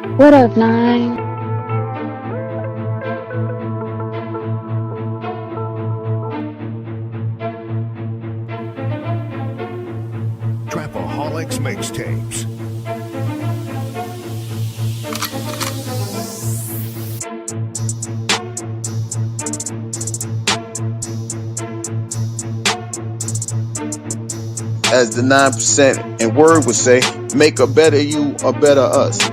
What up, Nine? Trapaholics Mixtapes. As the 9% and word would say, make a better you, a better us.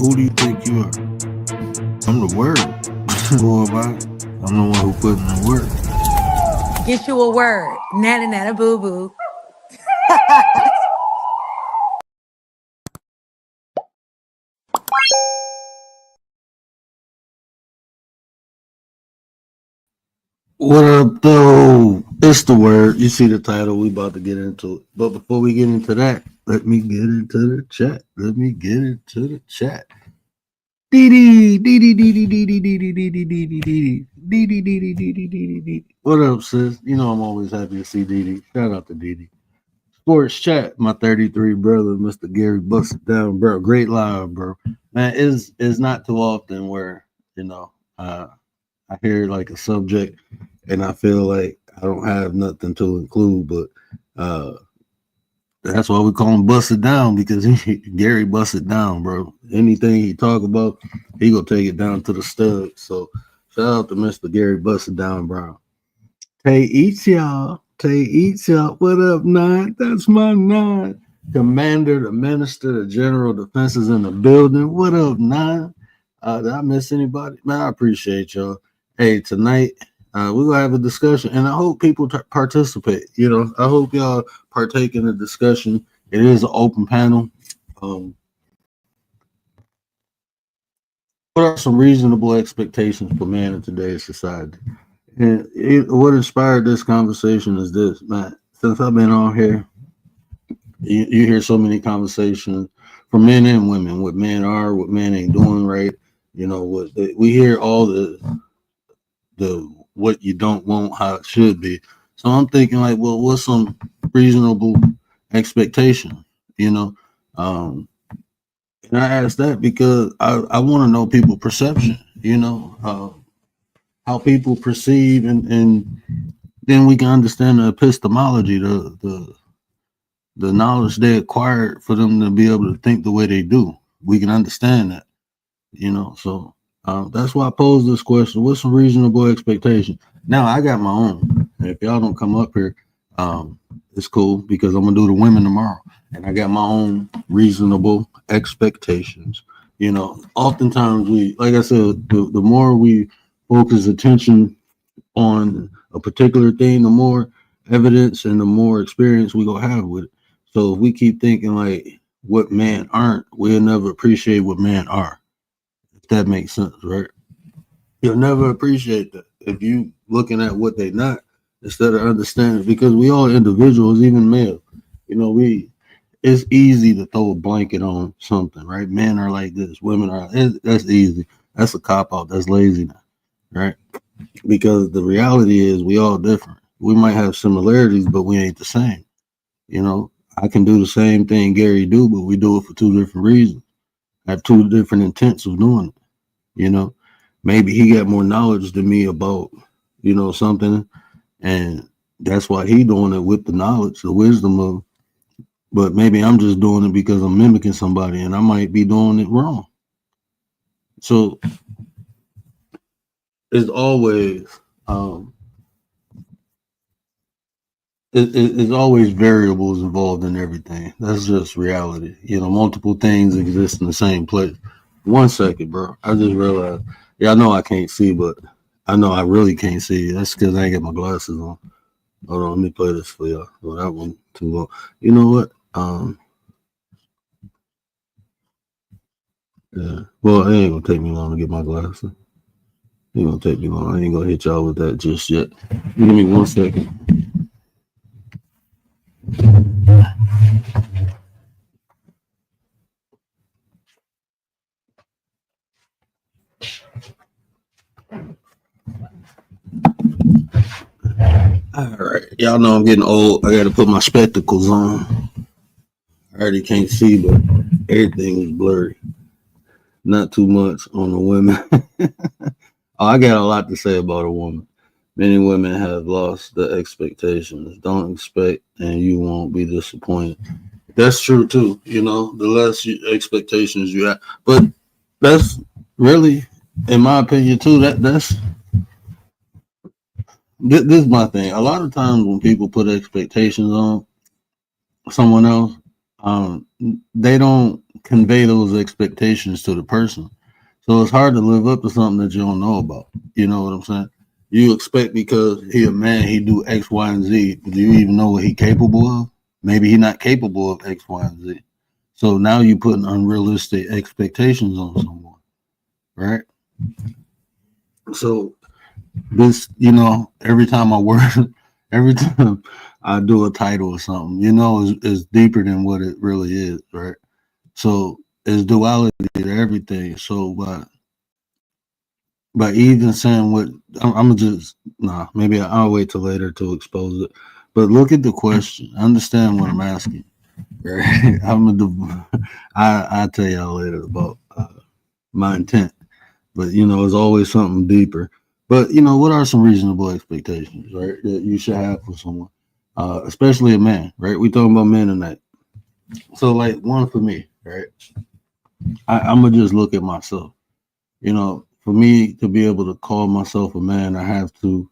Who do you think you are? I'm the word. Boy, I'm the one who put in the work. Get you a word. Nana nana boo boo. What up, though? It's the word. You see the title. We about to get into it. But before we get into that, let me get into the chat. What up, sis? You know I'm always happy to see Dee. Shout out to Dee. Sports chat, my 33 brother, Mr. Gary Bust It Down, bro. Great live, bro. Man, it's not too often where, I hear like a subject and I feel like I don't have nothing to include, but that's why we call him Bust It Down, because Gary Bust It Down, bro. Anything he talk about, he gonna take it down to the stud. So shout out to Mr. Gary Bust It Down, bro. Tay eats y'all. What up, Nine? That's my Nine. Commander, the Minister, the General Defense is in the building. What up, Nine? Did I miss anybody? Man, I appreciate y'all. Hey, tonight we're gonna have a discussion, and I hope people participate. I hope y'all partake in the discussion. It is an open panel. What are some reasonable expectations for man in today's society? And what inspired this conversation is this, man. Since I've been on here, you hear so many conversations from men and women, what men are, what men ain't doing right. We hear all the what you don't want, how it should be. So I'm thinking like, well, what's some reasonable expectation? And I ask that because I want to know people's perception. How people perceive, and then we can understand the epistemology, the knowledge they acquired for them to be able to think the way they do. We can understand that. So that's why I posed this question. What's a reasonable expectation? Now, I got my own. If y'all don't come up here, it's cool, because I'm going to do the women tomorrow. And I got my own reasonable expectations. Oftentimes like I said, the more we focus attention on a particular thing, the more evidence and the more experience we going to have with it. So if we keep thinking like what men aren't, we'll never appreciate what men are. That makes sense, right? You'll never appreciate that if you looking at what they not instead of understanding, because we all individuals, even male. It's easy to throw a blanket on something, right? Men are like this, women are. That's easy. That's a cop out. That's laziness, right? Because the reality is we all different. We might have similarities, but we ain't the same. I can do the same thing Gary do, but we do it for two different reasons. I have two different intents of doing it. Maybe he got more knowledge than me about, something, and that's why he doing it with the knowledge, the wisdom of. But maybe I'm just doing it because I'm mimicking somebody, and I might be doing it wrong. So it's always it's always variables involved in everything. That's just reality. Multiple things exist in the same place. 1 second, bro. I just realized. Yeah, I know I can't see, but I know I really can't see. That's because I ain't got my glasses on. Hold on, let me play this for y'all. Well, that one too long. You know what? Yeah. Well, it ain't gonna take me long to get my glasses. It ain't gonna take me long. I ain't gonna hit y'all with that just yet. Give me 1 second. All right, y'all know I'm getting old. I got to put my spectacles on. I already can't see, but everything is blurry. Not too much on the women. Oh, I got a lot to say about a woman. Many women have lost the expectations. Don't expect, and you won't be disappointed. That's true too. The less expectations you have, but that's really, in my opinion, too. That's this is my thing. A lot of times when people put expectations on someone else, they don't convey those expectations to the person. So it's hard to live up to something that you don't know about. You know what I'm saying? You expect because he a man, he do X, Y, and Z. Do you even know what he capable of? Maybe he not capable of X, Y, and Z. So now you putting unrealistic expectations on someone, right? So this, every time I work, every time I do a title or something, is deeper than what it really is, right? So it's duality to everything. So by even saying what I'm gonna just maybe I'll wait till later to expose it. But look at the question. Understand what I'm asking. Right? I'll tell y'all later about my intent. But it's always something deeper. But what are some reasonable expectations, right, that you should have for someone, especially a man, right? We talking about men tonight. So like one for me, right? I'm gonna just look at myself. For me to be able to call myself a man, I have to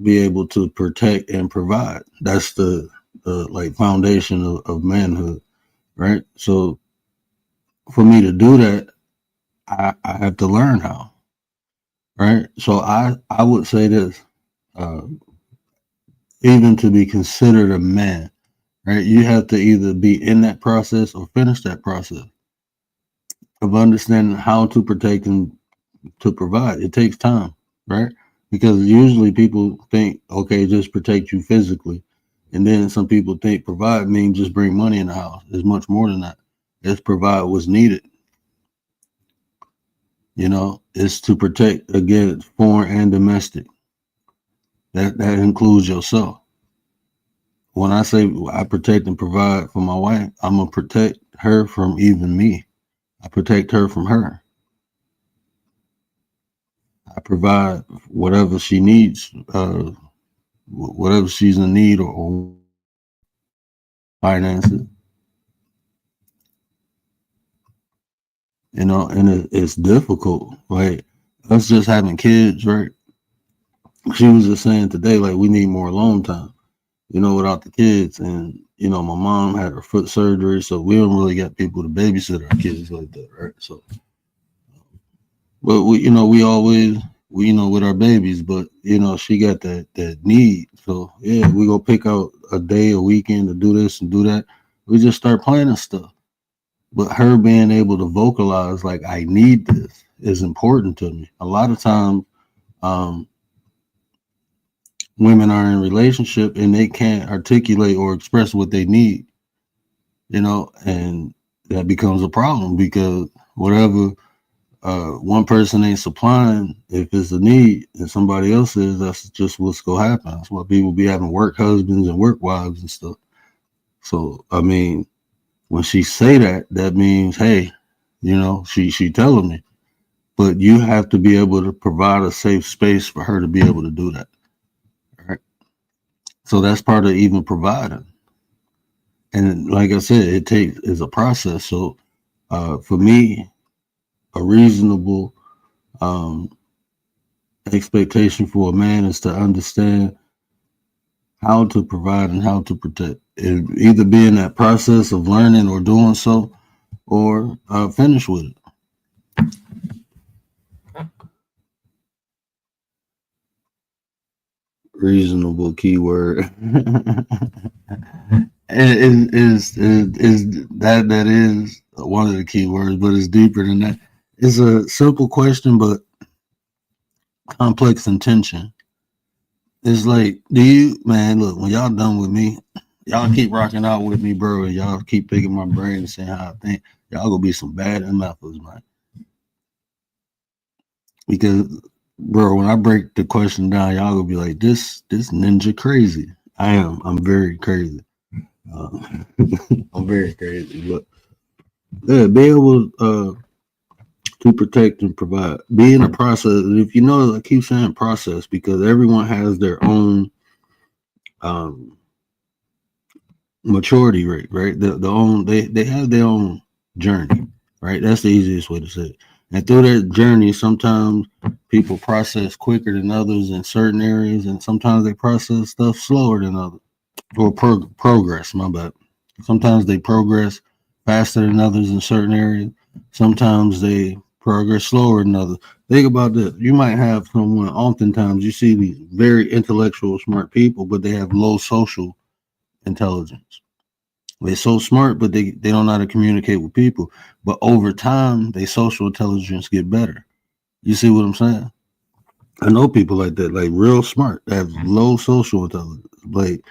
be able to protect and provide. That's the like foundation of manhood, right? So for me to do that, I have to learn how, right? So I would say this, uh, even to be considered a man, right? You have to either be in that process or finish that process of understanding how to protect and to provide. It takes time, right? Because usually people think, okay, just protect you physically. And then some people think provide means just bring money in the house. It's much more than that. It's provide what's needed. It's to protect against foreign and domestic. That includes yourself. When I say I protect and provide for my wife, I'm gonna protect her from even me. I protect her from her. I provide whatever she needs, whatever she's in need or finances. And it's difficult. Like us just having kids, right? She was just saying today, like we need more alone time, without the kids. And my mom had her foot surgery, so we don't really got people to babysit our kids like that, right? So, but we always with our babies, but she got that need. So yeah, we go pick out a day, a weekend to do this and do that. We just start planning stuff. But her being able to vocalize like I need this is important to me. A lot of times, women are in a relationship and they can't articulate or express what they need, and that becomes a problem because whatever one person ain't supplying, if it's a need and somebody else is, that's just what's gonna happen. That's why people be having work husbands and work wives and stuff. So I mean, when she say that, that means, hey, she telling me. But you have to be able to provide a safe space for her to be able to do that. Right? So that's part of even providing. And like I said, it's a process. So for me, a reasonable um, expectation for a man is to understand how to provide and how to protect. It either be in that process of learning or doing so, or finish with it. Reasonable keyword. Is that is one of the keywords, but it's deeper than that. It's a simple question, but complex intention. It's like, do you, man, look, when y'all done with me, y'all keep rocking out with me, bro, and y'all keep picking my brain and saying how I think, y'all gonna be some bad MFers, man. Because, bro, when I break the question down, y'all gonna be like, this ninja crazy. I am. I'm very crazy. Uh, I'm very crazy, but yeah, be able to protect and provide. Be in a process. If you know, I keep saying process because everyone has their own um, maturity rate, right? The own they have their own journey, right? That's the easiest way to say it. And through that journey, sometimes people process quicker than others in certain areas, and sometimes they process stuff slower than others. Or progress, my bad. Sometimes they progress faster than others in certain areas. Sometimes they progress slower than others. Think about this. You might have someone, oftentimes you see these very intellectual, smart people, but they have low social intelligence. They're so smart, but they don't know how to communicate with people. But over time, their social intelligence get better. You see what I'm saying? I know people like that, like real smart, that have low social intelligence. Like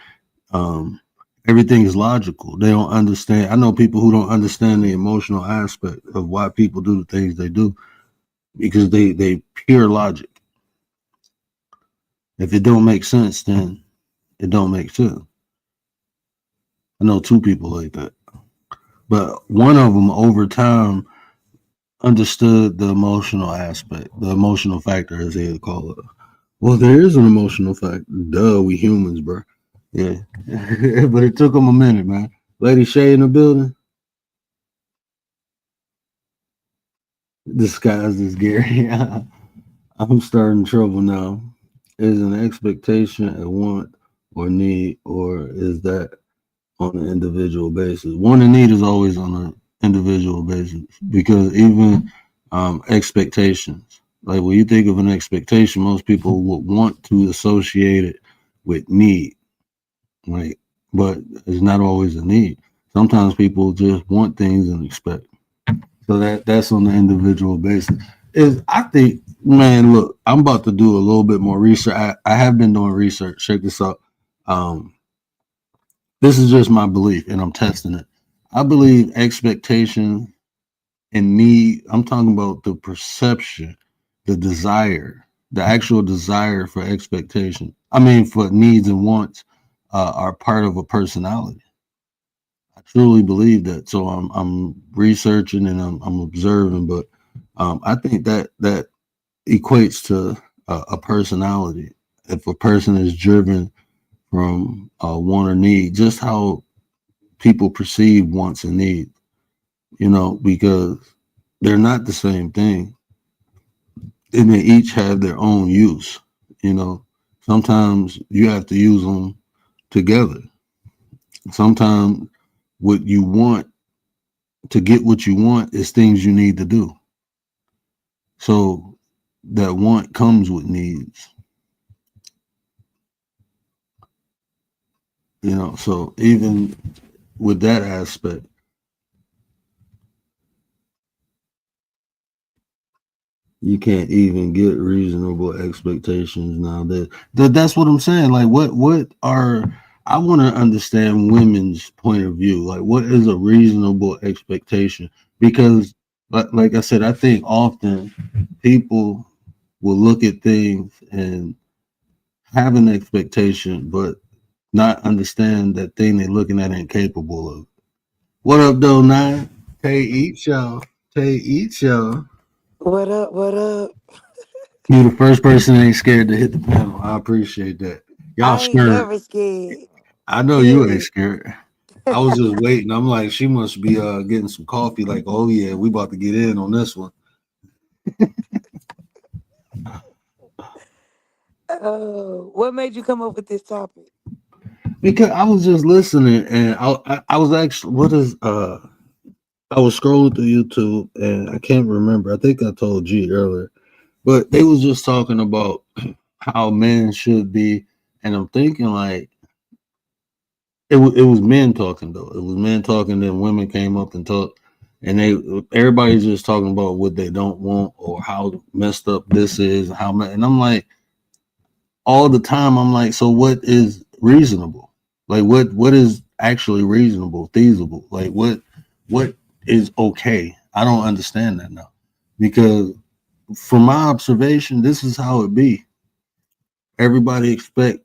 um, everything is logical. They don't understand. I know people who don't understand the emotional aspect of why people do the things they do because they pure logic. If it don't make sense, then it don't make sense. I know two people like that, but one of them over time understood the emotional aspect, the emotional factor, as they call it. Well, there is an emotional factor. Duh, we humans, bro. Yeah, but it took them a minute, man. Lady Shay in the building. Disguised as Gary. I'm starting trouble now. Is an expectation a want or need, or is that on an individual basis? Want and need is always on an individual basis because even expectations, like when you think of an expectation, most people would want to associate it with need, right? But it's not always a need. Sometimes people just want things and expect. So that's on the individual basis. Is I think, man, look, I'm about to do a little bit more research. I have been doing research. Check this out. Um, this is just my belief, and I'm testing it. I believe expectation and need. I'm talking about the perception, the desire, the actual desire for expectation. I mean, for needs and wants are part of a personality. I truly believe that. So I'm researching and I'm observing, but I think that equates to a personality. If a person is driven from want or need, just how people perceive wants and needs, because they're not the same thing, and they each have their own use. You know, sometimes you have to use them together. Sometimes what you want to get what you want is things you need to do. So that want comes with needs. So even with that aspect, you can't even get reasonable expectations nowadays. That's what I'm saying. Like, what are I want to understand women's point of view. Like, what is a reasonable expectation? Because, like I said, I think often people will look at things and have an expectation, but not understand that thing they're looking at ain't capable of. What up, though, nine? Tay eat y'all. Tay eat y'all. What up? What up? You the first person that ain't scared to hit the panel. I appreciate that. Y'all I ain't scared. never scared. I know you ain't Period. scared. I was just waiting. I'm like, she must be getting some coffee. Like, oh yeah, we about to get in on this one. Oh, what made you come up with this topic? Because I was just listening, and I was actually I was scrolling through YouTube, and I can't remember. I think I told G earlier, but they was just talking about how men should be, and I'm thinking like it was men talking though. It was men talking, then women came up and talked, and everybody's just talking about what they don't want or how messed up this is, and I'm like all the time. I'm like, so what is reasonable? Like what is actually reasonable, feasible? Like what is okay? I don't understand that now because from my observation, this is how it be. Everybody expect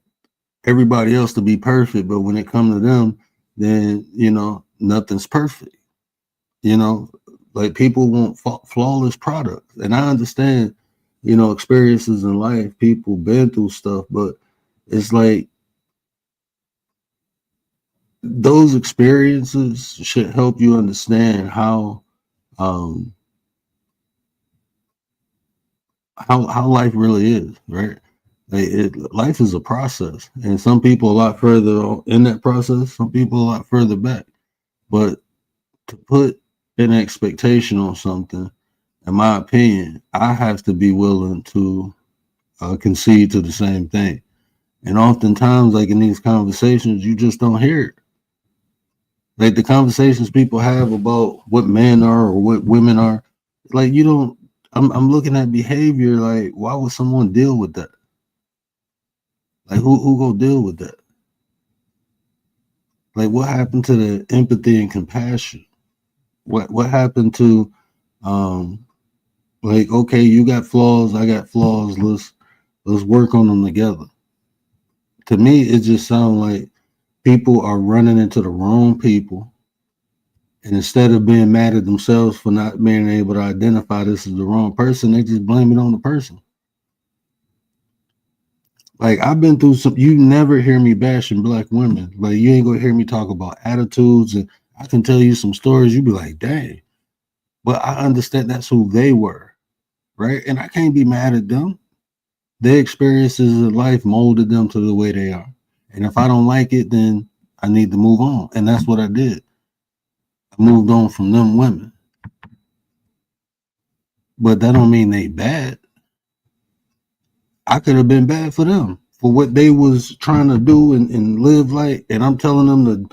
everybody else to be perfect, but when it comes to them, then nothing's perfect. You know, like people want flawless products, and I understand, experiences in life, people been through stuff, but it's like those experiences should help you understand um how life really is, right? Life is a process, and some people a lot further in that process, some people a lot further back. But to put an expectation on something, in my opinion, I have to be willing to concede to the same thing. And oftentimes, like in these conversations, you just don't hear it. Like the conversations people have about what men are or what women are, like you don't. I'm looking at behavior. Like, why would someone deal with that? Like, who gonna deal with that? Like, what happened to the empathy and compassion? What happened to um like, okay, you got flaws, I got flaws. Let's work on them together. To me, it just sounds like people are running into the wrong people, and instead of being mad at themselves for not being able to identify this as the wrong person, they just blame it on the person. Like I've been through some. You never hear me bashing black women. Like you ain't gonna hear me talk about attitudes, and I can tell you some stories. You be like, dang. But I understand that's who they were, right? And I can't be mad at them. Their experiences in life molded them to the way they are. And if I don't like it, then I need to move on. And that's what I did. I moved on from them women. But that don't mean they bad. I could have been bad for them for what they was trying to do and live like. And I'm telling them to,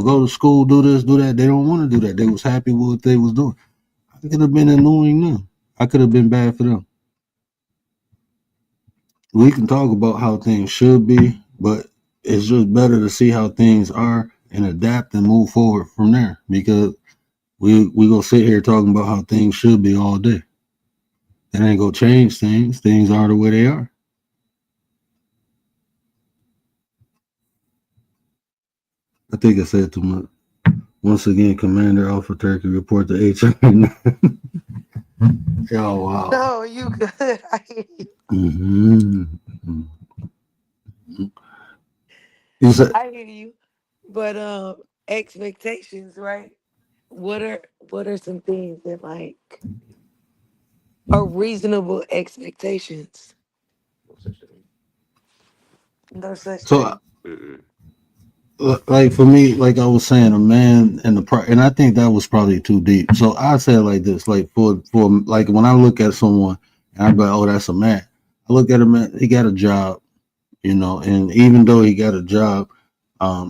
go to school, do this, do that. They don't want to do that. They was happy with what they was doing. I could have been annoying them. I could have been bad for them. We can talk about how things should be, but it's just better to see how things are and adapt and move forward from there because we gonna sit here talking about how things should be all day. That ain't gonna change things. Things are the way they are. I think I said too much. Once again, Commander Alpha Turkey report to HR. Oh wow. No, you good. I hear you. Mm-hmm. You said I hear you. But expectations, right? What are some things that like are reasonable expectations? No such so. thing. Like for me, like I was saying, a man and and I think that was probably too deep. So I say it like this: like for like when I look at someone, and I be like, oh, that's a man. I look at a man; he got a job, and even though he got a job,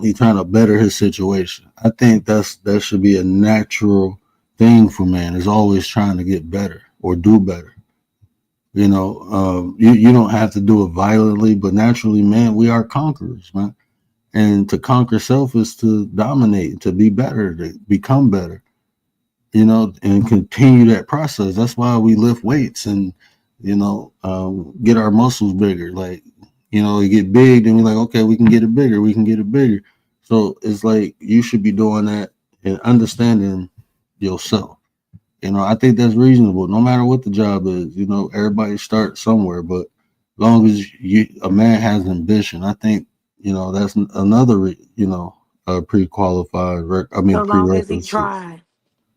he's trying to better his situation. I think that should be a natural thing for man. Is always trying to get better or do better. You don't have to do it violently, but naturally, man, we are conquerors, man. And to conquer self is to dominate, to be better, to become better, and continue that process. That's why we lift weights and, get our muscles bigger. Like, you get big, then we're like, okay, we can get it bigger. We can get it bigger. So it's like you should be doing that and understanding yourself. I think that's reasonable. No matter what the job is, everybody starts somewhere, but as long as a man has ambition, I think that's another pre-qualified. I mean So long as he prerequisite. tried.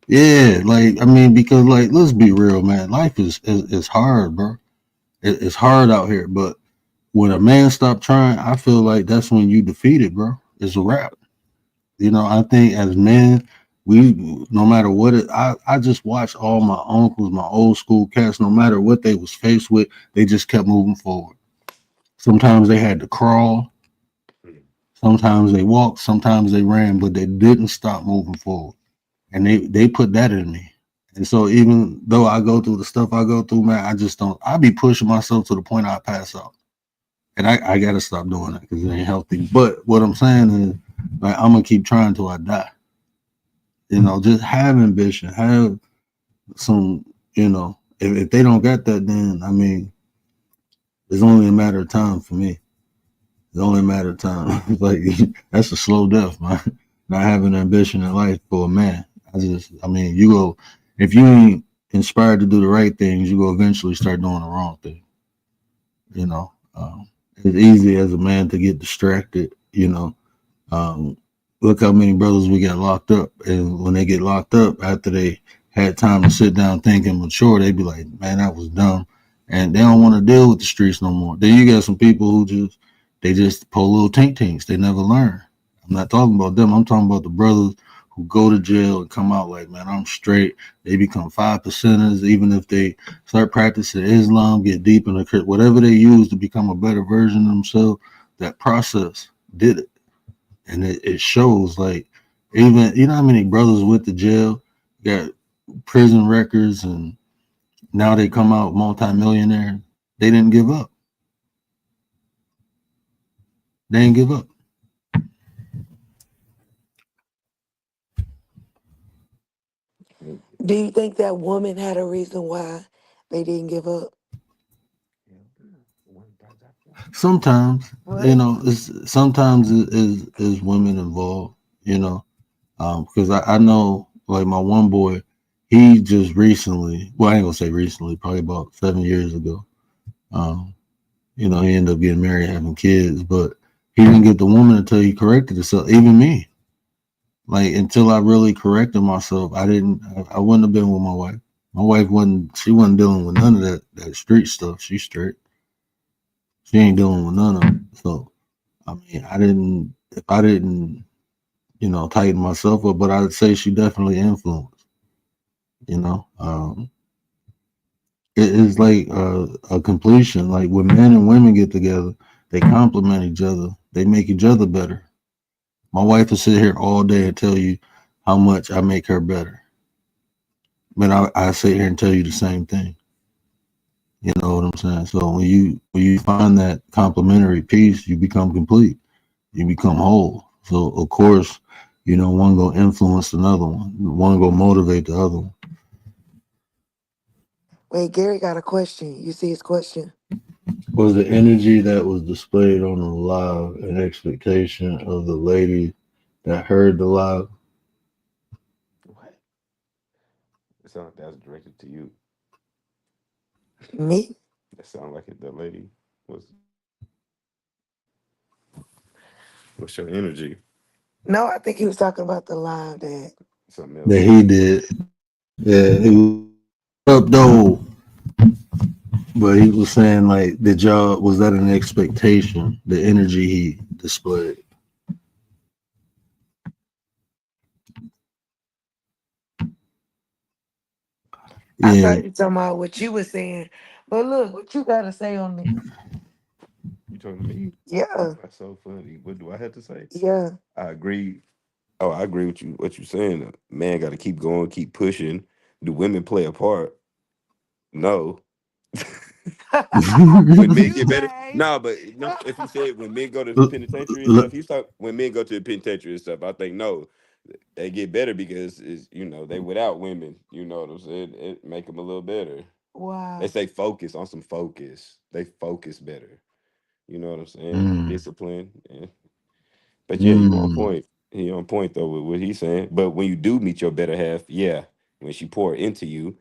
Yeah, like I mean, because like let's be real, man. Life is hard, bro. It's hard out here. But when a man stop trying, I feel like that's when you defeated, bro. It's a wrap. You know, I think as men, we no matter what it, I just watched all my uncles, my old school cats. No matter what they was faced with, they just kept moving forward. Sometimes they had to crawl, sometimes they walked, sometimes they ran, but they didn't stop moving forward. And they put that in me. And so even though I go through the stuff I go through, man, I just don't. I be pushing myself to the point I pass out, and I gotta stop doing that because it ain't healthy. But what I'm saying is, like, I'm gonna keep trying till I die. You know, just have ambition, have some. You know, if they don't got that, then I mean, it's only a matter of time for me. It's only a matter of time. Like that's a slow death, man. Not having ambition in life for a man. I mean, you go if you ain't inspired to do the right things, you go eventually start doing the wrong thing. You know, it's easy as a man to get distracted. You know, um, look how many brothers we got locked up, and when they get locked up after they had time to sit down, think, and mature, they be like, "Man, that was dumb," and they don't want to deal with the streets no more. Then you got some people who just pull little tank tanks. They never learn. I'm not talking about them. I'm talking about the brothers who go to jail and come out like, man, I'm straight. They become 5%ers, even if they start practicing Islam, get deep in the whatever they use to become a better version of themselves. That process did it, and it shows. Like even you know how many brothers went to jail, got prison records, and now they come out multimillionaire. They didn't give up. They didn't give up. Do you think that woman had a reason why they didn't give up? Sometimes, you What? know, sometimes it is women involved, you know, because I know like my one boy, he just recently, well, I ain't gonna say recently, probably about 7 years ago. Um, you know, he ended up getting married, having kids, but he didn't get the woman until he corrected himself. Even me, like until I really corrected myself, I didn't, I wouldn't have been with my wife. My wife wasn't, she wasn't dealing with none of that street stuff. She's straight. She ain't dealing with none of it. So I mean, I didn't. If I didn't, you know, tighten myself up, but I'd say she definitely influenced. You know, it is like a completion. Like when men and women get together, they complement each other. They make each other better. My wife will sit here all day and tell you how much I make her better, but I sit here and tell you the same thing. You know what I'm saying? So when you find that complementary piece, you become complete. You become whole. So of course, you know, one go influence another one. One go motivate the other one. Wait, Gary got a question. You see his question? Was the energy that was displayed on the live an expectation of the lady that heard the live? What? It sounds like that's directed to you. Me? That sounds like it. The lady was. What's your energy? No, I think he was talking about the live that. Something else. That he did. Yeah, he was up though, but he was saying like the job was that an expectation, the energy he displayed. I Yeah. thought you talking about what you were saying. But look, what you gotta say on this? You talking to me? Yeah, That's so funny. What do I have to say? yeah. I agree. Oh, I agree with you. What you saying? Man, got to keep going, keep pushing. Do women play a part? No. When men You get better, say. no. But no, if you said when men go to the penitentiary and stuff, he's talk when men go to the penitentiary and stuff. I think no, they get better because is they without women. You know what I'm saying? It make them a little better. They Wow. say focus on some focus. They focus better. You know what I'm saying? Mm, Discipline. Yeah. But yeah, you on mm, point. He on point though with what he's saying. But when you do meet your better half, yeah, when she pour into you,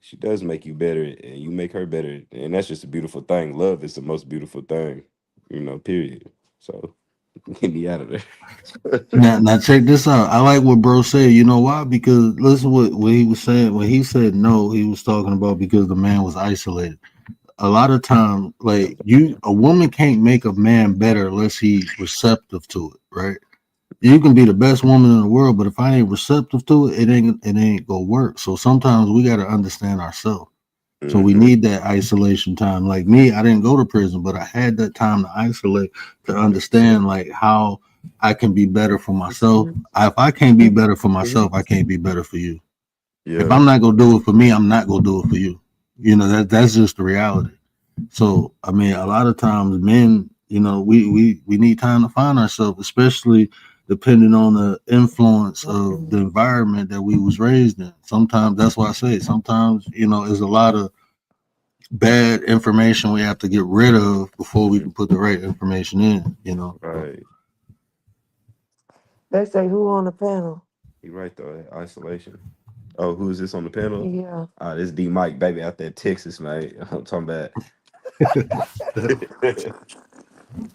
she does make you better, and you make her better, and that's just a beautiful thing. Love is the most beautiful thing, period. So. Get me out of there. Now check this out. I like what bro said. You know why? Because listen what he was saying. When he said no, he was talking about because the man was isolated. A lot of time, like a woman can't make a man better unless he receptive to it, right? You can be the best woman in the world, but if I ain't receptive to it, it ain't gonna work. So sometimes we gotta understand ourselves. So we Mm-hmm. need that isolation time. Like me, I didn't go to prison, but I had that time to isolate to understand like how I can be better for myself. If I can't be better for myself, I can't be better for you. If Yeah. I'm not gonna do it for me, I'm not gonna do it for you. You know, that's just the reality. So I mean, a lot of times men, we need time to find ourselves, especially depending on the influence of the environment that we was raised in. Sometimes that's why I say sometimes, there's a lot of bad information we have to get rid of before we can put the right information in. So, Right. They say who on the panel? You right though. Isolation. Oh, who is this on the panel? Yeah. This D Mike, baby, out there, Texas, mate. I'm talking about.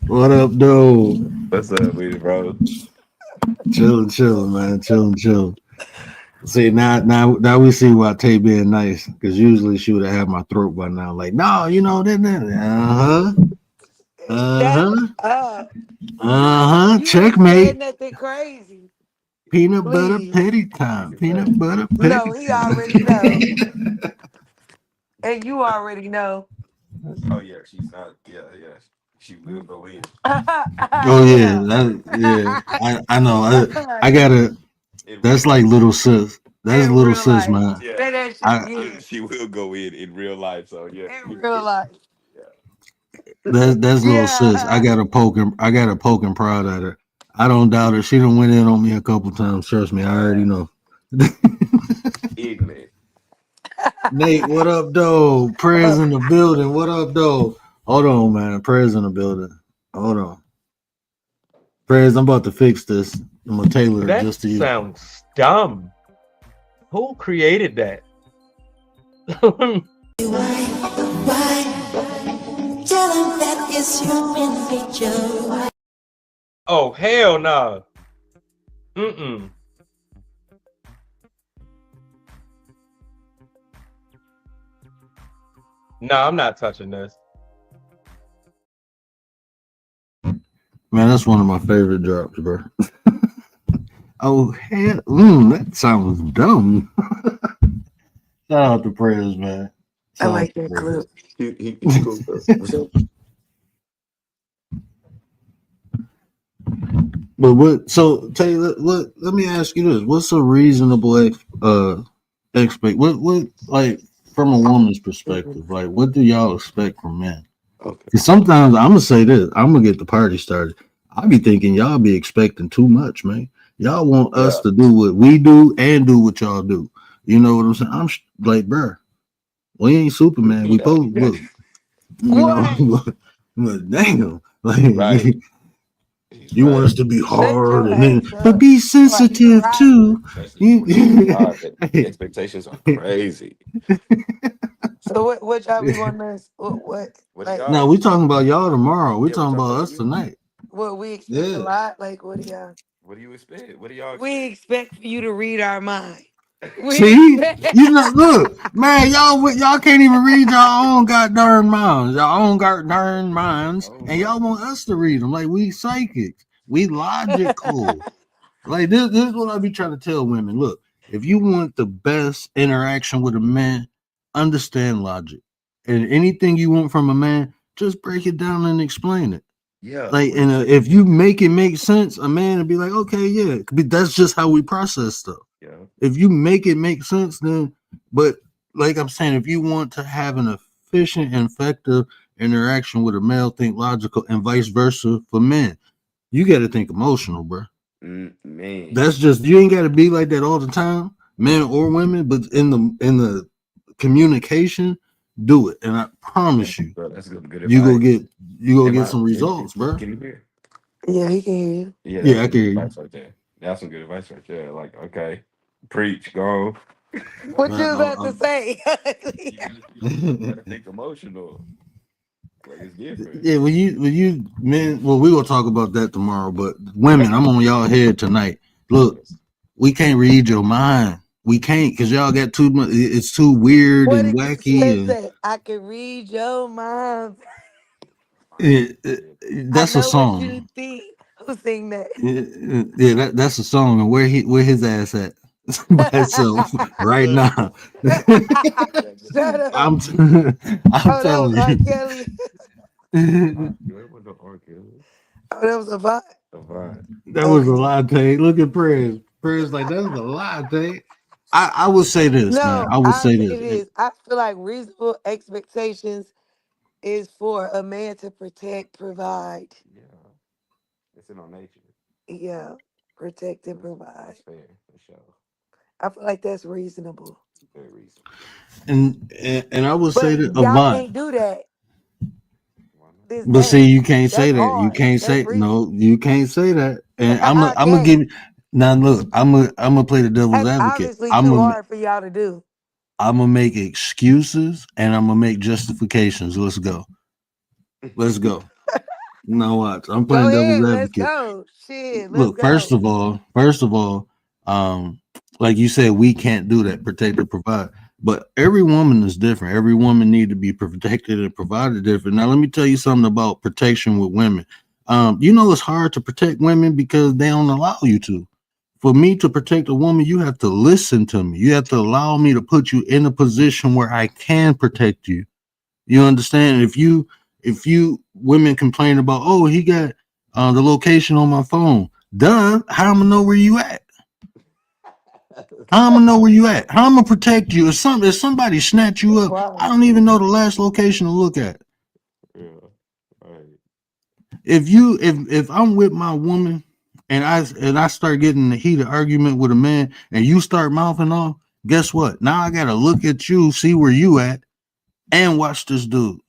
what up, though? What's up with it, bro? Chilling, man. Chilling. See now we see why Tay being nice because usually she would have had my throat by now. Like, no, Shut uh up. huh, You ain't said checkmate. nothing crazy. Peanut butter Please. petty time. Peanut butter petty No, he time. already know. And you already know. Oh yeah, she's not. Yeah, yeah. She will go in. Oh yeah, Yeah. I know. I gotta. In real That's like life. little sis. That's In little real sis, life. man. Yeah. Say that shit I again. She will go in real life. So yeah. In real life. that's little sis. I Yeah. got to poke and prod at her. I don't doubt her. She done went in on me a couple times. Trust me, I already know. Ignorant. Nate, what up, though? Prayers in the building. What up, though? Hold on, man. Prayers in the building. Hold on. Prayers, I'm about to fix this. I'm gonna tailor it That just to you. sounds dumb. Who created that? Tell him that it's human nature. Oh, hell no. Mm-mm. No, I'm not touching this. Man, that's one of my favorite drops, bro. Oh hell, that sounds dumb. Shout out to prayers, man. I Shout out like to that prayers. clip. He's cool. Though. But what? So Taylor, what? Let me ask you this: what's a reasonable expect? What like from a woman's perspective? Like, what do y'all expect from men? Okay. Because sometimes I'm gonna say this: I'm gonna get the party started. I be thinking y'all be expecting too much, man. Y'all want us Yeah. to do what we do and do what y'all do. You know what I'm saying? Like, bruh, we ain't Superman. We Yeah. both look, What? but damn, like He's right. He's you want right. us to be Shut hard your and then, ass but up. be Like you sensitive right. too. Especially when you work hard. The expectations are crazy. So what y'all be wanting us what What did like y'all No, we expect? talking about y'all tomorrow. We Yeah, we talking talking about about us you. tonight. what we expect a Yeah. lot? Like what do y'all What do you expect? What do y'all we expect? expect for you to read our mind. We See, expect look, man, y'all can't even read your own goddamn minds, y'all own goddamn minds, Oh and my. y'all want us to read them like we psychics, we logical. Like this is what I be trying to tell women. Look, if you want the best interaction with a man, understand logic, and anything you want from a man, just break it down and explain it. Yeah. Like, and if you make it make sense, a man will be like, okay, yeah, that's just how we process stuff. Yeah. If you make it make sense, then, but like I'm saying, if you want to have an efficient and effective interaction with a male, think logical, and vice versa for men, you got to think emotional, bro. Man. That's just you ain't got to be like that all the time, men or women, but in the communication, do it, and I promise you, Bro, that's good you go advice. get you go Am get I? some results, bro. Can you hear? Yeah, he can hear you. Yeah, that's Yeah, I some can good hear you. advice right there. That's some good advice right there. Like, okay, preach, go. What you Man, was about to say? You gotta I'm- think emotional. Like it's different. Yeah, when you men, well, we will talk about that tomorrow. But women, I'm on y'all head tonight. Look, we can't read your mind. We can't because y'all got too much. It's too weird What and did Chef wacky, say? I can read your mind. and I that's a know what you song. think. Who sing that? Yeah, that's a song. And where his ass at by himself right Look, now? Shut up. I'm I'm Oh, that was telling R. you. Kelly. That was the R. Kelly. Oh, that was a vibe. Divine. That was a Okay. latte. Look at prayers. Prayers like that was a latte. I would say this, man. No, I would I'll say say this. this. I feel like reasonable expectations is for a man to protect, provide. Yeah, it's in our nature. Yeah, protect and That's provide. fair for sure. I feel like that's reasonable. Very reasonable. And I would say But that y'all Avant. can't do that Why not? this But see, day. you can't say That's that. You hard. can't That's say no. reasonable. You can't say that. And I I'm gonna can't. give. Now look, I'm gonna play the devil's That's advocate. obviously too hard for y'all to do. I'm gonna make excuses and I'm gonna make justifications. Let's go. Let's go. Now watch. I'm Go playing devil's ahead. Let's advocate. go. Shit, let's Look, go. first of all, like you said, we can't do that. Protect or provide. But every woman is different. Every woman need to be protected and provided different. Now, let me tell you something about protection with women. You know it's hard to protect women because they don't allow you to. For me to protect a woman, you have to listen to me. You have to allow me to put you in a position where I can protect you. You understand? If you women complain about, oh, he got the location on my phone. Duh, how am I know where you at? How am I know where you at? How am I protect you? If somebody snatch you up, I Wow. don't even know the last location to look at. Yeah. Right. If I'm with my woman and I start getting in a heated argument with a man and you start mouthing off, guess what? Now I gotta look at you, see where you at, and watch this dude.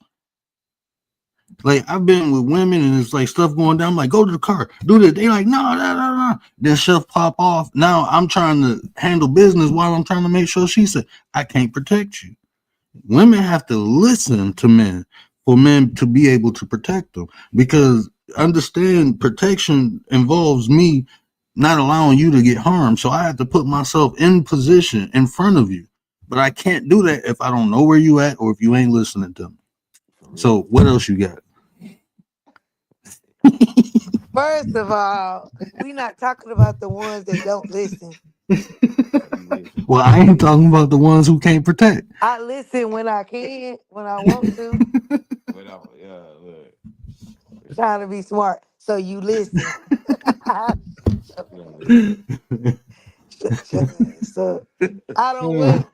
Like I've been with women and it's like stuff going down. I'm like, go to the car, do this. They like, no, no, no, no. Then stuff pop off. Now I'm trying to handle business while I'm trying to make sure she said, I can't protect you. Women have to listen to men for men to be able to protect them. Because understand protection involves me not allowing you to get harmed. So I have to put myself in position in front of you. But I can't do that if I don't know where you at or if you ain't listening to me. For real. So what else you got? First of all, we not talking about the ones that don't listen. So you listen. Well, I ain't talking about the ones who can't protect. I listen when I can, when I want to. Without, yeah, look. Trying to be smart. So you listen. She don't listen. Shut your ass up. I don't what?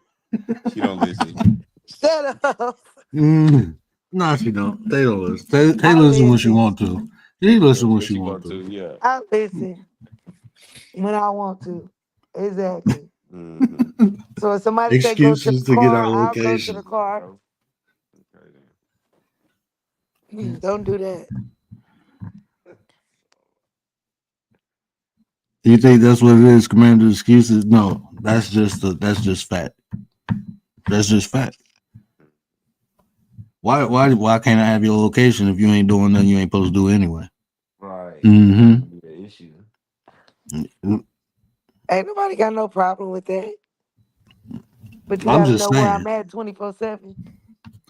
She don't listen. Shut up. No, she don't. They don't listen. They I listen when she listen. want to. She listen when What she she want want to. to, yeah. I listen when I want to. Exactly. Mm-hmm. So if somebody say go to the Excuses to get our car, I'll go to the location. car. Okay, Don't do that. You think that's what it is, Commander? Excuses? No, that's just fact. That's just fact. Why can't I have your location if you ain't doing nothing you ain't supposed to do anyway? right. That Mm-hmm. could be the issue. Ain't nobody got no problem with that. But you I'm gotta just know where saying. I'm at 24/7.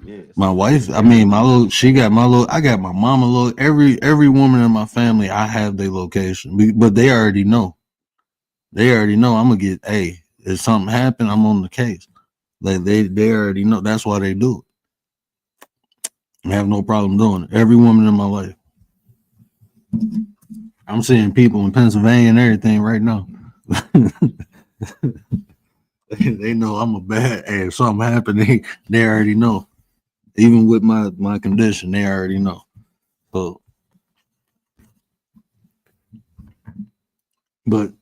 Yes. My wife, I Every mean, my little, she got my little, I got my mama little, every woman in my family, I have their location, but they already know. They already know I'm gonna get. Hey, if something happen, I'm on the case. Like they already know. That's why they do it. I have no problem doing it. Every woman in my life. I'm seeing people in Pennsylvania and everything right now. They know I'm a bad. Hey, if something happened, they already know. Even with my condition, they already know. So, but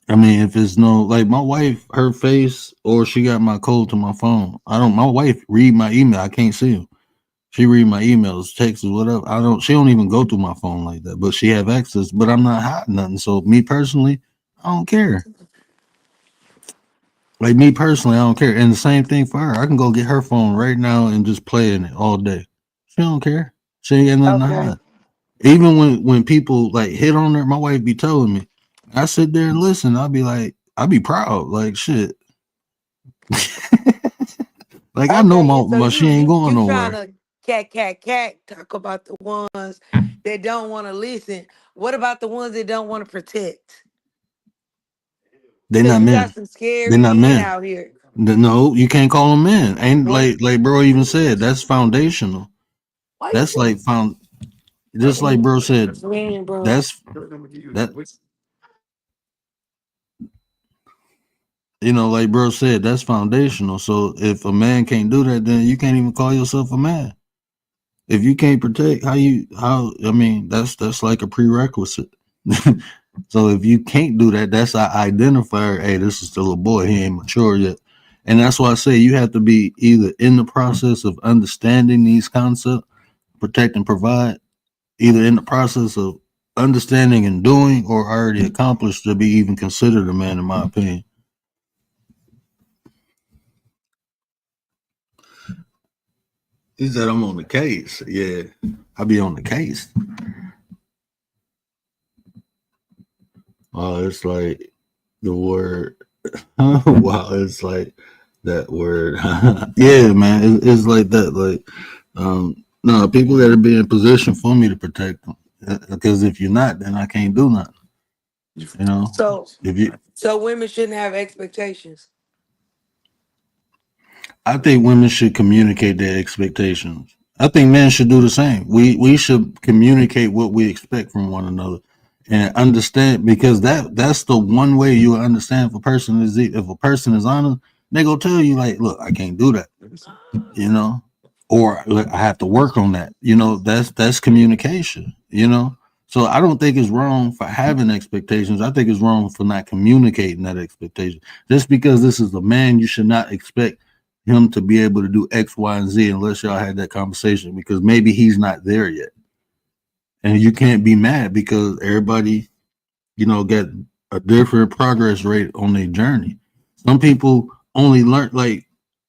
I mean, if it's no like my wife, her face, or she got my code to my phone. I don't. My wife read my email. I can't see them. She read my emails, texts, whatever. I don't. She don't even go through my phone like that. But she have access. But I'm not hiding nothing. So me personally, I don't care. Like me personally, I don't care. And the same thing for her. I can go get her phone right now and just play in it all day. She don't care. She ain't got nothing to Okay. hide. Even when people like hit on her, my wife be telling me. I sit there and listen. I'll be like, I'll be proud. Like shit. Like I know Okay, and so my she ain't going you trying nowhere. to talk about the ones that don't want to listen. What about the ones that don't want to protect? They Because not you got men. some They scary not men men. out here. No, you can't call them men. Ain't What? like bro even said. That's foundational. Why you That's like found. Just like bro said. man, bro? That's that. Like bro said, that's foundational. So if a man can't do that, then you can't even call yourself a man. If you can't protect, I mean, that's like a prerequisite. So if you can't do that, that's an identifier. Hey, this is still a boy. He ain't mature yet. And that's why I say you have to be either in the process of understanding these concepts, protect and provide, either in the process of understanding and doing, or already accomplished to be even considered a man, in my opinion. He said I'm on the case. Yeah, I be on the case. It's like the word. Wow, it's like that word. Yeah, man, it's like that. Like, no, people got to be in position for me to protect them. Because if you're not, then I can't do nothing. You know, So if you, so women shouldn't have expectations. I think women should communicate their expectations. I think men should do the same. We should communicate what we expect from one another and understand, because that's the one way you will understand if a person is honest, they go tell you like, look, I can't do that, you know, or look, I have to work on that. That's communication. So I don't think it's wrong for having expectations. I think it's wrong for not communicating that expectation. Just because this is a man, you should not expect him to be able to do X, Y, and Z unless y'all had that conversation, because maybe he's not there yet. And you can't be mad because everybody, get a different progress rate on their journey. Some people only learn, like,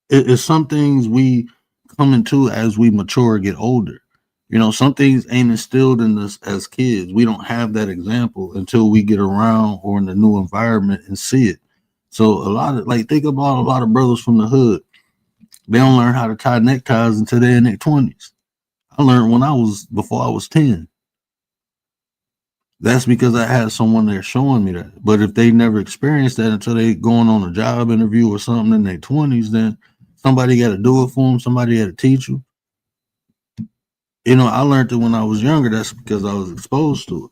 it's some things we come into as we mature and get older. Some things ain't instilled in us as kids. We don't have that example until we get around or in the new environment and see it. So a lot of, like, think about a lot of brothers from the hood. They don't learn how to tie neckties until they're in their 20s. I learned before I was 10. That's because I had someone there showing me that. But if they never experienced that until they going on a job interview or something in their 20s, then somebody got to do it for them. Somebody got to teach you. I learned it when I was younger. That's because I was exposed to it.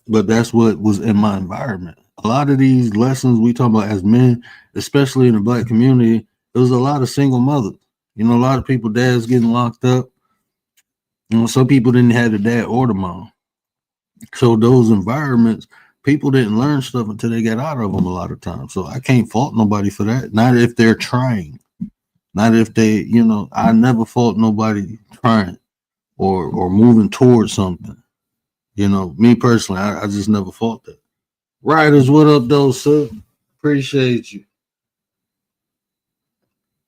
But that's what was in my environment. A lot of these lessons we talk about as men, especially in the black community, there was a lot of single mothers. A lot of people, dads getting locked up. Some people didn't have a dad or the mom. So those environments, people didn't learn stuff until they got out of them a lot of times. So I can't fault nobody for that. Not if they're trying. Not if they, I never fault nobody trying or moving towards something. Me personally, I just never fault that. Riders, what up, though, sir? Appreciate you.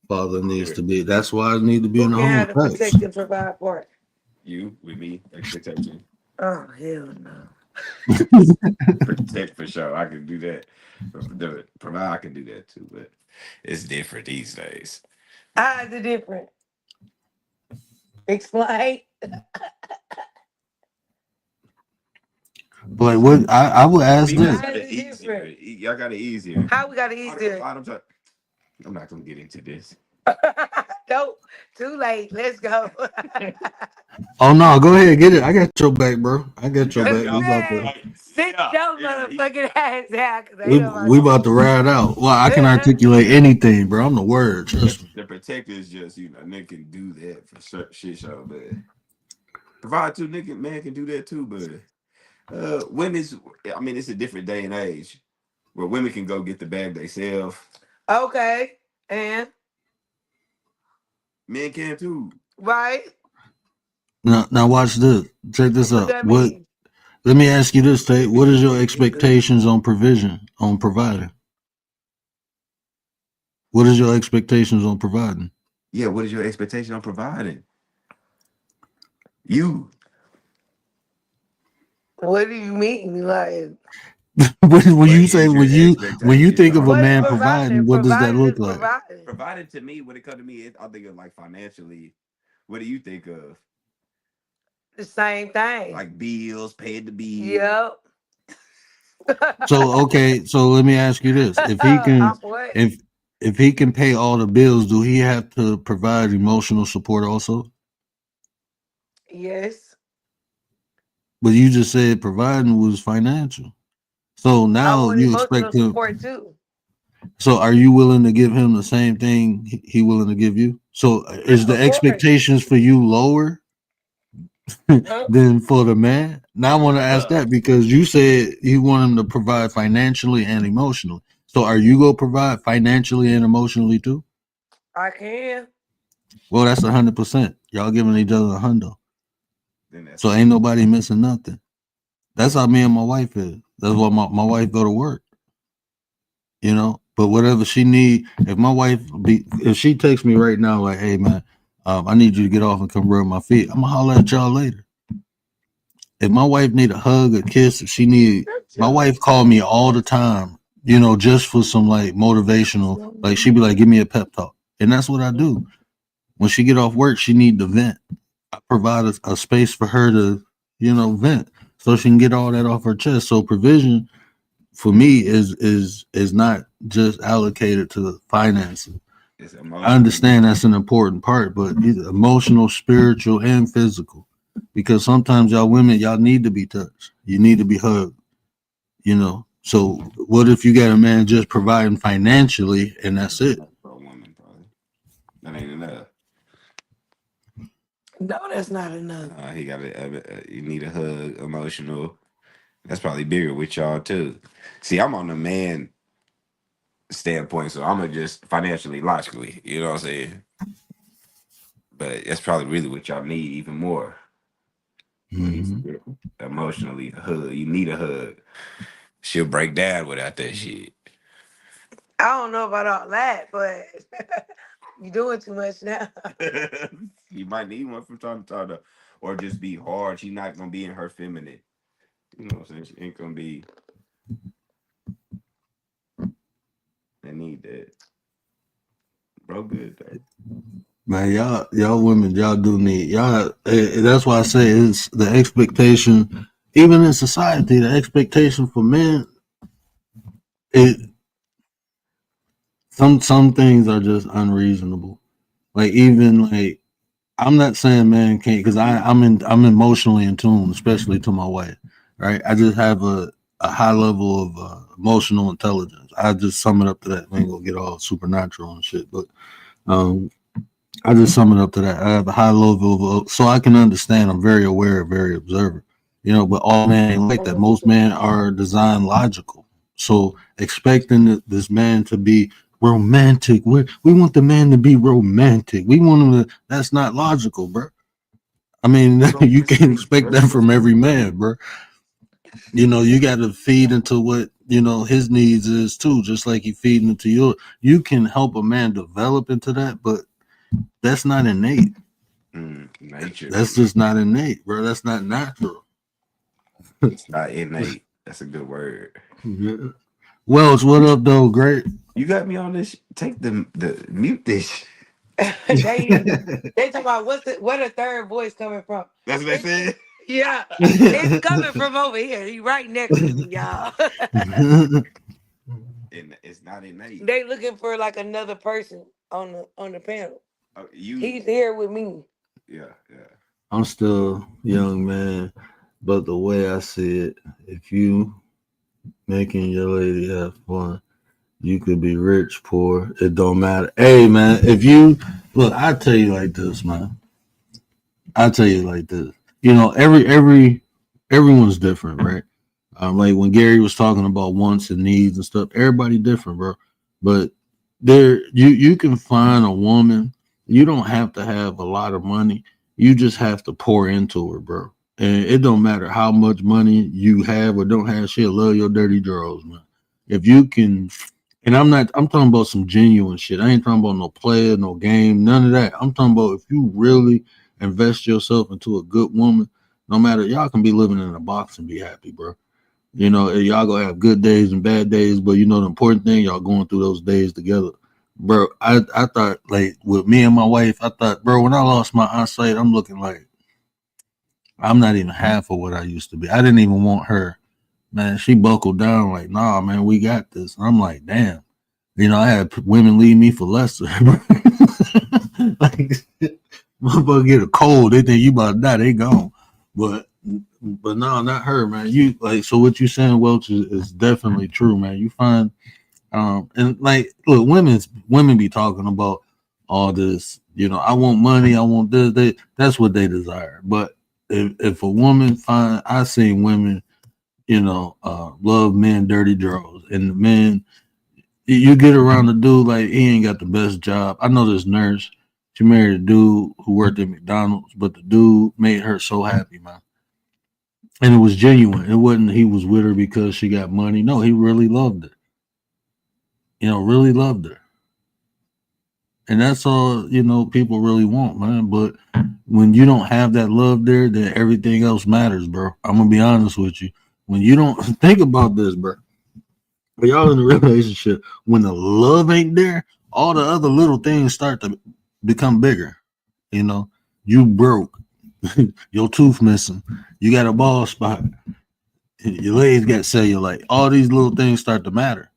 Father needs to be. That's why I need to be Who in the can home. have the Facts. protect and provide part? You with me expectation. Oh hell no. Protect for sure. I can do that. Provide, I can do that too, but it's different these days. How is it different? Explain. But what I would ask Females this. How got is it it easier. different? Y'all got it easier. How we got it I don't know easier? why I'm not gonna get into this. Nope. Too late. Let's go. Oh no, go ahead, get it. I got your back, bro. I got your back. We about Man, to sit your motherfucking ass down, cause ain't we nobody. about to ride out. Well, I can articulate anything, bro. I'm the word. Trust me. The protector is just nigga can do that for shit show, but provide too, nigga man can do that too, but women's, I mean, it's a different day and age where women can go get the bag themselves. Okay. And Men can too. right. Now watch this. Check this What out. that What? mean? Let me ask you this, Tate. If you What is just your want to get the expectations on provision, on providing? What is your expectations on providing? yeah, what is your expectation on providing? You. What do you mean? Like, when What you say is your when you think expectation of a on what is man providing? providing? providing, what does that Providing look is like? providing. Provided to me, when it comes to me, I think of like financially. What do you think of? The same thing. Like bills, paying the bill. Yep. So okay, so let me ask you this: What? if if he can pay all the bills, do he have to provide emotional support also? Yes. But you just said providing was financial. So I now want you emotional expect him. support too. So are you willing to give him the same thing he willing to give you? So is the Of course. expectations for you lower Yep. than for the man? Now I want to ask Uh, that because you said you want him to provide financially and emotionally. So are you gonna provide financially and emotionally too? I can. Well, that's 100%. Y'all giving each other a hundo. then that's So ain't nobody missing nothing. That's how me and my wife is. That's why my wife go to work. You know, but whatever she need, if she texts me right now like, hey man, I need you to get off and come rub my feet, I'm gonna holler at y'all later. If my wife need a hug, a kiss, if she need, my wife call me all the time, you know, just for some like motivational, like she be like, give me a pep talk, and that's what I do. When she get off work, she need to vent. I provide a space for her to, you know, vent so she can get all that off her chest. So provision for me is not just allocated to finances. it's I emotional. understand that's an important part, but it's emotional, spiritual, and physical. Because sometimes y'all women, y'all need to be touched. You need to be hugged, you know. So what if you got a man just providing financially and that's it? For a woman, probably. That ain't enough. No, that's not enough. He got you need a hug, emotional. That's probably bigger with y'all too. See, I'm on the man standpoint, so I'm gonna just financially, logically, you know what I'm saying? But that's probably really what y'all need even more. When he's Mhm. emotionally a hug, you need a hug. She'll break down without that shit. I don't know about all that, but you're doing too much now. You might need one from time to time, or just be hard. She's not gonna be in her feminine. You know what I'm saying? She ain't gonna be. They need that. Bro, good though. Man, y'all women, y'all do need y'all. That's why I say it's the expectation, even in society, the expectation for men. It some things are just unreasonable. Like even like I'm not saying man can't because I'm emotionally in tune, especially to my wife. Right, I just have a high level of emotional intelligence. I just sum it up to that. We ain't gonna get all supernatural and shit, but um, I just sum it up to that. I have a high level of, so I can understand. I'm very aware, very observant. You know, but all men ain't like that. Most men are designed logical. So expecting this man to be romantic, we want the man to be romantic. We want him to. That's not logical, bro. I mean, Bro, you listen to can't me. expect that Listen from to every me. man, bro. You know, you got to feed into what you know his needs is too, just like you feed into your. You can help a man develop into that, but that's not innate. Nature. That's just not innate, bro. That's not natural. It's not innate. That's a good word. Yeah. Wells, what up, though? Great. You got me on this. Take the mute this. they they talk about where the third voice coming from. That's what they said. Yeah, it's coming from over here. He right next to me, y'all. And it's not innate. They looking for like another person on the panel. You, He's here with me. yeah, yeah. I'm still young, man, but the way I see it, if you making your lady have fun, you could be rich, poor. It don't matter. Hey, man, if you look, I tell you like this, man. I tell you like this. You know, everyone's different, right? Like when Gary was talking about wants and needs and stuff, everybody different, bro. But you can find a woman. You don't have to have a lot of money. You just have to pour into her, bro. And it don't matter how much money you have or don't have. She'll love your dirty drawers, man. If you can, and I'm talking about some genuine shit. I ain't talking about no player, no game, none of that. I'm talking about if you really invest yourself into a good woman, no matter, y'all can be living in a box and be happy, bro. You know, y'all gonna have good days and bad days, but you know the important thing, y'all going through those days together. Bro, I thought, like, with me and my wife, I thought, bro, when I lost my eyesight, I'm looking like I'm not even half of what I used to be. I didn't even want her. Man, she buckled down like, nah, man, we got this. And I'm like, damn. You know, I had women leave me for lesser. Like, motherfucker get a cold, they think you about to die, they gone. But no, not her, man. You like, so what you saying, Welch, is definitely true, man. You find and like, look, women be talking about all this, you know, I want money, I want this, that's what they desire. But if a woman find, I seen women, you know, love men dirty draws, and the men, you get around the dude, like, he ain't got the best job. I know this nurse, she married a dude who worked at McDonald's, but the dude made her so happy, man. And it was genuine. It wasn't he was with her because she got money. No, he really loved her. You know, really loved her. And that's all, you know, people really want, man. But when you don't have that love there, then everything else matters, bro. I'm gonna be honest with you. When you don't think about this, bro. When y'all in a relationship, when the love ain't there, all the other little things start to become bigger. You know, you broke, your tooth missing, you got a bald spot, your legs got cellulite. All these little things start to matter.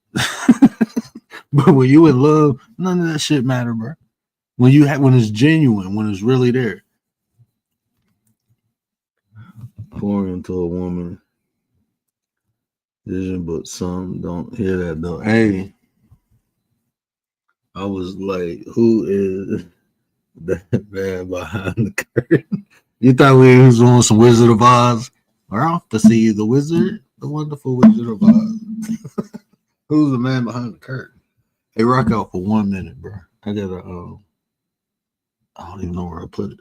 But when you in love, none of that shit matter, bro. When it's genuine, when it's really there. Pouring into a woman vision, but some don't hear that though. Hey, I was like, who is that man behind the curtain? You thought we was on some Wizard of Oz? We're off to see the wizard, the wonderful Wizard of Oz. Who's the man behind the curtain? Hey, rock out for 1 minute, bro. I gotta, I don't even know where I put it.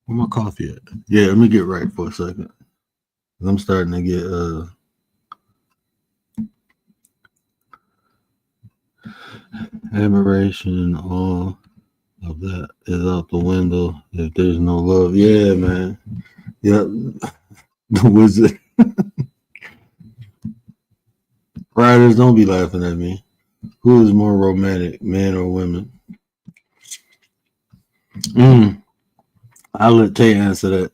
Where my coffee at? Yeah, let me get right for a second. I'm starting to get, admiration, all of that is out the window if there's no love. Yeah, man. Yep. The wizard. Riders, don't be laughing at me. Who is more romantic, men or women? I'll let Tay answer that.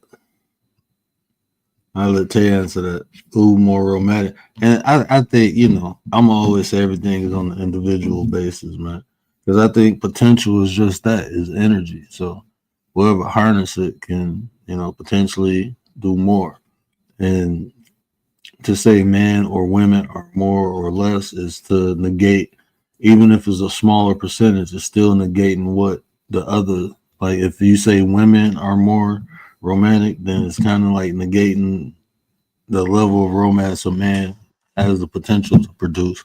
Who more romantic? And I think, you know, I'm always say everything is on an individual basis, man. Because I think potential is just that, is energy. So whoever harness it can, you know, potentially do more. And to say men or women are more or less is to negate, even if it's a smaller percentage, it's still negating what the other, like if you say women are more romantic, then it's kind of like negating the level of romance a man has the potential to produce.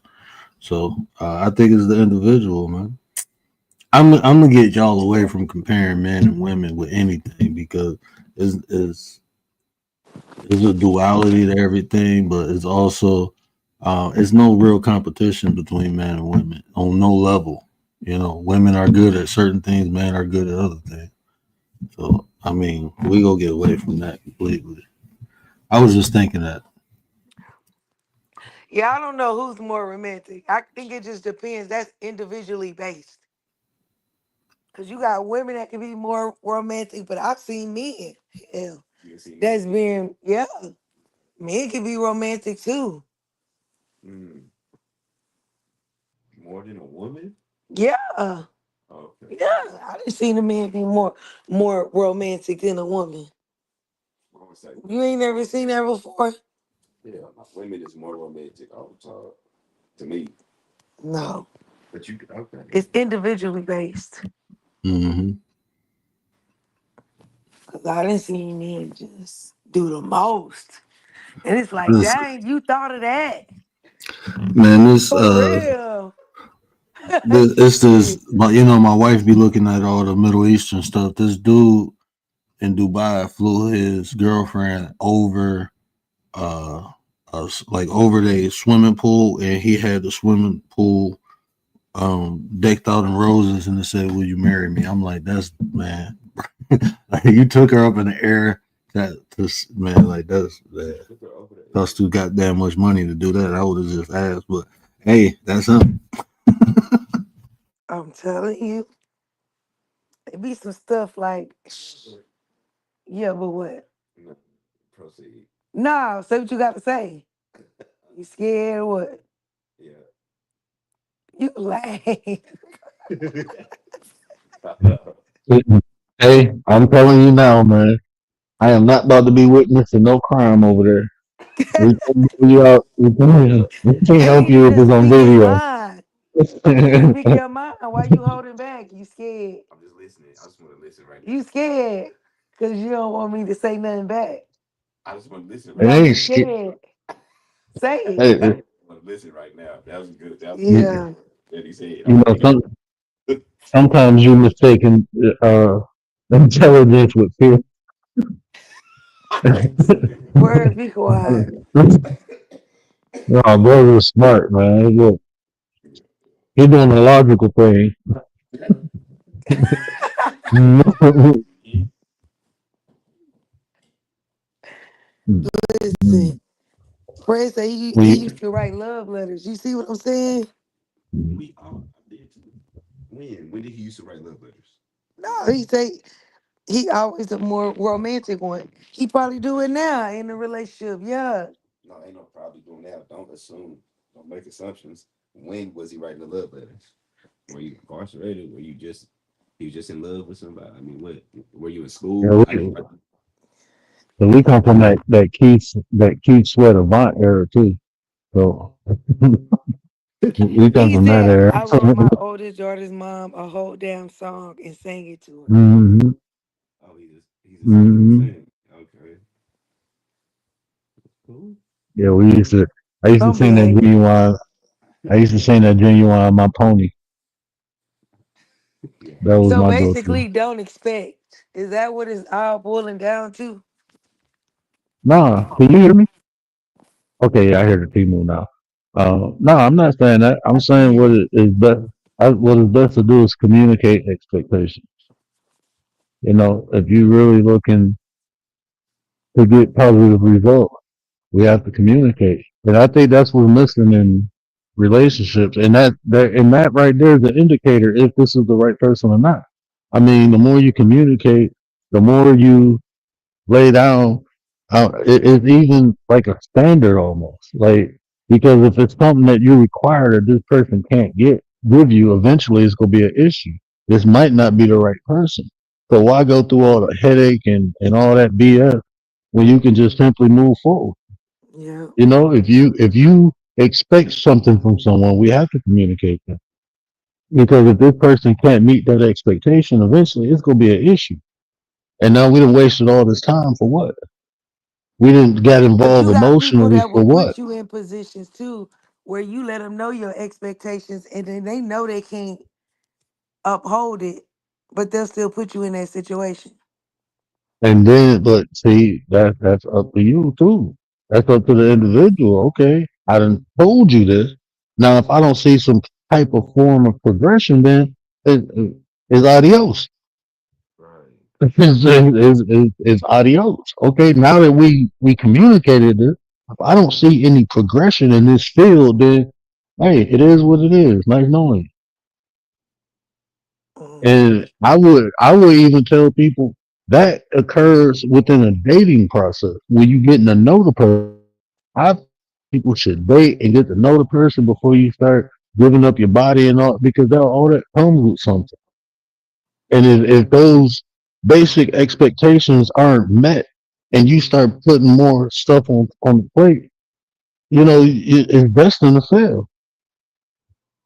So I think it's the individual, man. I'm gonna get y'all away from comparing men and women with anything, because it's there's a duality to everything, but it's also it's no real competition between men and women on no level. You know, women are good at certain things, men are good at other things. So I mean, we go get away from that completely. I was just thinking that. Yeah, I don't know who's more romantic. I think it just depends. That's individually based. Cause you got women that can be more romantic, but I've seen men. Hell, that's being, yeah. Men can be romantic too. Mm, more than a woman? Yeah. Okay. Yeah. I done seen a man be more romantic than a woman. I would say, You ain't never seen that before? yeah, women is more romantic all the time to me. No. But you, okay. It's individually based. Mm-hmm. Cause I done seen men just do the most. And it's like, dang, you thought of that. Man, this For real. it's this, Shit. but you know, my wife be looking at all the Middle Eastern stuff. This dude in Dubai flew his girlfriend over like over the swimming pool, and he had the swimming pool decked out in roses, and it said, "Will you marry me?" I'm like, that's, man. Like, you took her up in the air. Man, like I that took her over the cost edge. too goddamn much money to do that. I would have just asked, but hey, that's him. I'm telling you, it be some stuff like, yeah, but what? No, proceed. No, say what you got to say. You scared or what? Yeah. You lying. Hey, I'm telling you now, man. I am not about to be witness to no crime over there. We can help you out. We can You help need to you if it's just on speak your video. mind. You need to speak your mind. Why you holding back? You scared. I'm just listening. I just want to listen right now. You scared because you don't want me to say nothing back. I just want to listen It right No, now. you ain't scared. scared. Say it. Hey, I want to listen right now. That was good. That was a good Yeah. thing that he said. I you want know, to hear. sometimes you mistaken intelligence with fear. Word, be quiet. No, brother's smart, man. Look, he doing the logical thing. Listen, Fred said he we, used to write love letters. You see what I'm saying? We all I did too. When? When did he used to write love letters? No, he say he always a more romantic one. He probably do it now in a relationship. Yeah. No, ain't no probably doing that. Don't assume. Don't make assumptions. When was he writing the love letters? Were you incarcerated? Were you just he was just in love with somebody? I mean, what? Were you in yeah, school? How did he write we come from that Keith Sweat Avant era too. So we come He from that said era. I wrote my oldest daughter's mom a whole damn song and sang it to her. hmm Oh, he's a hmm singer. Okay. Cool. Yeah, we used to. I used to Don't be sing that hating. genuine. I used to sing that genuine my pony. Yeah. That was So my go-to. basically, don't expect. Is that what it's all boiling down to? Nah, can you hear me? Okay, yeah, I hear the people now. No, I'm not saying that. I'm I can saying hear what you. it is best. What is best to do is communicate expectations. If you really looking to get positive results, we have to communicate, and I think that's what's missing in relationships, and that right there is an indicator if this is the right person or not. I mean, the more you communicate, the more you lay down. It's even like a standard almost, like because if it's something that you require that this person can't give you, eventually it's gonna be an issue. This might not be the right person. So why go through all the headache and all that BS when you can just simply move forward? Yeah. If you expect something from someone, we have to communicate that. Because if this person can't meet that expectation, eventually it's gonna be an issue. And now we done wasted all this time for what? We didn't get But involved you got people emotionally that will for what? put you in positions too where you let them know your expectations and then they know they can't uphold it, but they'll still put you in that situation. And then, but see, that's up to you too. That's up to the individual. Okay, I done told you this. Now, if I don't see some type of form of progression, then it's adios. Right. It's adios. Okay, now that we communicated this, if I don't see any progression in this field, then hey, it is what it is. Nice knowing you. Hmm. And I would even tell people that occurs within a dating process when you getting to know the person. I think people should date and get to know the person before you start giving up your body and all because all that comes with something. And if those basic expectations aren't met and you start putting more stuff on the plate, it's destined to fail.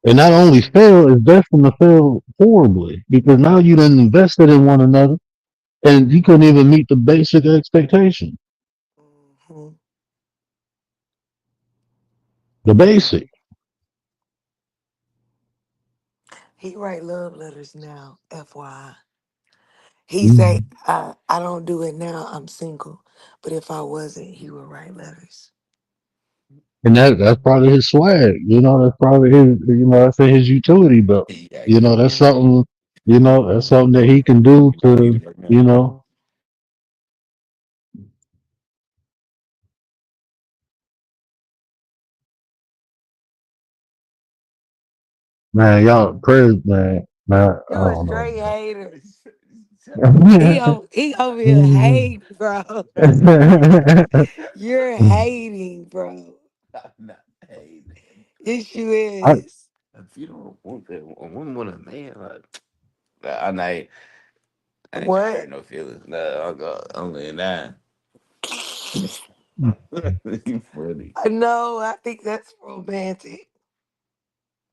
And not only fail, it's destined to fail horribly because now you done invested in one another and you couldn't even meet the basic expectation. Hmm. The basic. He write love letters now, FYI. He say, Mhm. I don't do it now, I'm single. But if I wasn't, he would write letters. And that's probably his swag. That's probably that's his utility belt. He acting. That's something, that's something that he can He do don't need to it right You know, man, y'all prayers, man. I You a don't know, straight hater. man. He over here hating, bro. You're hating, bro. I'm not hating. Yes, you I, is. If you don't want that, I wouldn't want a man like. I ain't trying to hurt What? no feelings. No, I'll go only in that. You funny. I know. I think that's romantic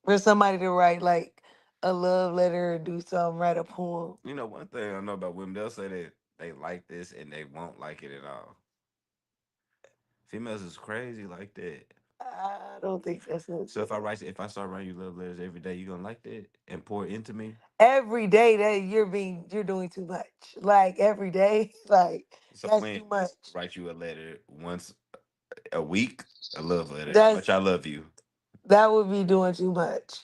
for somebody to write like a love letter or do something, write a poem. You know, one thing I know about women, they'll say that they like this and they won't like it at all. Females is crazy like that. I don't think that's So necessary. if I start writing you love letters every day, you gonna like that and pour into me. Every day that you're doing too much. Like every day, like So that's when too much. write you a letter once a week, a love letter. Much That's I love you. that would be doing too much.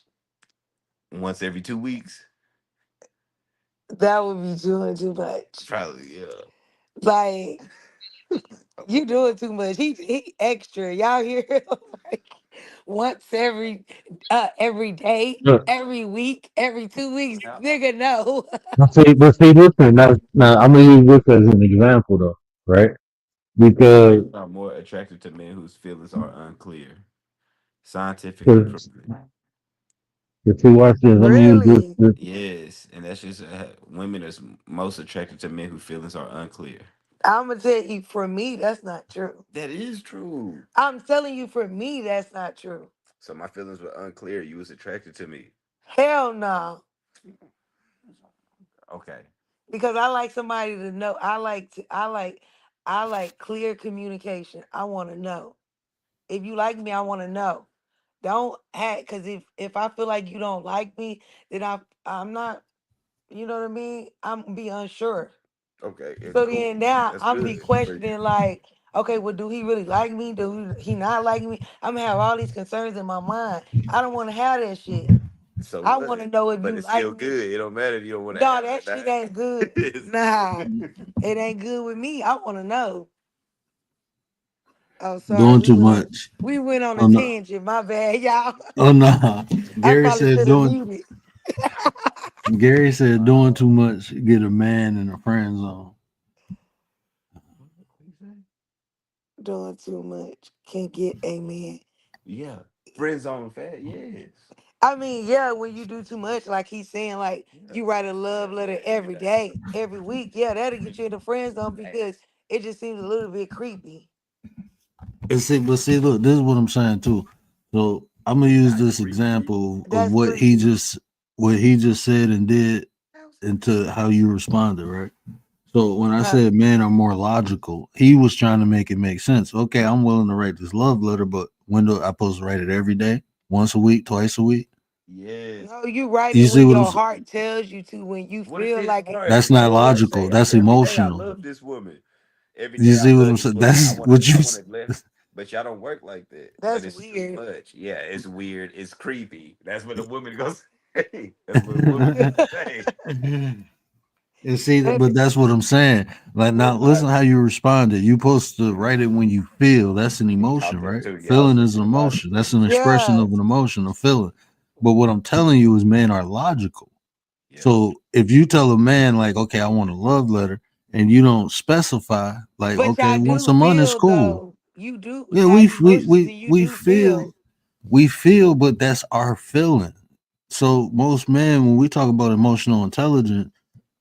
Once every 2 weeks, That would be doing too much. probably yeah. Like you doing too much. He extra. Y'all hear him? Like, once every day, look, every week, every 2 weeks. Nigga, no. but see, listen. Now, I'm gonna use this as an example, though, right? Because, I'm more attracted to men whose feelings are unclear, scientifically cause, proven. see, watch this. Let me use this. Really? Yes, and that's just women is most attracted to men whose feelings are unclear. I'm gonna tell you, for me, that's not true. That is true. I'm telling you, for me, that's not true. So my feelings were unclear. You was attracted to me. Hell no. Okay. Because I like somebody to know. I like clear communication. I want to know. If you like me, I want to know. Don't act because if I feel like you don't like me, then I'm not. You know what I mean? I'm gonna be unsure. Okay. It's So cool. then now That's I'm be good. But questioning like, okay, well, do he really like me? He not like me? I'm gonna have all these concerns in my mind. I don't want to have that shit. so I what? want to know if But you it's like still me. good. It don't matter if you don't want to No, have that it. shit ain't good. It's Nah, it ain't good with me. I want to know. Oh, sorry, doing too much. we went on a Oh no, tangent. My bad, y'all. oh no. I Gary probably said should have doing. muted. Gary said doing too much get a man in a friend zone. Doing too much can get a man. yeah. Friend zone fat. Yes. I mean, yeah, when you do too much, like he's saying, like Yeah. you write a love letter every day, every week, yeah, that'll get you in the friend zone because it just seems a little bit creepy. And see, but see, look, this is what I'm saying too. So I'm gonna use Not this creepy. example of That's creepy. what he just said and did into how you responded, right? So when I Uh, said men are more logical, he was trying to make it make sense. Okay, I'm willing to write this love letter, but when do I supposed to write it every day, once a week, twice a week? Yes. no, you write You it see when what I'm your saying? heart tells you to, when you What if feel it's like it. hard? That's You not know what? logical. Say That's every day I emotional. love this woman. Every You day I see what love I'm this saying? woman. That's what I you. want to let, but y'all don't work like that. But That's it's too weird. much. Yeah, it's weird. It's creepy. That's what the woman goes say. That's what women gonna say. And see, That but that's what I'm saying. Like More now, listen how logic. you responded. You supposed to write it when you feel. That's an I'm emotion, talking right? to you. I was Feeling is an speaking emotion. logically. That's an expression yeah, of an emotion, a feeling. But what I'm telling you is, men are logical. Yeah. So if you tell a man like, okay, I want a love letter, and you don't specify, like, but okay, y'all once do a month is feel cool. though. You do Yeah, have emotions and you do feel. we feel, but that's our feeling. So most men, when we talk about emotional intelligence,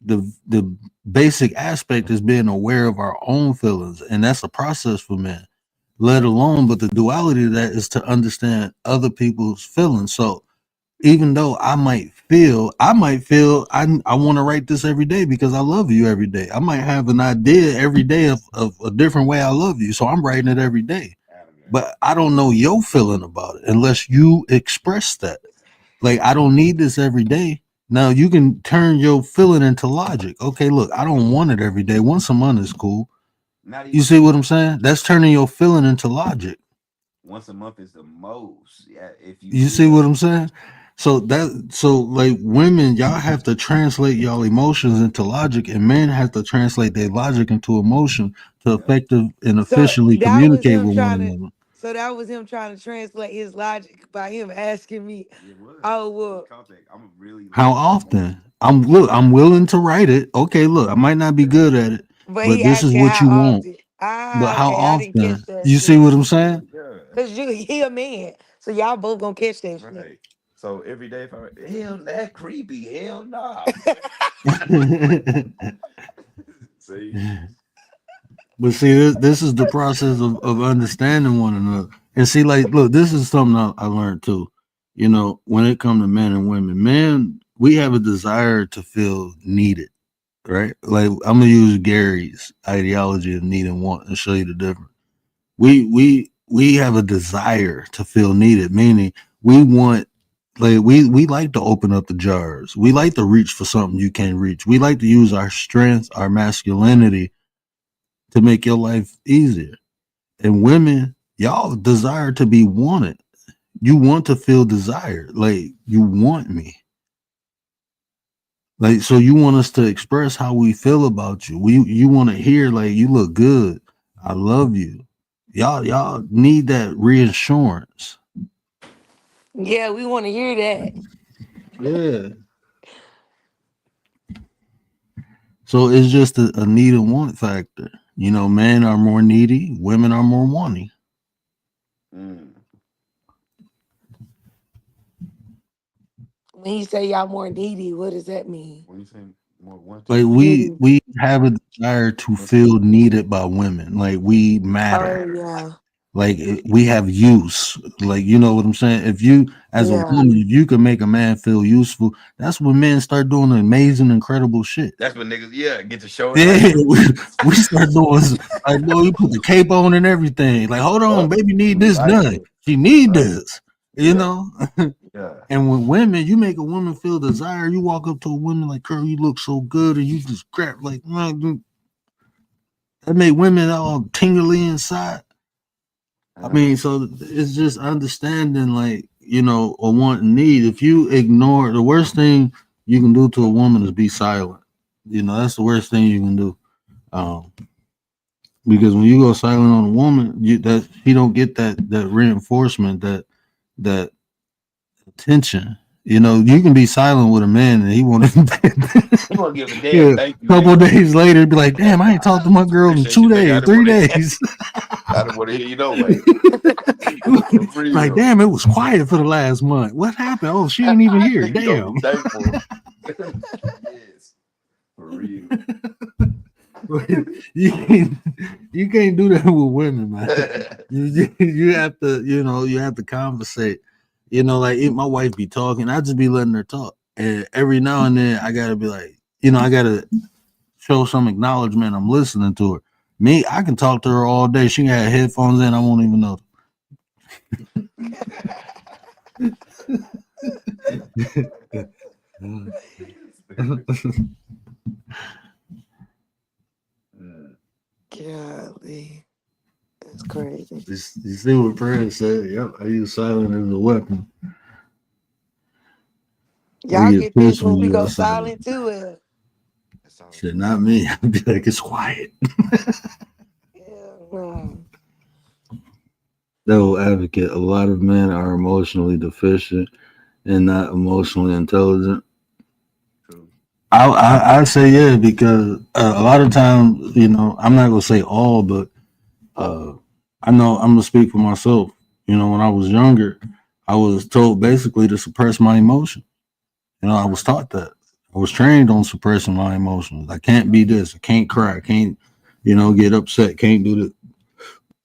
the basic aspect is being aware of our own feelings, and that's a process for men. Let alone, but the duality of that is to understand other people's feelings. So even though I might feel I want to write this every day because I love you every day. I might have an idea every day of a different way I love you. So I'm writing it every day. Adam, man. But I don't know your feeling about it unless you express that. Like, I don't need this every day. Now you can turn your feeling into logic. Okay, look, I don't want it every day. Once a month is cool. Not You even see what I'm saying? That's turning your feeling into logic. once a month is the most. Yeah. If you You need see a what I'm saying? So like women, y'all have to translate y'all emotions into logic, and men have to translate their logic into emotion to effective and So efficiently that was communicate him with one trying to. another. So that was him trying to translate his logic by him asking me, It was. "Oh He well," caught that. I'm really How like, often? I'm willing to write it. Okay, look, I might not be good at it, but but he this is asking what how you want. often. But Ah, how okay, I didn't catch often? that You see shit. what I'm saying? yeah, Cause he a man, so y'all both gonna catch that shit. right. So every day, if I hell that creepy, hell nah. See, But see, this is the process of understanding one another. And see, like, look, this is something I learned too. You know, when it comes to men and women, men, we have a desire to feel needed, right? Like, I'm gonna use Gary's ideology of need and want and show you the difference. We have a desire to feel needed, meaning we want like we like to open up the jars. We like to reach for something you can't reach. We like to use our strength, our masculinity to make your life easier. And women, y'all desire to be wanted. You want to feel desired. Like you want me. Like so you want us to express how we feel about you. You want to hear like you look good. I love you. Y'all need that reassurance. Yeah, we want to hear that. Yeah. So it's just a need and want factor. You know, men are more needy, women are more wanting. mm. When he say y'all more needy, what does that mean? When you say more Like wanting, Needy. we have a desire to feel needed by women. Like we matter. Oh yeah, Like we have use. Like you know what I'm saying? If you as a yeah. woman, if you can make a man feel useful, that's when men start doing amazing, incredible shit. that's what niggas, yeah, get to showing out. Yeah, we start doing like boy, you put the cape on and everything. Like, hold on, Fuck, baby, need we this like done. it. She need Right. this, you Yeah, know. yeah. And when women, you make a woman feel desire, you walk up to a woman like, girl, you look so good, and you just grab like, man, that make women all tingly inside. I Yeah. mean, so it's just understanding, like, you know, a want and need. If you ignore the worst thing you can do to a woman is be silent. You know, that's the worst thing you can do. Um, because when you go silent on a woman, you that she don't get that reinforcement, that attention. You know, you can be silent with a man and he won't even He won't give a damn. yeah. Thank you, A couple nigga. days later, be like, damn, I ain't talked to my girl in Appreciate you, two nigga. I days, didn't three want to. days. I didn't want to hear you no way. For Like, real. damn, it was quiet for the last month. What happened? Oh, she ain't even here. Nigga gonna be Damn. thankful. Yes, for real. you, you can't do that with women, man. You have to, you know, you have to conversate. You know, like if my wife be talking, I just be letting her talk. And every now and then I gotta be like, you know, I gotta show some acknowledgement. I'm listening to her. Me, I can talk to her all day. She can have headphones in, I won't even know. Golly, that's crazy. You see what Prince said? Yep, I use silence as a weapon. We Y'all get get pissed pissed when when we you go are silent. silent too. That's all Shit, good. not me. I'd be like, it's quiet. Yeah, no. Devil advocate. A lot of men are emotionally deficient and not emotionally intelligent. True. I say yeah because a lot of times, you know, I'm not gonna say all, but uh, I know I'm gonna speak for myself. You know, when I was younger, I was told basically to suppress my emotion. You know, I was taught that. I was trained on suppressing my emotions. I can't be this. I can't cry. I can't, you know, get upset. Can't do this.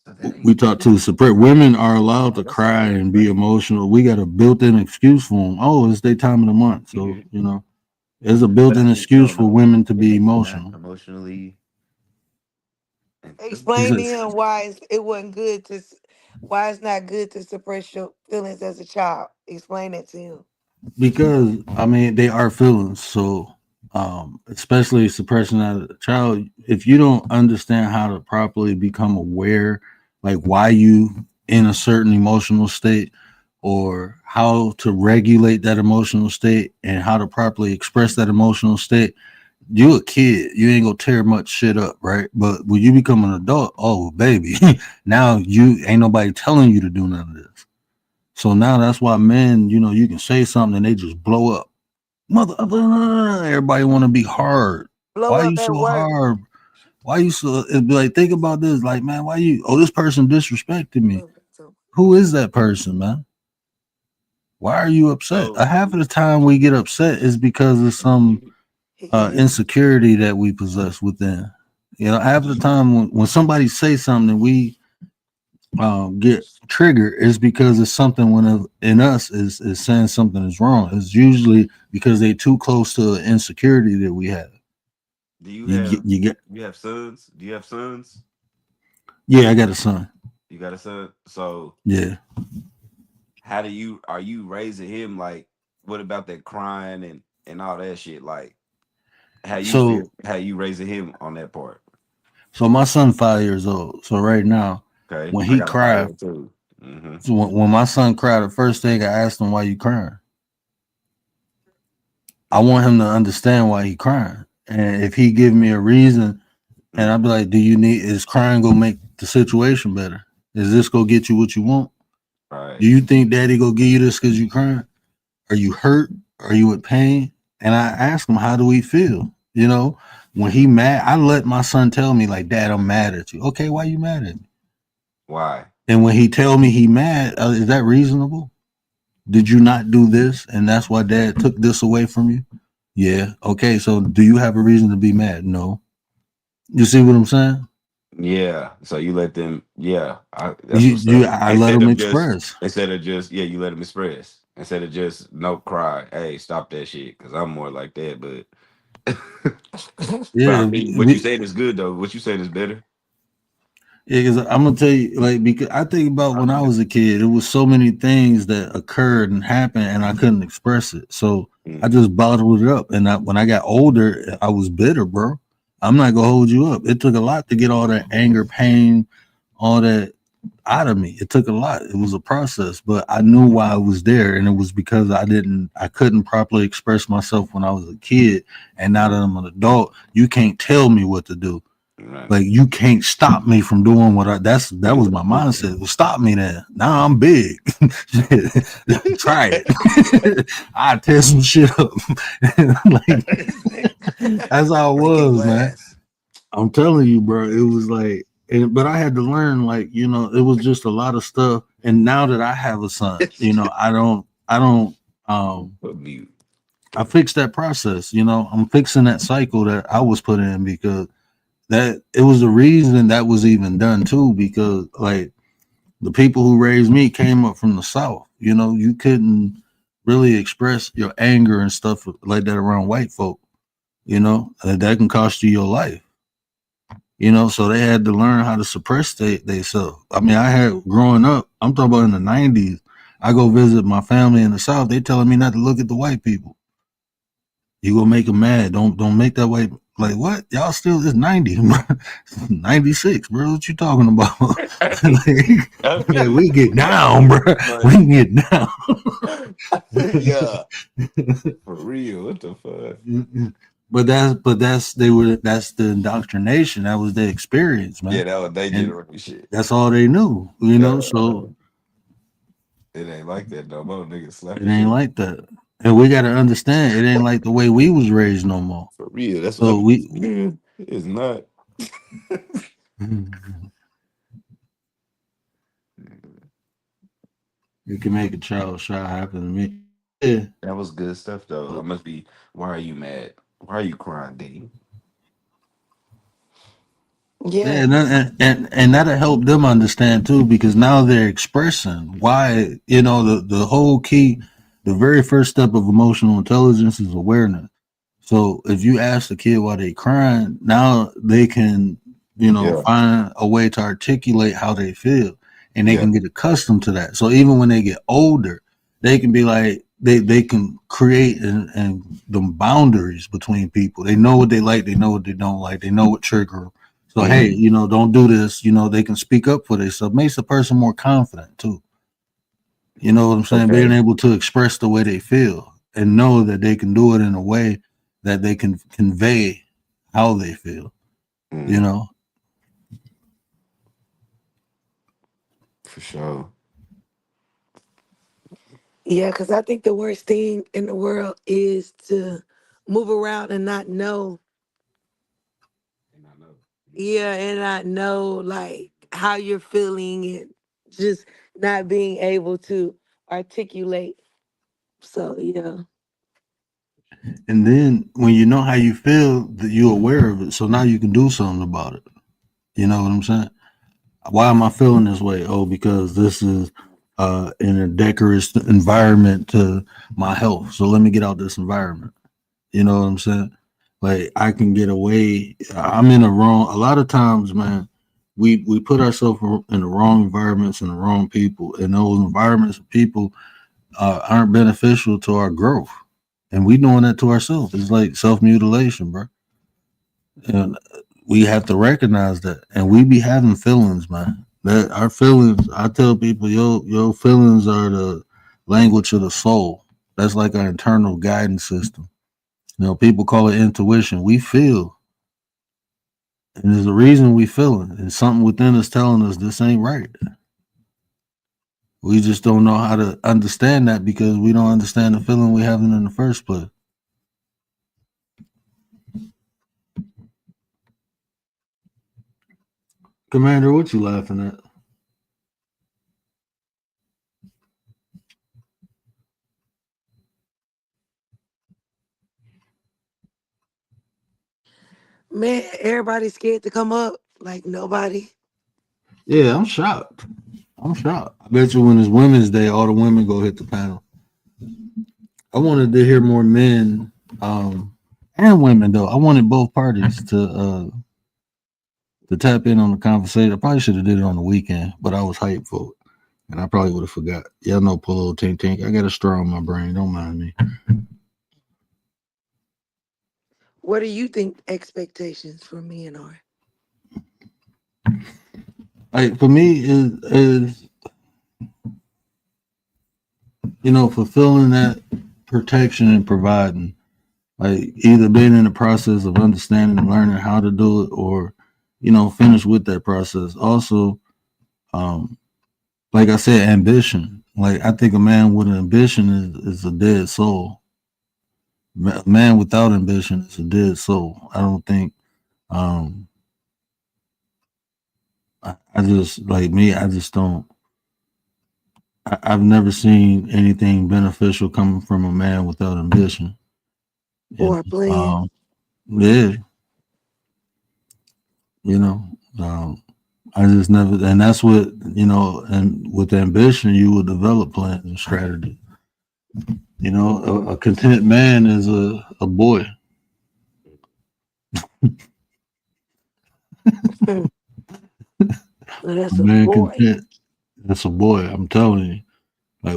So that We ain't taught to suppress. Women are allowed oh, to that's a cry good and be right. emotional. We got a built-in excuse for them. Oh, it's their time of the month, so you know, there's a But I built-in think excuse no, for no, women to be women not emotional. emotionally intelligent. Explain to It's him why it wasn't good to, why it's not good to suppress your feelings as a child. Explain that to him. because I mean they are feelings, so especially suppression as a child. If you don't understand how to properly become aware, like why you in a certain emotional state, or how to regulate that emotional state and how to properly express that emotional state, you a kid, you ain't gonna tear much shit up, right? But when you become an adult, oh baby, now you ain't nobody telling you to do none of this. So now that's why men, you can say something and they just blow up. Mother, everybody want to be hard. Blow Why up you at so work. hard? Why you so? It'd be like, think about this. Like, man, why you? Oh, this person disrespected me. Who is that person, man? Why are you upset? So Half of the time we get upset is because of some insecurity that we possess within. Half of the time when somebody says something and we get triggered, is because it's something in us is saying something is wrong. It's usually because they too close to an insecurity that we have. do you You have get, you get. you have sons? Do you have sons? Yeah, I got a son. You got a son? So Yeah. how do you are you raising him like what about that crying and all that shit? Like how you feel So how you raising him on that part? so my son 5 years old. So right now, Okay. when I he got a cried, 5 too. Mm-hmm. so when my son cried, the first thing I asked him, why you crying? I want him to understand why he crying. And if he give me a reason, and I'd be like, is crying gonna make the situation better? Is this gonna get you what you want? Right. Do you think daddy gonna give you this because you crying? Are you hurt? Are you in pain? And I ask him, how do we feel? When he mad, I let my son tell me, like, Dad, I'm mad at you. Okay, why you mad at me? Why? And when he tell me he mad, is that reasonable? Did you not do this? And that's why Dad took this away from you? Yeah. Okay, so do you have a reason to be mad? No. You see what I'm saying? Yeah. So you let them that's what's up. I let him express. You let him express. Instead of just no cry. Hey, stop that shit. Cause I'm more like that, but but I Yeah, think what you saying is good though. What you saying is better. yeah, because I'm gonna tell you, like, because I think about when I was a kid, it was so many things that occurred and happened, and I couldn't express it, so I Mm, just bottled it up. And when I got older, I was bitter, bro. I'm not gonna hold you up. It took a lot to get all that anger, pain, all that out of me. It took a lot. It was a process, but I knew why I was there, and it was because I couldn't properly express myself when I was a kid, and now that I'm an adult, you can't tell me what to do. right. Like, you can't stop me from doing that was my mindset. Well, stop me then. Now I'm big. Try it. I tear some shit up. Like, that's how it Break your was, man. glass. I'm telling you, bro. It was like, but I had to learn, like, it was just a lot of stuff. And now that I have a son, Put mute. I fixed that process. I'm fixing that cycle that I was put in, because that it was the reason that was even done too, because, like, the people who raised me came up from the South. You couldn't really express your anger and stuff like that around white folk. That can cost you your life. So they had to learn how to suppress themselves. I mean, I had growing up, I'm talking about in the 90s, I go visit my family in the South, they telling me not to look at the white people. You gonna make them mad. Don't make that white. Like, what? Y'all still is 90, 96, bro. What you talking about? like, we get down, bro. We can get down. Yeah, for real. What the fuck? That's the indoctrination. That was their experience, Yeah, man. that was they And generation shit. that's all they knew, Yeah, so it ain't like that no more. Niggas it slapping ain't shit. like that. And we gotta understand, it ain't like the way we was raised no more. For real. That's what So I'm saying. It's not. it can make a child shy happen to me. Yeah. That was good stuff though. I must be. Why are you mad? Why are you crying, D? Yeah. Yeah, and that'll help them understand too, because now they're expressing why, the whole key, the very first step of emotional intelligence is awareness. So if you ask the kid why they crying, now they can, Yeah, find a way to articulate how they feel, and they yeah, can get accustomed to that. So even when they get older, they can be like, they can create and the boundaries between people. They know what they like, they know what they don't like, they know what trigger them. So hey, hmm don't do this. They can speak up for themselves. Makes the person more confident too. You know what I'm saying? Being Okay. able to express the way they feel and know that they can do it in a way that they can convey how they feel. You Mm, know, for sure. Yeah, because I think the worst thing in the world is to move around and not know. And I know. Yeah, and not know like how you're feeling and just not being able to articulate. So yeah. and then when you know how you feel, that you're aware of it, so now you can do something about it. You know what I'm saying? Why am I feeling this way? Oh, because this is in a decorous environment to my health. So let me get out this environment. You know what I'm saying? Like I can get away. I'm in a wrong. A lot of times, man, we put ourselves in the wrong environments and the wrong people, and those environments and people aren't beneficial to our growth. And we doing that to ourselves. It's like self mutilation, bro. And we have to recognize that. And we be having feelings, man. That our feelings. I tell people, your feelings are the language of the soul. That's like our internal guidance system. You know, people call it intuition. We feel, and there's a reason we feeling. And something within us telling us this ain't right. We just don't know how to understand that because we don't understand the feeling we having in the first place. Commander, what you laughing at? Man, everybody's scared to come up. Like nobody. Yeah, I'm shocked. I'm shocked. I bet you when it's Women's Day, all the women go hit the panel. I wanted to hear more men and women though. I wanted both parties to tap in on the conversation. I probably should have did it on the weekend, but I was hyped for it. And I probably would have forgot. Y'all know Polo Tink Tink. I got a straw in my brain. Don't mind me. What do you think expectations for men are? Like for me is fulfilling that protection and providing. Like either being in the process of understanding and learning how to do it or, finish with that process. Also, um, like I said, ambition. Like I think a man with an ambition is a dead soul. A man without ambition is a dead soul. I don't think I just like me, I just don't I've never seen anything beneficial coming from a man without ambition. You Or know, plan? yeah, you know, um, I just never, and that's what and with ambition, you will develop plans and strategy. A content man is a boy. Hmm. So A that's a man boy. content, that's a boy. I'm telling you, like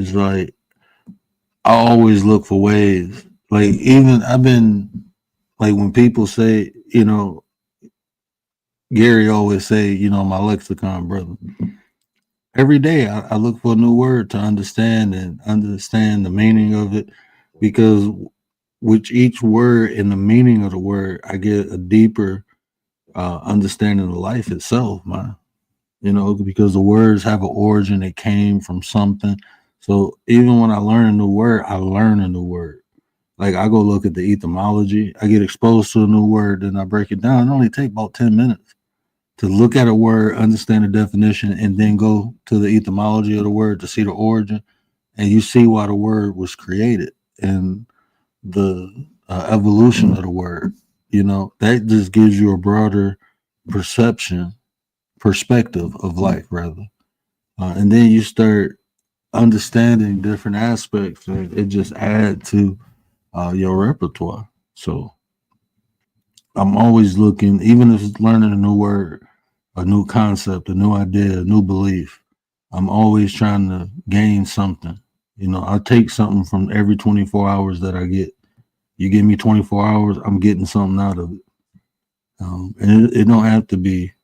it's like I always look for ways. Like even I've been like when people say, Gary always say, my lexicon brother. Every day I look for a new word to understand and understand the meaning of it because with each word and the meaning of the word, I get a deeper understanding of life itself, man. Because the words have an origin, it came from something. So even when I learn a new word, I learn a new word. Like I go look at the etymology, I get exposed to a new word, then I break it down. It only take about 10 minutes to look at a word, understand the definition, and then go to the etymology of the word to see the origin, and you see why the word was created and the evolution of the word. That just gives you a broader perspective of life, rather, and then you start understanding different aspects, and it just add to your repertoire. So I'm always looking, even if it's learning a new word, a new concept, a new idea, a new belief. I'm always trying to gain something. I take something from every 24 hours that I get. You give me 24 hours, I'm getting something out of it. And it don't have to be,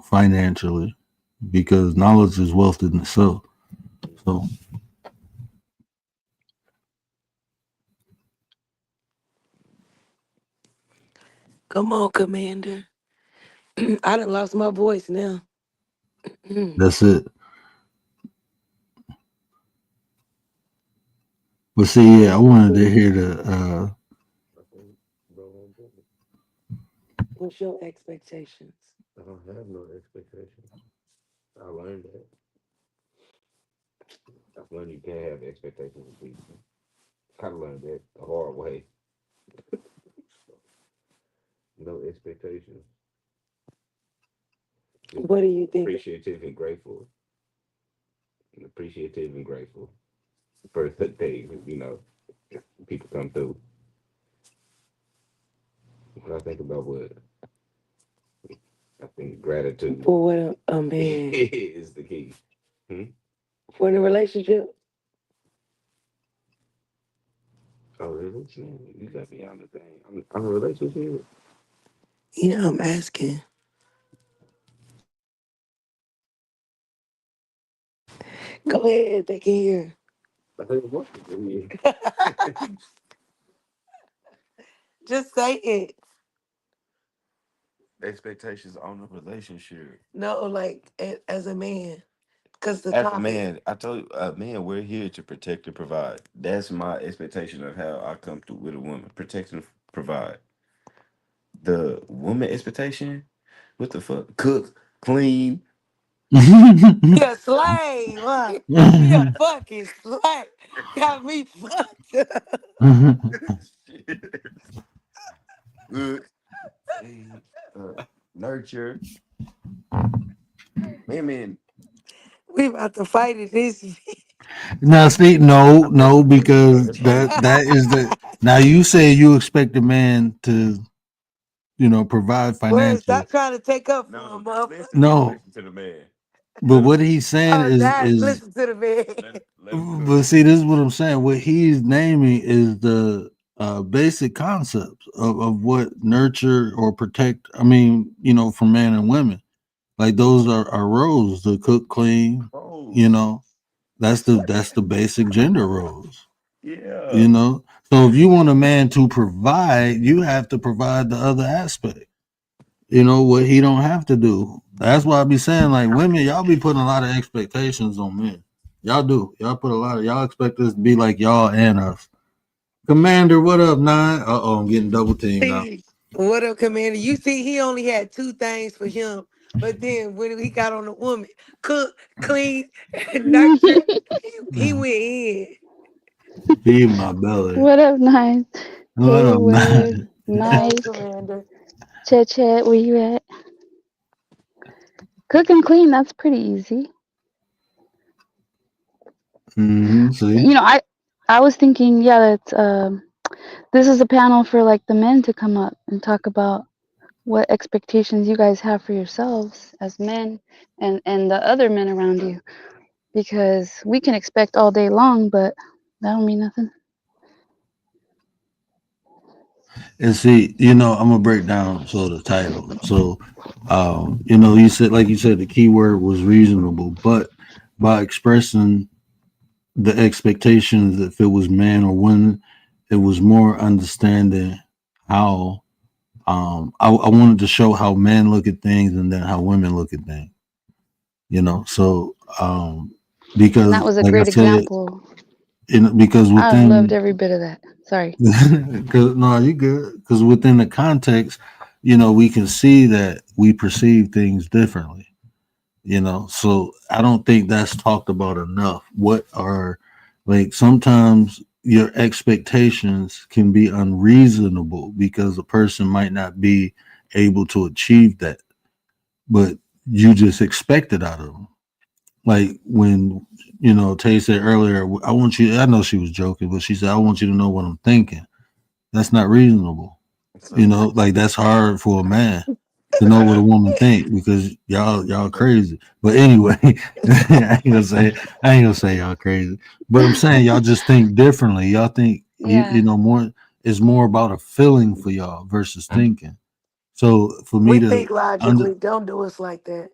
financially. because knowledge is wealth in itself. So Come on, Commander. I done lost my voice now. that's it. But see, yeah, I wanted to hear the What's your expectations? I don't have no expectations. I learned that. I've learned you can't have expectations of people. Kind of learned that the hard way. No expectations. Just What do you think? appreciative and grateful. And appreciative and grateful for the things, people come through. When I think about what I think gratitude For what a man is the key. Hmm? for the relationship? Oh, really? You got me on the thing. I'm a relationship. Yeah, I'm asking. Go ahead, they can hear. I think what to do. Just say it. Expectations on the relationship. No, like as a man, because the As a topic. man, I told you, man, we're here to protect and provide. That's my expectation of how I come through with a woman. Protect and provide. The woman expectation, what the fuck? Cook, clean. He a slave, huh? He a fucking slave. Got me fucked up. Cook, clean, nurture. Women. We about to fight it this. now see, no, That's no, what we because that's why we that is the now you say you expect a man to, provide Word, financially. stop trying to take up for no him, motherfucker. No, listen to the man. but Let him what he's saying Oh, Dash, is listen to the man. let him cook. but see, this is what I'm saying. What he's naming is the basic concepts of what nurture or protect. I mean, for men and women, like those are roles: the cook, clean. You Oh, know, that's the basic gender roles. yeah. You know, so if you want a man to provide, you have to provide the other aspect. What he don't have to do. That's why I be saying, like, women, y'all be putting a lot of expectations on men. Y'all do. Y'all put a lot of y'all expect us to be like y'all and us. Commander, what up, nine? Uh-oh, I'm getting double teamed now. See, what up, Commander? You see, he only had two things for him, but then when he got on the woman, cook, clean, and nurture, he went in. Feed my belly. What up, nice? What Hey, up, word, nine? Hey, nice. Commander. Chet, Chet, where you at? Cook and clean, that's pretty easy. See? You know, I was thinking, yeah, that this is a panel for like the men to come up and talk about what expectations you guys have for yourselves as men and the other men around you, because we can expect all day long, but that don't mean nothing. And see, I'm gonna break down the title. So, you said the key word was reasonable, but by expressing the expectations, if it was man or woman, it was more understanding how I wanted to show how men look at things and then how women look at things. So And that because was a like I great said, example. because I loved within every bit of that. Sorry. because no, you good. Because within the context, we can see that we perceive things differently. So I don't think that's talked about enough. What are like sometimes your expectations can be unreasonable because a person might not be able to achieve that, but you just expect it out of them. Like when Tay said earlier, I want you. I know she was joking, but she said, "I want you to know what I'm thinking." That's not reasonable. Like that's hard for a man to know what a woman think because y'all crazy. But anyway, I ain't gonna say y'all crazy. But I'm saying y'all just think differently. Y'all think you Yeah. know more. It's more about a feeling for y'all versus thinking. So for me We to think under logically. Don't do us like that.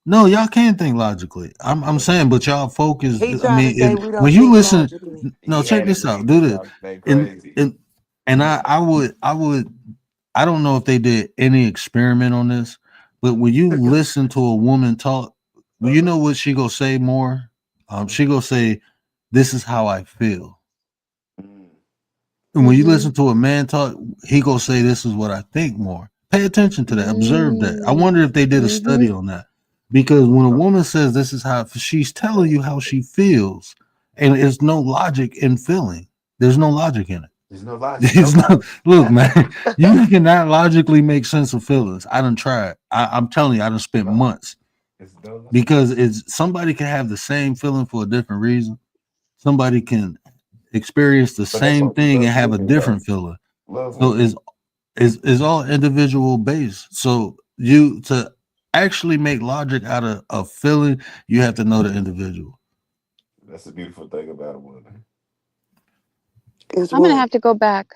No, y'all can think logically. I'm saying, but y'all focus. He I trying to mean, say and we when don't you think listen, logically. no, check Yeah, that this out. nigga Do this, talk they and crazy. and I would. I don't know if they did any experiment on this, but when you listen to a woman talk, well, you know what she gonna say more. She gonna say, "This is how I feel." Mm. And when you Mm-hmm. listen to a man talk, he gonna say, "This is what I think." More. Pay attention to that. Observe that. I Mm. wonder if they did a Mm-hmm. study on that, because when a woman says, "This is how," she's telling you how she feels, and there's no logic in feeling. There's no logic in it. There's no logic. It's Nobody. not, look, man, you cannot logically make sense of feelings. I done tried. I'm telling you, I done spent months, It's no logic. because it's somebody can have the same feeling for a different reason. Somebody can experience the But that's same what we thing love and have a women though. different feeling. Love So women. it's all individual based. So you to actually make logic out of a feeling, you have to know the individual. That's the beautiful thing about a woman. Is I'm gonna what? have to go back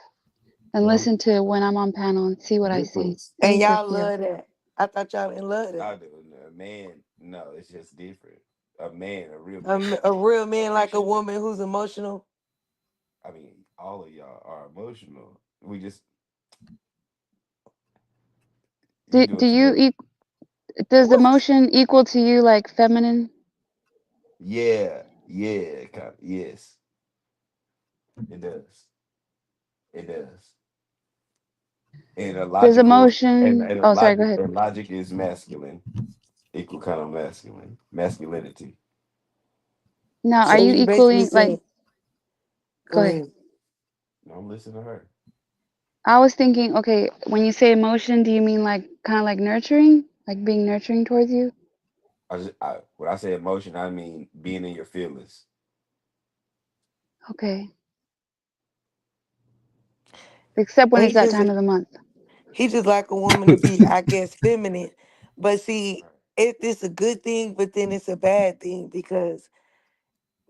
and Huh? listen to when I'm on panel and see what I see. Difference. And Thank you, y'all Akio. love that. I thought y'all didn't love I that. do. A man, no, it's just different. A man, a real A, man. a real man like a woman who's emotional. I mean, all of y'all are emotional. We just you Do doing too you much. does What? emotion equal to you like feminine? Yeah, yeah, kind of, yes, it does. It does. And a Does logical emotion? and a Oh, sorry. Go logic ahead. and logic is masculine, equal kind of masculinity. Now, are So you you basically equaling like? saying, Go go ahead. ahead. No, I'm listening to her. I was thinking, okay, when you say emotion, do you mean like kind of like nurturing, like being nurturing towards you? When I say emotion, I mean being in your feelings. Okay. Except when Well, it's that time of the month. he just like a woman to be, I guess, feminine. But see, it's a good thing, but then it's a bad thing because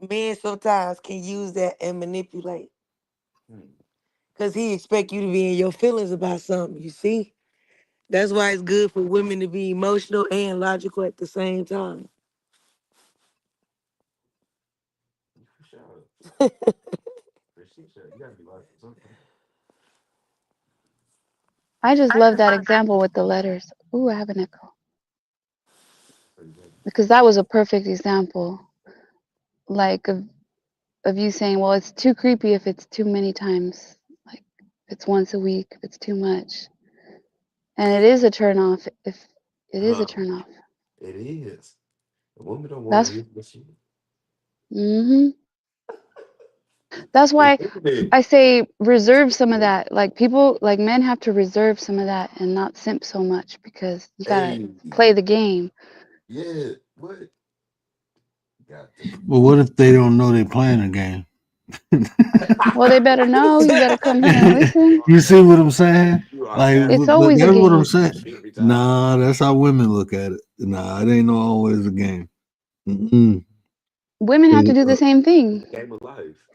men sometimes can use that and manipulate. Hmm. Cause he expect you to be in your feelings about something. You see, that's why it's good for women to be emotional and logical at the same time. For sure. For sure. You gotta be like something. I just love that example with the letters. Ooh, I have an echo. Because that was a perfect example, like of you saying, well, it's too creepy if it's too many times. Like if it's once a week, if it's too much. And it is a turn off if it is a Huh. turn off. It is. A woman don't want to That's hear what she. hmm that's It's why feminine. I say reserve some of that. Like people, like men have to reserve some of that and not simp so much because you gotta Hey, play the game. yeah. What? Got to. Well, what if they don't know they're playing a game? Well, they better know. You better come here and listen. You see what I'm saying? You are Like, It's absolutely but always a that's what I'm game. saying. every time. Nah, that's how women look at it. Nah, it ain't always a game. Mm-mm. Women have to do the same thing. Game of life.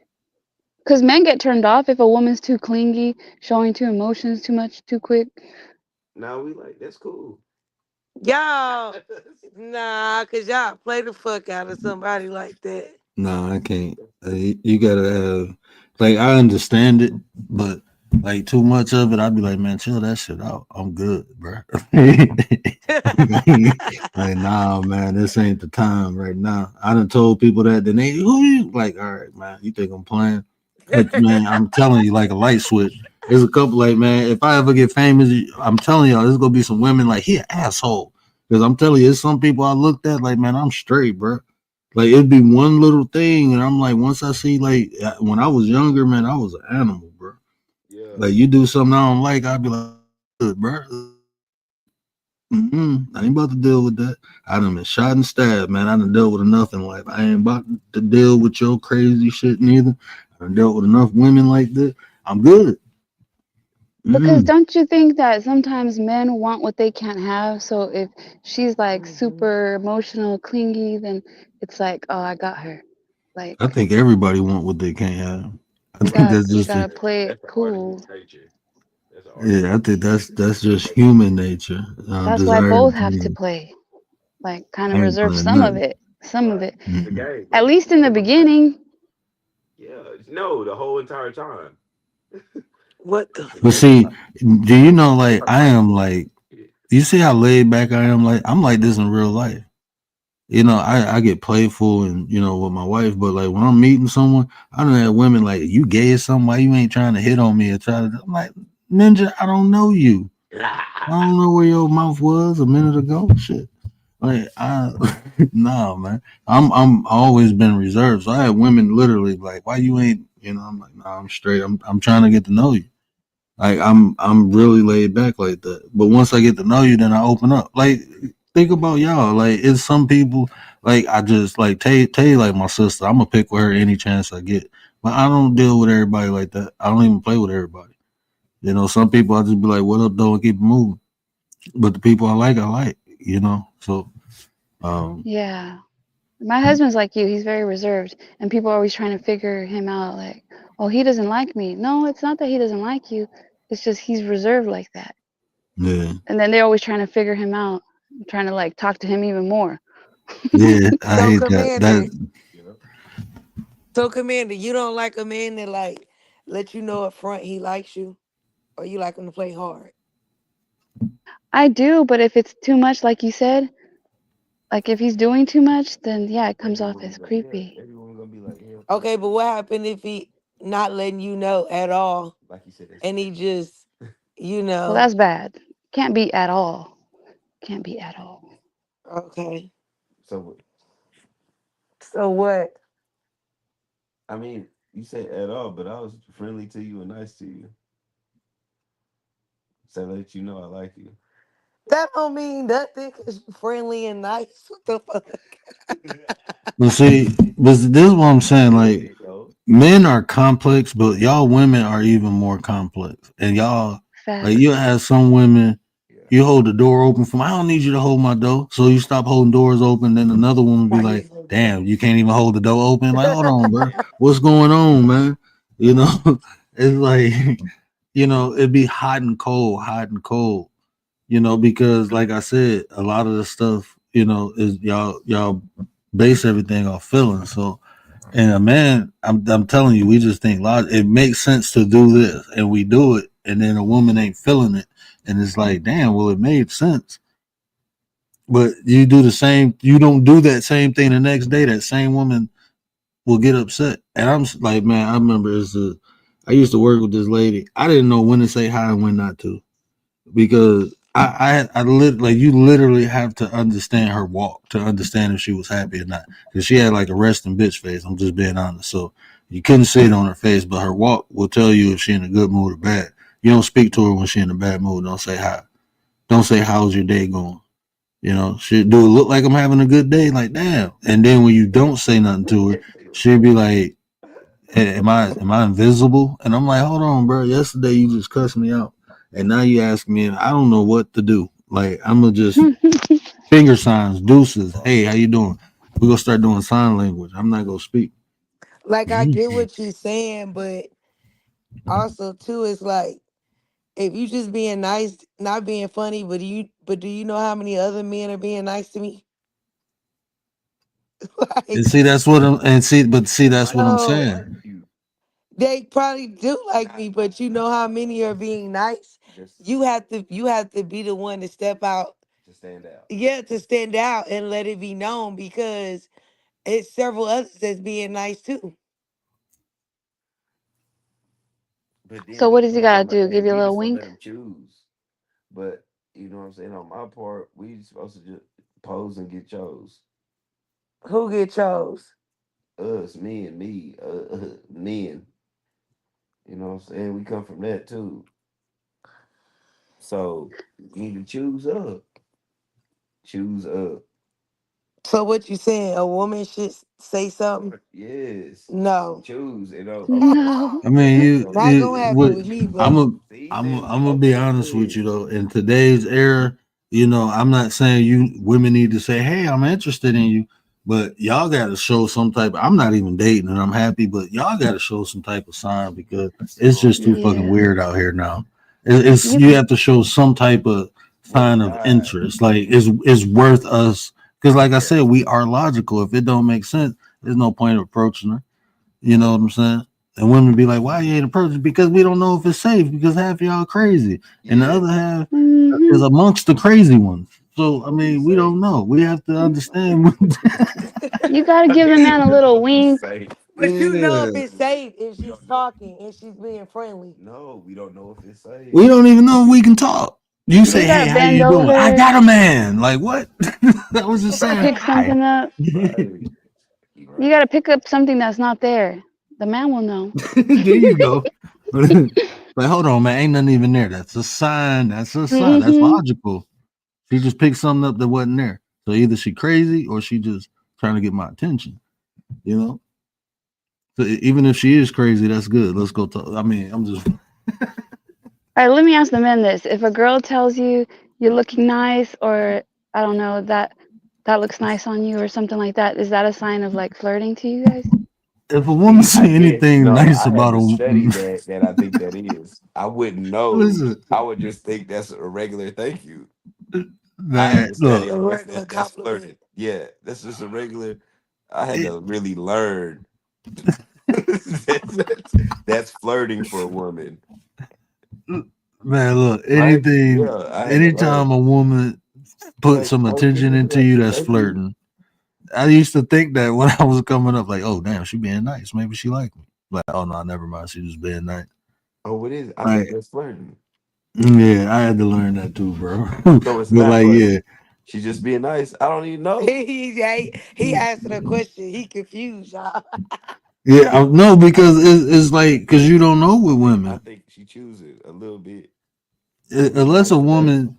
Because men get turned off if a woman's too clingy, showing too emotions too much, too quick. Now we like that's cool. Y'all, nah, cause y'all play the fuck out of somebody like that. Nah, I can't. You gotta have, like, I understand it, but like too much of it, I'd be like, man, chill that shit out. I'm good, bro. Like, nah, man, this ain't the time right now. I done told people that, then they, who you? Like, all right, man, you think I'm playing? But man, I'm telling you, like a light switch. There's a couple, like, man, if I ever get famous, I'm telling y'all, there's gonna be some women like, he an asshole. Because I'm telling you, there's some people I looked at, like, man, I'm straight, bro. Like it'd be one little thing, and I'm like, once I see, like, when I was younger, man, I was an animal, bro. Yeah. Like you do something I don't like, I'd be like, good, bro. I ain't about to deal with that. I done been shot and stabbed, man. I done dealt with enough in life. I ain't about to deal with your crazy shit neither. I done dealt with enough women like that. I'm good. Because Mm-mm. don't you think that sometimes men want what they can't have? So if she's like super emotional, clingy, then it's like, oh, I got her. Like I think everybody want what they can't have. I Right. think that's you just gotta play it That's the art of cool. human nature. That's the art of yeah. I human think nature. that's just human nature. That's why Desire to both have to please. play. Like kind I of ain't reserve playing some of nothing. it. Some of it. The game, At bro. least in the beginning. Yeah, no, the whole entire time. What the? The But game. see, do you know, like, I am like, you see how laid back I am? Like, I'm like this in real life. You know, I get playful and, you know, with my wife, but like when I'm meeting someone, I don't have women like, you gay or something, why you ain't trying to hit on me or try to, I'm like, Ninja, I don't know you. I don't know where your mouth was a minute ago. Shit. Like I nah, man. I'm always been reserved. So I have women literally like, why you ain't, you know, I'm like, nah, I'm straight. I'm trying to get to know you. Like I'm really laid back like that. But once I get to know you, then I open up. Like think about y'all. Like it's some people like I just like Tay like my sister. I'm gonna pick with her any chance I get. But I don't deal with everybody like that. I don't even play with everybody. You know, some people I just be like, what up, though, and keep it moving. But the people I like, you know. So Yeah. My husband's like you. He's very reserved, and people are always trying to figure him out. Like, oh, he doesn't like me. No, it's not that he doesn't like you. It's just he's reserved like that. yeah. And then they're always trying to figure him out, trying to like talk to him even more. Yeah, I So hate that. commander, so commander, you don't like a man that like let you know up front he likes you, or you like him to play hard. I do, but if it's too much, like you said, like if he's doing too much, then yeah, it comes off Everyone as is like, yeah, creepy. everyone gonna be like, yeah, Okay, but what happened if he not letting you know at all, like you said, and he just, you Well, know, that's bad. Can't be at all. Can't be at all. okay. so So what? I mean, you say at all, but I was friendly to you and nice to you. So let you know I like you. That don't mean nothing. Cause you friendly and nice. What the fuck? but see, but this is what I'm saying. Doing Like it though. men are complex, but y'all women are even more complex. And y'all like you Facts. have some women Yeah. you hold the door open from I don't need you to hold my door. So you stop holding doors open, then another woman be Why like, you? damn, you can't even hold the door open. Like, hold on, bro. What's going on, man? You know, it's like, you know, it'd be hot and cold, you know, because like I said, a lot of the stuff, you know, is y'all base everything off feelings. So and a man, I'm telling you, we just think it makes sense to do this, and we do it, and then a woman ain't feeling it, and it's like, damn, well, it made sense, but you do the same, you don't do that same thing the next day. That same woman will get upset, and like, man, I remember I used to work with this lady. I didn't know when to say hi and when not to because like you literally have to understand her walk to understand if she was happy or not. Because she had like a resting bitch face. I'm just being honest. So you couldn't see it on her face, but her walk will tell you if she in a good mood or bad. You don't speak to her when she in a bad mood. Don't say hi. Don't say how's your day going. You know, she do it look like I'm having a good day? Like damn. And then when you don't say nothing to her, she'll be like, hey, am I invisible? And I'm like, hold on, bro. Yesterday you just cussed me out, and now you ask me, and I don't know what to do. Like I'm gonna just finger signs, deuces. Hey, how you doing? We gonna start doing sign language. I'm not gonna speak. Like I get what you're saying, but also too, it's like if you just being nice, not being funny, but do you know how many other men are being nice to me? And Like, see, that's what I'm. And see, but see, that's Like what I'm no, like saying. you they probably do like me, but you know how many are being nice? just You have to be the one to step out, to stand out. yeah, to stand out and let it be known because it's several others that's being nice too. But then So what we does he just gotta don't let do? hey, Give you a we little just don't let wink? them choose. But you know what I'm saying? On my part, we supposed to just pose and get chose. Who get chose? Us, me, men. You know what I'm saying? We come from that too. So you need to choose up. Choose up. So what you saying? A woman should say something? Yes. No. Choose. You know, okay. No. I mean, Not gonna happen what with me, I'm bro. a, See, then I'm gonna be okay honest with you then. though. In today's era, you know, I'm not saying you women need to say, "Hey, I'm interested in you," but y'all got to show some type. I'm not even dating, and I'm happy, but y'all got to show some type of sign because it's Oh just too yeah. fucking Yeah. weird out here now. It's Yep. you have to show some type of What sign of side? interest, like it's worth us Because, like I said, we are logical. If it don't make sense, there's no point of approaching her. You know what I'm saying? And women be like, "Why you ain't approaching?" Because we don't know if it's safe. Because half of y'all crazy, and the Yeah. other half Hmm. is amongst the crazy ones. So I mean, we don't know. We have to understand. You gotta I give the need man a to know little if it's wink. safe. But you know Yeah, if it's safe if she's talking and she's being friendly. No, we don't know if it's safe. we don't even know if we can talk. You We You say, don't. "Hey, gotta how bend you doing?" I over, got a man. Like what? I was just saying pick hi. something up. Right. You You right. gotta pick up something that's not there. The man will know. There you go. Like, hold on, man. Ain't nothing even there. That's a sign. That's a sign. That's Hmm. logical. She just picked something up that wasn't there. So either she crazy or she just trying to get my attention. You know. So even if she is crazy, that's good. Let's go talk. I mean, I'm just. All right, let me ask the men this. If a girl tells you you're looking nice, or I don't know, that looks nice on you or something like that, is that a sign of like flirting to you guys? If a woman See, say anything no, nice I had about to a study that I think that is. I wouldn't know. listen, I would just think that's a regular thank you. I had man, to study look, A on regular that's compliment. flirting. Yeah, that's just a regular. I had it, to really learn that's flirting for a woman, man, look, right? Yeah, I had to anytime learn. a woman put Like, some oh, she attention looking into at you, me, that's thank you. flirting. I used to think that when I was coming up, like, oh damn, she being nice. Maybe she like me. Like, oh no, never mind. She just being nice. Oh, what is? I think Like, that's flirting. yeah, I had to learn that too, bro. So it's But not like, flirting. yeah, She's just being nice. I don't even know. He answered a question. He confused y'all. yeah, no, because it's like because you don't know with I women. think she chooses a little bit. She being Unless nice a today. woman,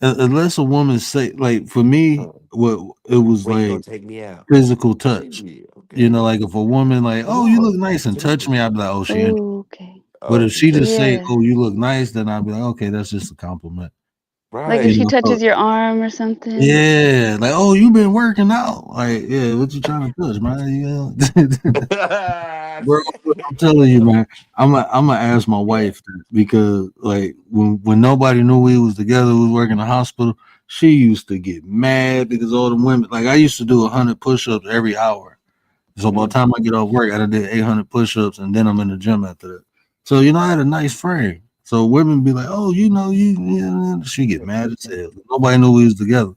unless a woman say like for me, Uh, what it was when you gonna like take me out? physical touch. Shit. You Okay. know, like if a woman like, Come oh, you on. look nice and touch Attention. me, I'd be like, oh, she interested. Oh, okay. But Oh, if she she just touched say, Yeah. oh, you look nice, then I'd be like, okay, that's just a compliment. Like if right. You she know, so touches your arm or something. yeah, like, oh, you been working out. Like, yeah, what you trying to touch, man? You know? Bro, I'm telling you, man, I'm gonna ask my Yeah. wife that because like when nobody knew we was together, we was working in the hospital, she used to get mad because all the women like I used to do 100 push-ups every hour. So by the Mm. time I get off work, I done did 800 push-ups and then I'm in the gym after that. So I had a nice frame. So women be like, "Oh, she get mad as hell. Nobody knew we was together.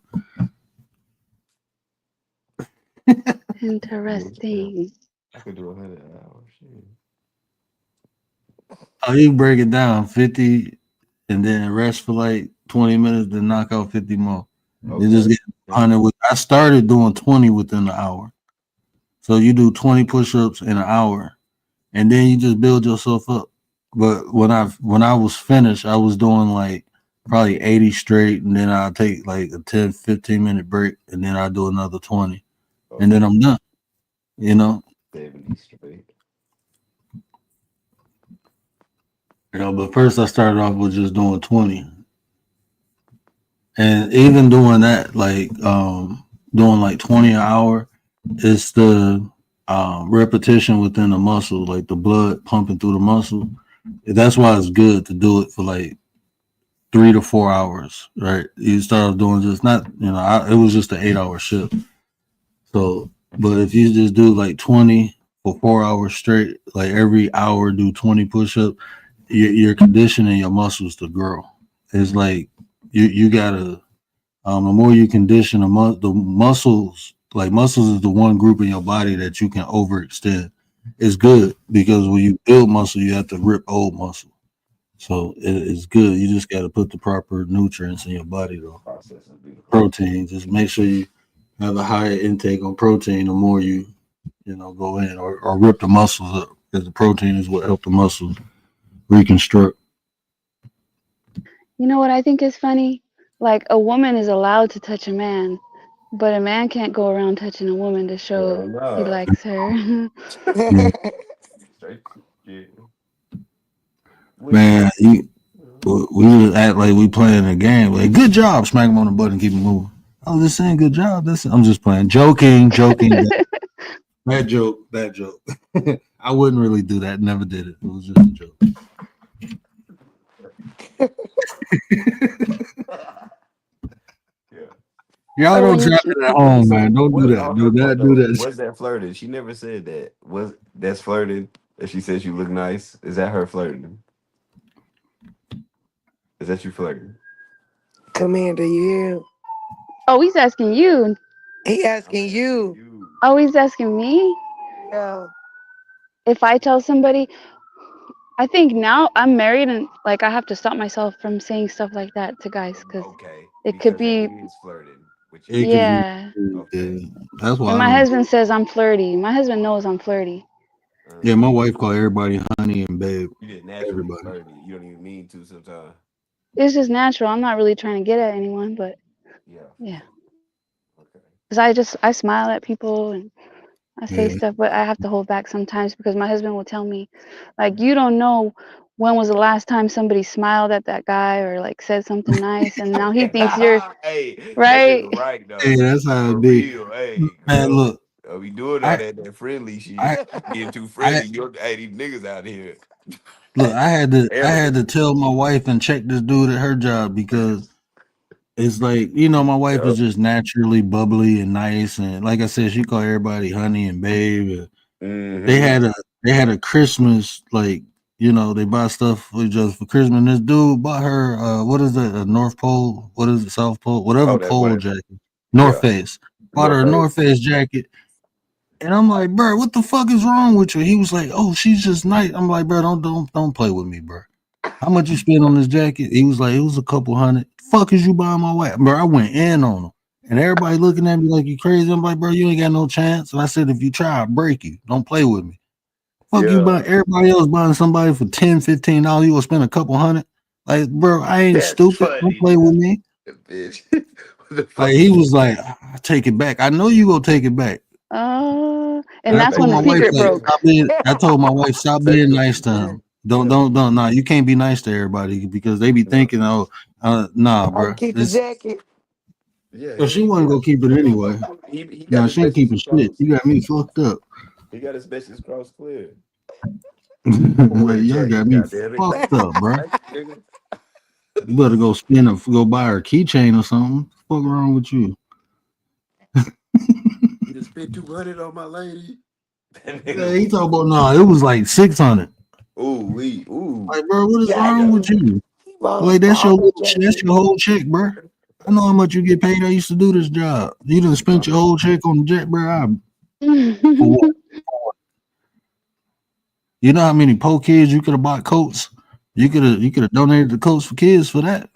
Yeah. Interesting. I could do 100 hours. Shit. Oh, you break it down 50 and then rest for like 20 minutes, then knock out 50 more. You just Okay. get Okay. 100 with. I started doing 20 within the hour. So you do 20 push-ups in an hour, and then you just build yourself up. But when I was finished, I was doing like probably 80 straight, and then I'll take like a 10-15 minute break, and then I'll do another 20, and then Okay. I'm done. You know, 70 straight. But first I started off with just doing 20, and even doing that, like doing like 20 an hour, it's the repetition within the muscle, like the blood pumping through the muscle. That's why it's good to do it for like 3 to 4 hours, right? You start doing just not, it was just an 8 hour shift. So, but if you just do like 20 for 4 hours straight, like every hour do 20 push up, you're conditioning your muscles to grow. It's like you gotta, the more you condition the muscles, like muscles is the one group in your body that you can overextend. It's good because when you build muscle, you have to rip old muscle. So it's good. You just got to put the proper nutrients in your body, though. Process is beautiful. Protein. Just make sure you have a higher intake on protein. The more you go in or rip the muscles up, because the protein is what help the muscles reconstruct. You know what I think is funny? Like a woman is allowed to touch a man, but a man can't go around touching a woman to Hell show he no. likes her. Yeah. Straight. Yeah. Which Man, we just act like we playing a game. Like, good job, smack him on the butt and keep him moving. I was just saying, good job. I'm just playing, joking. Bad joke, bad joke. I wouldn't really do that. Never did it. It was just a joke. yeah. You Y'all Or don't when you try keep. it at home, So man. Don't do what? that. Do What not do though? that. Was that flirting? She never said that. Was that's flirting? That she says you look nice. Is that her flirting? Is that you flirting? Commander, you hear him? Oh, he's asking you. He I'm asking asking you. you. Oh, he's asking me. Yeah. If I tell somebody, I think now I'm married and like I have to stop myself from saying stuff like that to guys because Okay, it could because that be, is flirting with It you. could be. yeah. Okay. Yeah. That's why And I my don't. husband says I'm flirty. My husband knows I'm flirty. Yeah, my Uh, wife call everybody honey and babe. you just naturally Everybody. flirty. You don't even mean to sometimes. It's just natural. I'm not really trying to get at anyone, but Yeah. yeah. Okay. Because I smile at people and I say Yeah. stuff, but I have to hold back sometimes because my husband will tell me, like, you don't know when was the last time somebody smiled at that guy or like said something nice, and now he thinks you're Hey, that right. nigga right Hey, though. that's how For it be. real. Hey, Man, girl. look, We doing all I, that friendly shit. I, Being too I, friendly. Hey, these niggas out here. look, I had Arrogant. to tell my wife and check this dude at her job because it's like, you know, my wife is Yup. just naturally bubbly and nice, and like I said, she called everybody honey and babe. And they Mm-hmm. had a they had a Christmas, like, you know, they buy stuff for just for Christmas. And this dude bought her what is it, a North Pole? What is it, South Pole? Whatever Oh, that's pole what. jacket. North Yeah. Face. Bought No her a North face. Face jacket. And I'm like, bro, what the fuck is wrong with you? He was like, oh, she's just nice. I'm like, bro, don't play with me, bro. How much you spend on this jacket? He was like, it was a couple hundred. Fuck is you buying my wife? Bro, I went in on him. And everybody looking at me like you crazy. I'm like, bro, you ain't got no chance. And I said, if you try, I'll break you. Don't play with me. Fuck you Yeah. buying everybody else buying somebody for 10, $15. You gonna spend a couple hundred? Like, bro, I ain't That's stupid. Don't funny. play with me. Bitch. What the Like fuck he is was like, I take it back. I know you gonna take it back. And And I take that's back when told the my what you wife, secret just like, broke. said? stop being. I told my wife, stop Say being what nice you to said. him. Don't. Nah, you can't be nice to everybody because they be No. thinking, oh, nah, I bro. keep the This. jacket. Yeah, So hell she wasn't yeah. gonna keep it anyway. He got No, his she ain't messages keeping shit. crossed. You got me fucked up. He got his messages crossed clear. Put Like, away the y'all got jacket, me goddamn it. fucked up, bro. Thank you, nigga. You better go buy her a keychain or something. Fuck wrong with you? You just spent 200 on my lady. That Yeah, nigga. he talking about no, it was like 600. Ooh. Like, bro, what is wrong with Damn. you? He bought a Like, bomber that's jacket. your whole check, bro. I know how much you get paid. I used to do this job. You done spent your whole check on the jet, bro. For what? You know how many poor kids you could have bought coats? You could have donated the coats for kids for that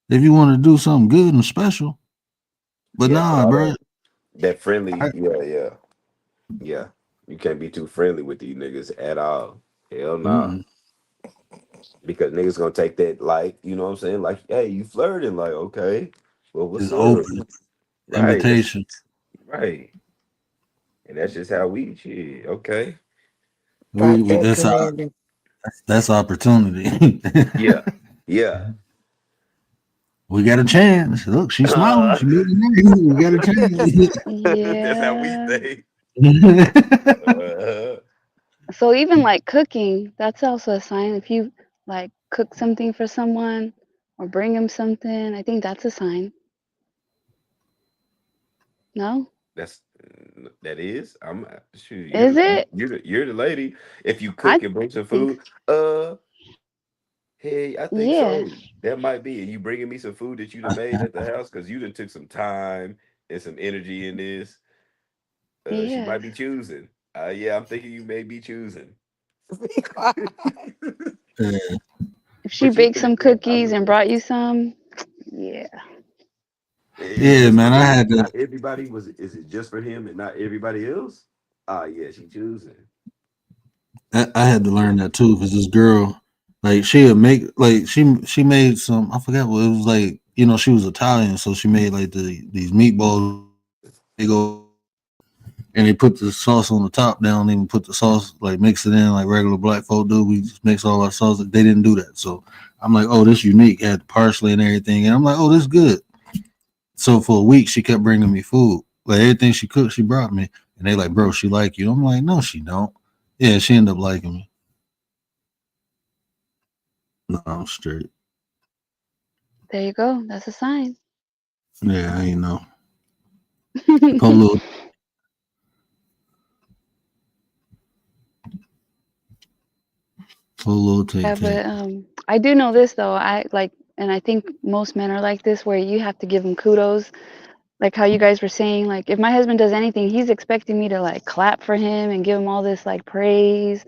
if you want to do something good and special. But Yeah, but nah, all bro. that friendly, I, yeah. You can't be too friendly with these niggas at all. Hell nah. mm-mm. Because niggas gonna take that like, you know what I'm saying? Like, hey, you flirting, like, okay. Well, what's It's up? open Right. invitation. Right. And that's just how we shit. Okay. Got We that, Commander. that's opportunity. Yeah. Yeah. We got a chance. Look, she's smiling. Uh, She made it nice. We got a chance. that's how we Yeah. think. Uh, So even like cooking, that's also a sign. If you like cook something for someone or bring them something, I think that's a sign. No? that's that is. I'm shoot. Is it? You're the lady. If you I cook and bring some think food, hey, I think yeah. so. That might be. And you bringing me some food that you done made at the house because you done took some time and some energy in this. She might Yes. be choosing. Yeah, I'm thinking you may be choosing. Be quiet. Yeah, If she But you baked could, some I cookies mean, and brought you some, yeah. yeah, but man. see, I if had to. not everybody was, is it just for him and not everybody else? Yeah, she choosing. I had to learn that too because this girl, like, she'll make like she made some. I forgot what it was like. You know, she was Italian, so she made like these meatballs. They go and they put the sauce on the top. They don't even put the sauce, like, mix it in like regular black folk do. We just mix all our sauce. They didn't do that, so I'm like, oh, this unique. It had parsley and everything, and I'm like, oh, this good. So for a week, she kept bringing me food. Like everything she cooked, she brought me. And they like, bro, she like you. I'm like, no, she don't. Yeah, she ended up liking me. No, I'm straight. There you go. That's a sign. Yeah, I ain't know. Polo, polo, Yeah, take. but I do know this though. I like, and I think most men are like this, where you have to give them kudos. Like how you guys were saying, like if my husband does anything, he's expecting me to like clap for him and give him all this like praise,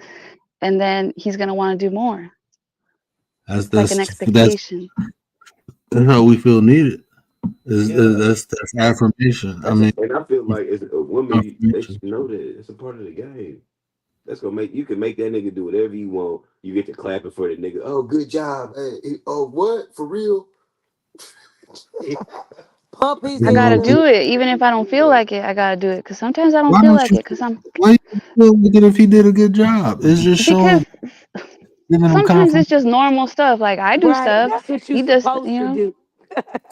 and then he's gonna want to do more. That's It's like an that's that's expectation. that's how we feel needed. Yeah, That's affirmation. I that's mean, and I feel like as a woman, they affirmation. should know that it's a part of the game. That's gonna make you can make that nigga do whatever you want. You get to clapping for the nigga. Oh, good job. Oh, what for real? Pump his I You gotta head know, up. do it, even if I don't feel like it. I gotta do it because sometimes I don't why feel don't like you? it because I'm Why you feel like it if he did a good job? It's just because showing, giving him sometimes it's confirmation. just normal stuff. Like I do Right. stuff, That's what you he does, supposed to do.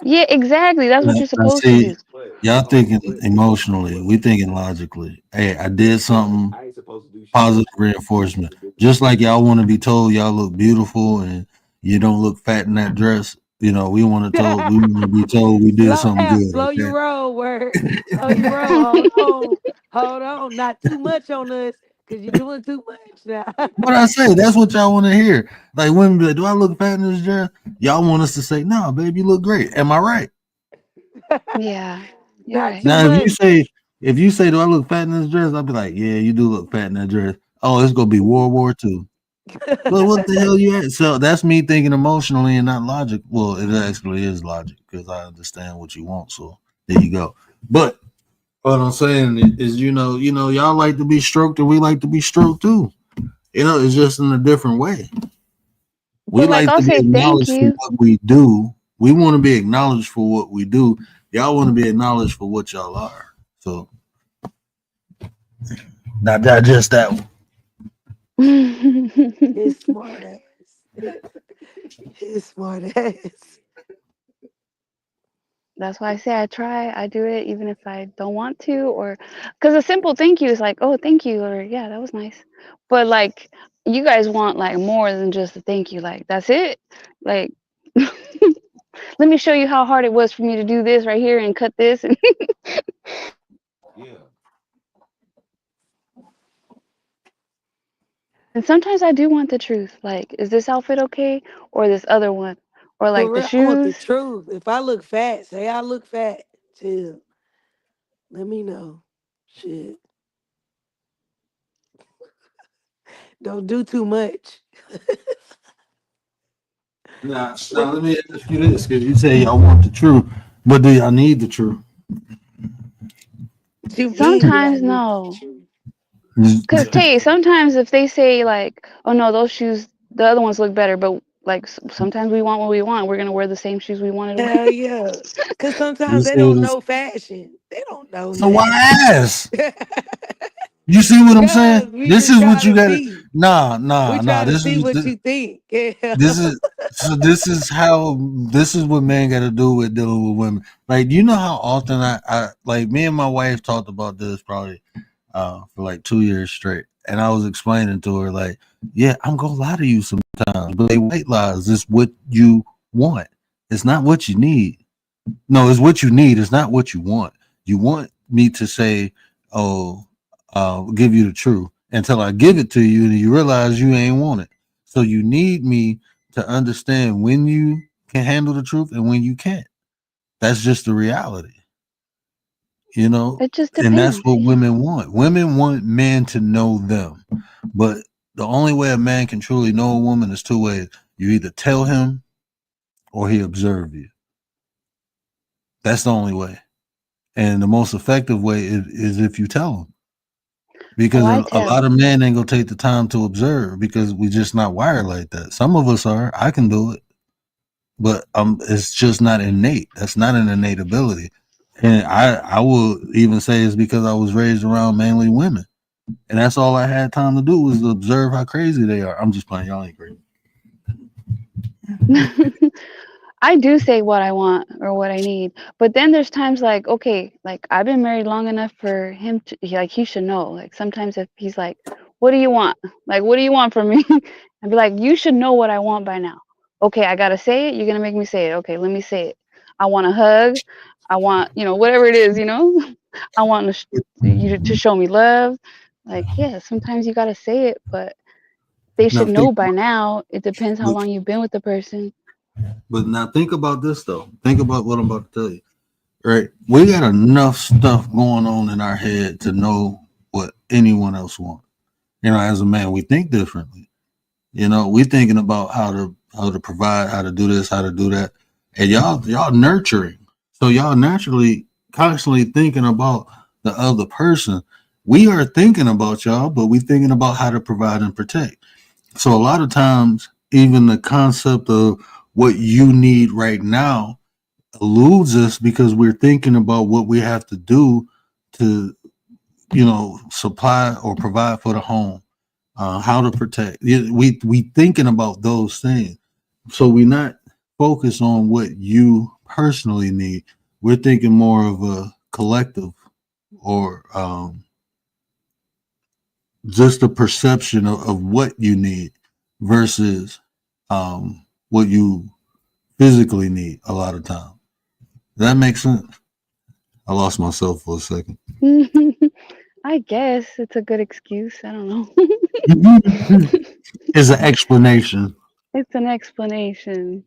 Yeah, exactly. That's what Now, you're now supposed to see, do. y'all Hold on, thinking emotionally. We thinking logically. Hey, I did something. I ain't supposed to do shit. Positive reinforcement. Just like y'all want to be told y'all look beautiful and you don't look fat in that dress. You know, we want to be told we did Slow something down, good. slow your Okay. roll, word. Slow your roll. Hold on. Hold on. Not too much on us, because you're doing too much now. What I say, that's what y'all want to hear. Like women be like, do I look fat in this dress? Y'all want us to say, no, baby, you look great. Am I right? Yeah, you're Not right. too Now much. if you say, do I look fat in this dress? I'll be like, yeah, you do look fat in that dress. Oh, it's gonna be World War II. Well, what the hell you at? So that's me thinking emotionally and not logic. Well, it actually is logic because I understand what you want. So there you go. But what I'm saying is, y'all like to be stroked and we like to be stroked too. It's just in a different way. We But like like I'll to be say thank acknowledged for you. what we do. We want to be acknowledged for what we do. Y'all want to be acknowledged for what y'all are. So not that just that one. His smart ass. His smart ass. That's why I say I try, I do it even if I don't want to, or because a simple thank you is like, oh, thank you, or yeah, that was nice. But like, you guys want like more than just a thank you. Like, that's it. Like, let me show you how hard it was for me to do this right here and cut this. And, Yeah. and sometimes I do want the truth. Like, is this outfit okay? Or this other one? Or For like the real, I want the shoes? truth. If I look fat, say I look fat. Chill. Let me know. Shit. Don't do too much. Now let me ask you this, because you say y'all want the truth, but do y'all need the truth? What you mean, do I Sometimes need the no. truth? Cause Tay, sometimes if they say like, "Oh no, those shoes, the other ones look better," but like sometimes we want what we want. We're gonna wear the same shoes we wanted to wear. Hell yeah. Because You sometimes they see what don't I'm saying? know fashion. They don't know So why nothing. ask? You see what I'm saying? Because we This just is try what you to got to. see. We Nah. try to This see is what you think. Yeah. this is so. This is what men got to do with dealing with women. Like, you know how often I like me and my wife talked about this probably for like 2 years straight, and I was explaining to her like, yeah, I'm gonna lie to you sometimes, but they white lies. It's what you want. It's not what you need. No, it's what you need. It's not what you want. You want me to say, "Oh, give you the truth," until I give it to you, and you realize you ain't want it. So you need me to understand when you can handle the truth and when you can't. That's just the reality, you know. It just And that's depends. what women want. Women want men to know them, but the only way a man can truly know a woman is two ways: you either tell him or he observe you. That's the only way. And the most effective way is if you tell them, Oh, because I a lot tell. of men ain't gonna take the time to observe because we just not wired like that. Some of us are. I can do it, but it's just not innate. That's not an innate ability. And I will even say it's because I was raised around mainly women, and that's all I had time to do was observe how crazy they are. I'm just playing. Y'all ain't crazy. I do say what I want or what I need, but then there's times like, okay, like I've been married long enough for him to like he should know. Like sometimes if he's like, "What do you want? Like, what do you want from me?" I'd be like, "You should know what I want by now." Okay, I gotta say it. You're gonna make me say it. Okay, let me say it. I want a hug. I want, whatever it is. I want you to show me love. Like, yeah, sometimes you gotta say it, but they Now should think, know by now. It depends how but, long you've been with the person. but now think about this though. Think about what I'm about to tell you. Right? We got enough stuff going on in our head to know what anyone else wants. You know, as a man, we think differently. You know, we thinking about how to provide, how to do this, how to do that, and y'all nurturing. So y'all naturally constantly thinking about the other person. We are thinking about y'all, but we thinking about how to provide and protect. So a lot of times, even the concept of what you need right now eludes us because we're thinking about what we have to do to, supply or provide for the home, how to protect. We thinking about those things, so we're not focused on what you personally need. We're thinking more of a collective or just a perception of what you need versus what you physically need a lot of time. Does that make sense? I lost myself for a second. I guess it's a good excuse. I don't know. Is an explanation. It's an explanation.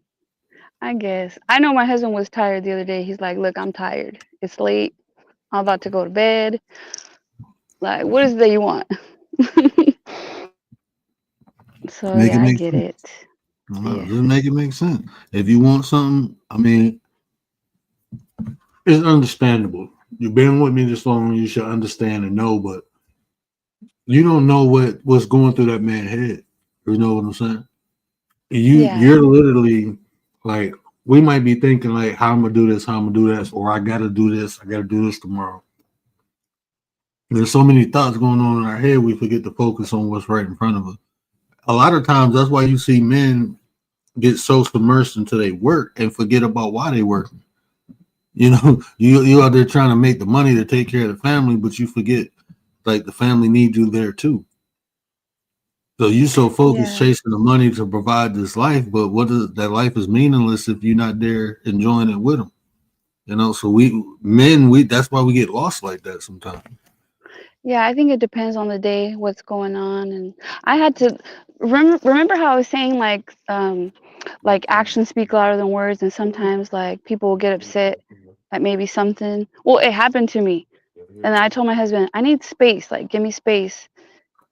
I guess. I know my husband was tired the other day. He's like, "Look, I'm tired. It's late. I'm about to go to bed. Like, what is it that you want?" So Make it yeah, I make get sense. it. No, Yeah. just make it make sense. If you want something, I mean, it's understandable. You've been with me this long, you should understand and know, but you don't know what's going through that man's head. You know what I'm saying? Yeah. You're literally like, we might be thinking like, how I'm gonna do this, how I'm gonna do this, or I gotta do this tomorrow. There's so many thoughts going on in our head, we forget to focus on what's right in front of us. A lot of times, that's why you see men get so submersed into their work and forget about why they work. You know, you out there trying to make the money to take care of the family, but you forget like the family needs you there too. So you so focused Yeah. chasing the money to provide this life, but what is that life is meaningless if you're not there enjoying it with them. You know, so we that's why we get lost like that sometimes. Yeah, I think it depends on the day, what's going on, and I had to remember how I was saying like actions speak louder than words, and sometimes like people will get upset at maybe something. Well, it happened to me, and then I told my husband I need space, like give me space,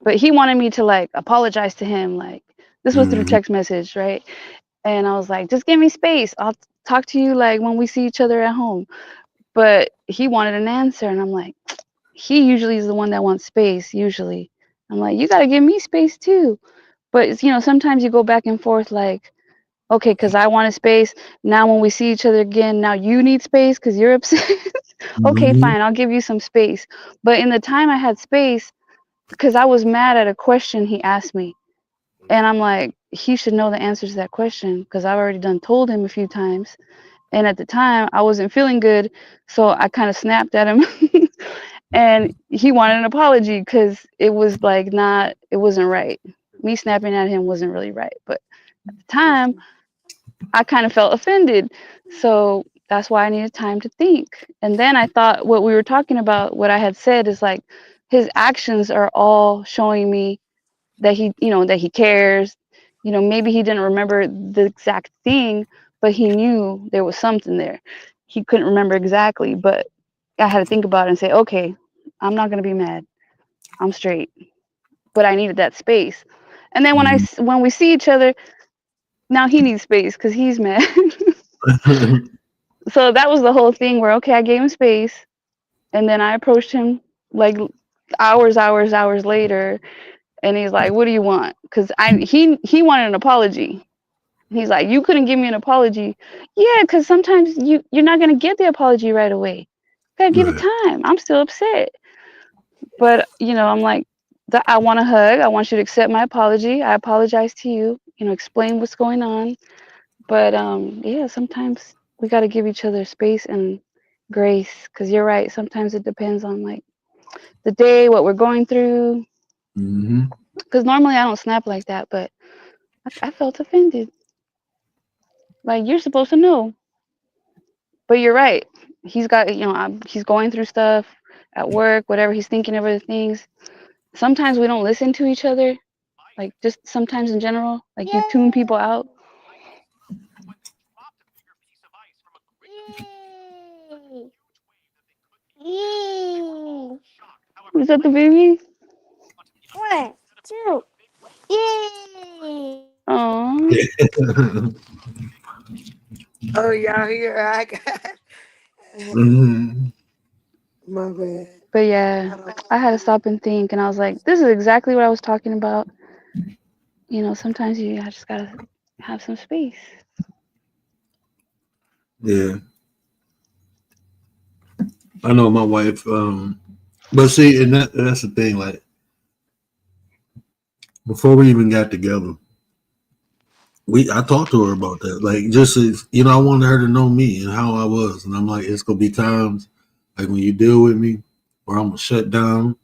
but he wanted me to like apologize to him, like this was through Mm-hmm. text message, right? And I was like, just give me space. I'll talk to you like when we see each other at home. But he wanted an answer, and I'm like, he usually is the one that wants space, usually. I'm like, you got to give me space too. But it's, sometimes you go back and forth like, okay, because I wanted space. Now when we see each other again, now you need space because you're upset. Okay, Mm-hmm. fine, I'll give you some space. But in the time I had space, because I was mad at a question he asked me. And I'm like, he should know the answer to that question because I've already done told him a few times. And at the time, I wasn't feeling good. So I kind of snapped at him. And he wanted an apology because it was like it wasn't right. Me snapping at him wasn't really right. But at the time, I kind of felt offended. So that's why I needed time to think. And then I thought what we were talking about, what I had said is like his actions are all showing me that he cares. Maybe he didn't remember the exact thing, but he knew there was something there. He couldn't remember exactly, but I had to think about it and say, okay, I'm not going to be mad. I'm straight. But I needed that space. And then when we see each other, now he needs space because he's mad. So that was the whole thing where, okay, I gave him space. And then I approached him like hours later. And he's like, what do you want? Because he wanted an apology. He's like, you couldn't give me an apology. Yeah, because sometimes you're not going to get the apology right away. You got to give it Right. time. I'm still upset. But, I'm like, I want a hug. I want you to accept my apology. I apologize to you, explain what's going on. But yeah, sometimes we got to give each other space and grace because you're right. Sometimes it depends on like the day, what we're going through. Mm-hmm. Because normally I don't snap like that, but I felt offended. Like, you're supposed to know. But you're right. He's got, he's going through stuff. at work, whatever he's thinking of other things. Sometimes we don't listen to each other, like just sometimes in general, like you tune people out. Was that the baby? One, two, yay! Oh, Oh, y'all here? I got Mhm. my bad. but yeah, I had to stop and think, and I was like, this is exactly what I was talking about. Sometimes you just gotta have some space. Yeah, I know my wife. But see, and that's the thing. Like before we even got together, I talked to her about that. Like just as, I wanted her to know me and how I was, and I'm like, it's gonna be times like when you deal with me, where I'm gonna shut down,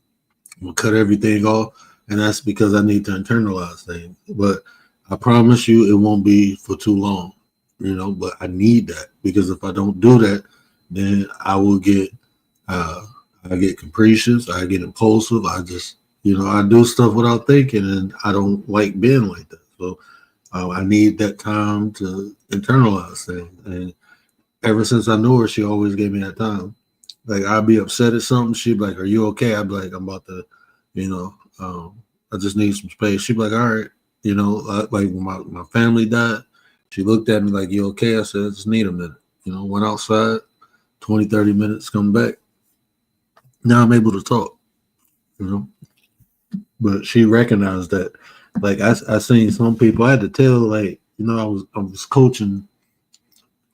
I'm gonna cut everything off, and that's because I need to internalize things. But I promise you, it won't be for too long. But I need that because if I don't do that, then uh, I get capricious, I get impulsive, I just, I do stuff without thinking, and I don't like being like that. So I need that time to internalize things. And ever since I knew her, she always gave me that time. Like I'd be upset at something, she'd be like, "Are you okay?" I'd be like, "I'm about to, you know, I just need some space." She'd be like, "All right." Like when my family died, she looked at me like, "You okay?" I said, "I just need a minute." Went outside, 20, 30 minutes, come back. Now I'm able to talk, you know. But she recognized that. Like I seen some people. I had to tell, like, I was coaching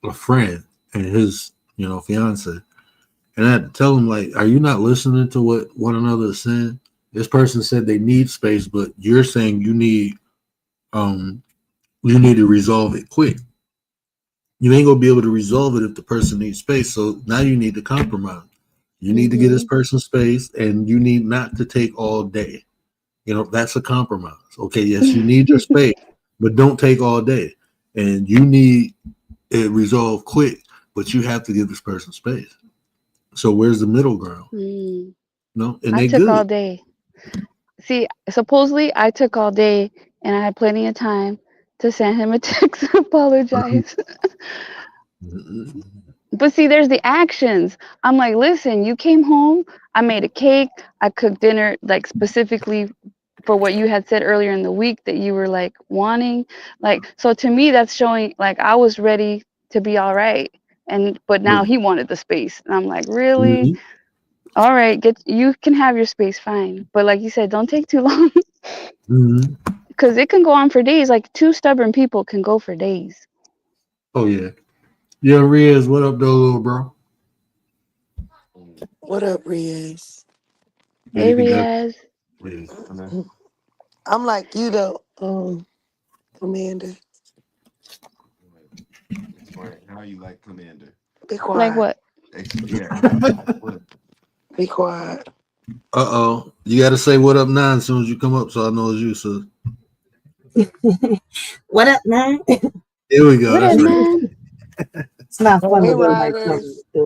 a friend and his fiance, and I had to tell him, like, are you not listening to what one another is saying? This person said they need space, but you're saying you need to resolve it quick. You ain't gonna be able to resolve it if the person needs space. So now you need to compromise. You need to get this Hmm. person space, and you need not to take all day. That's a compromise. Okay, yes, you need your space, but don't take all day. And you need it resolved quick, but you have to give this person space. So where's the middle ground? Mm. No, and I they took all good. day. See, supposedly I took all day and I had plenty of time to send him a text and apologize. But see, there's the actions. I'm like, listen, you came home, I made a cake, I cooked dinner like specifically for what you had said earlier in the week that you were like wanting. Like, so to me, that's showing like I was ready to be all right. But now he wanted the space. And I'm like, really? Mhm. All right, you can have your space, fine. But like you said, don't take too long. Mhm. Because it can go on for days. Like two stubborn people can go for days. Oh yeah. Yeah, Riz, what up, though, little bro? What up, Riaz? Hey, Baby got Riaz. Riz. I'm like you though, Commander. Explain how you like Commander. Be Like quiet. what? Yeah. What? Be quiet. Uh-oh. You gotta say what up now as soon as you come up so I know it's you, so What up, man? here we go. What That's up, right. man? It's not fun Hey, the way my tongue Riders. is doing.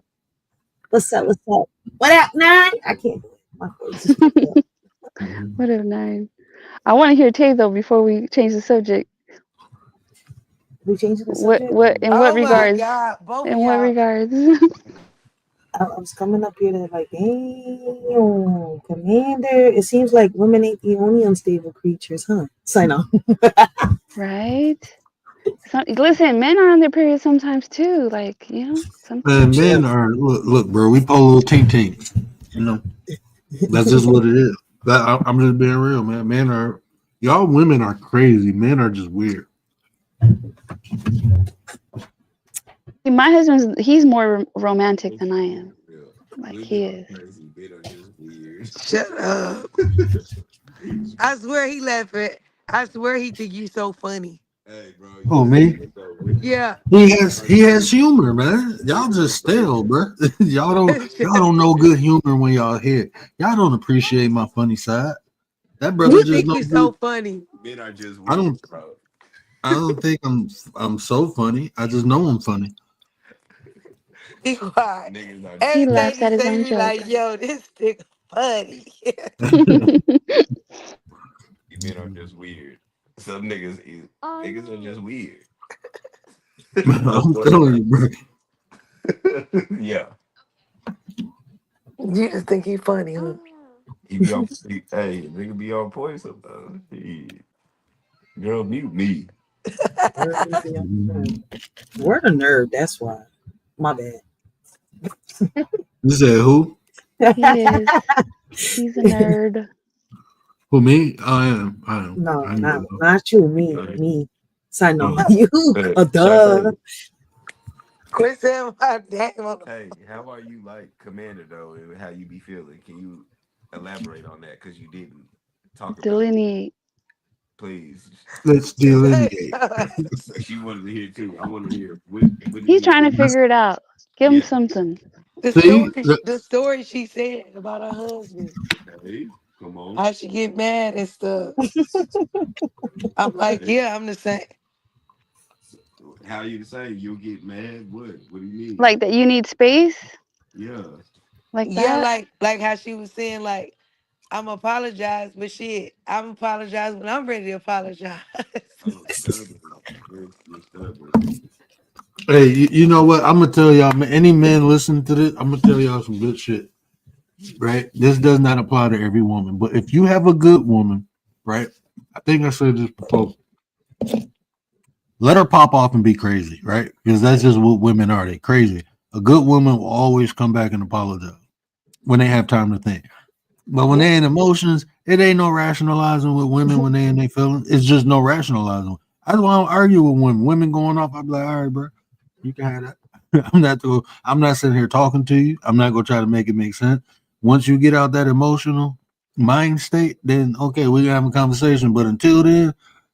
What's up? What's up? What up, man? I can't do it. My voice is fucked up. What up, nine? I want to hear Tay though before we change the subject. We changing the What subject? what in what Oh my regards? God, both of In what y'all. regards? I was coming up here to like, damn, Commander. It seems like women ain't the only unstable creatures, huh? Sign off. Right? Listen, men are on their period sometimes too. Like, Man, sometimes. men Chill. are look, bro, we pull little tink tinks. You know, that's just what it is. I'm just being real, man. Men are y'all women are crazy. Men are just weird. See, my he's more romantic than I am. Like Women he are is. crazy. Men are just weird. Shut up. I swear he laughing. I swear he think you so funny. Hey, bro, Oh, you me? funny though. Women Yeah. He has humor, man. Y'all women are just stale, crazy. bro. y'all don't know good humor when y'all here. Y'all don't appreciate my funny side. That brother He just think know you good. so funny. Men are just I weird, don't bro. I don't think I'm so funny. I just know I'm funny. Be quiet. Niggas are He just Everything laughs he at his say, own you be joke. like, yo, this nigga funny. men are just weird. Some niggas are just weird. I'm telling you, bro. Yeah. You just think he funny, huh? He be on hey, nigga be on point sometimes. Girl, mute me. Word is the nerd. Word a nerd, that's why. My bad. You said who? He is. He's a nerd. For me? I am. No, I not know. not you, me. So no, Uh, you. Duh. Shantae, Quit saying my name on the hey, how are you like Commander though, and how you be feeling? Can you elaborate on that? Because you didn't talk about it. Delineate. Please. Let's delineate. She wanted to hear too. I want to hear what do you He's mean? trying to figure it out. Give him Yeah. something. See? the story she said about her husband, Hey, come on. how she get mad and stuff. I'm like, Hey, yeah, I'm the same. how you say you'll get mad? What? What do you mean? Like that you need space? Yeah. Like Yeah, that? like how she was saying, like, I'm apologize, but shit, I'm apologize when I'm ready to apologize. Oh, stubborn. You're stubborn. Hey, you know what? I'm gonna tell y'all, man, any man listening to this, I'm gonna tell y'all some good shit. Right? This does not apply to every woman, but if you have a good woman, right? I think I said this before. Let her pop off and be crazy, right? Because that's just what women are. They crazy. A good woman will always come back and apologize when they have time to think. But when Yeah. they in emotions, it ain't no rationalizing with women when they in their feelings. It's just no rationalizing. That's why I don't argue with women. Women going off, I be like, all right, bro, you can have that. I'm not sitting here talking to you. I'm not gonna try to make it make sense. Once you get out that emotional mind state, then okay, we can have a conversation. But until then,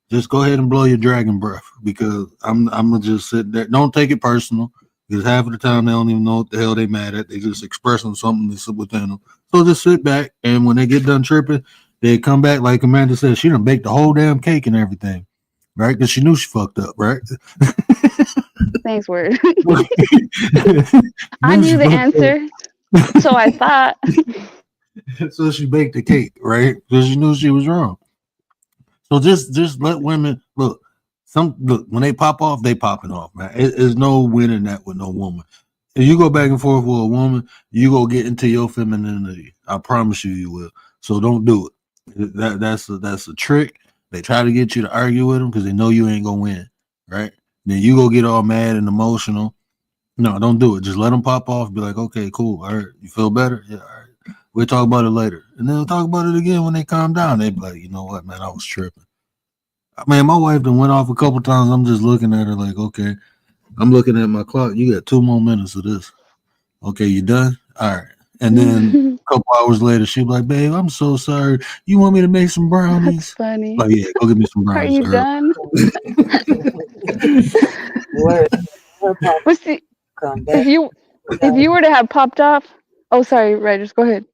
just go ahead and blow your dragon breath because I'm gonna just sit there. Don't take it personal because half of the time they don't even know what the hell they mad at. They just expressing something that's within them. So just sit back and when they get done tripping, they come back like Amanda said. She done baked the whole damn cake and everything, right? Because she knew she fucked up, right? Thanks, word. I Knew she knew the fucked up. answer. So I thought. So she baked the cake, right? Because she knew she was wrong. So just let women look. Some look when they pop off, they popping off, man. There's no winning that with no woman. If you go back and forth with a woman, you go get into your femininity. I promise you, you will. So don't do it. That's a trick. They try to get you to argue with them because they know you ain't gonna win, right? Then you go get all mad and emotional. No, don't do it. Just let them pop off. Be like, okay, cool. All right, you feel better? Yeah, all right. We'll talk about it later, and then we'll talk about it again when they calm down. They be like, you know what, man, I was tripping. Man, my wife done went off a couple times. I'm just looking at her like, okay. I'm looking at my clock. You got 2 more minutes of this. Okay, you done? All right. And then a couple hours later, she be like, babe, I'm so sorry. You want me to make some That's brownies? funny. Like, yeah, go get me some Are brownies, you girl. done? Word. Her pop But see, come if back. you were to have popped off, oh sorry, right, just go ahead.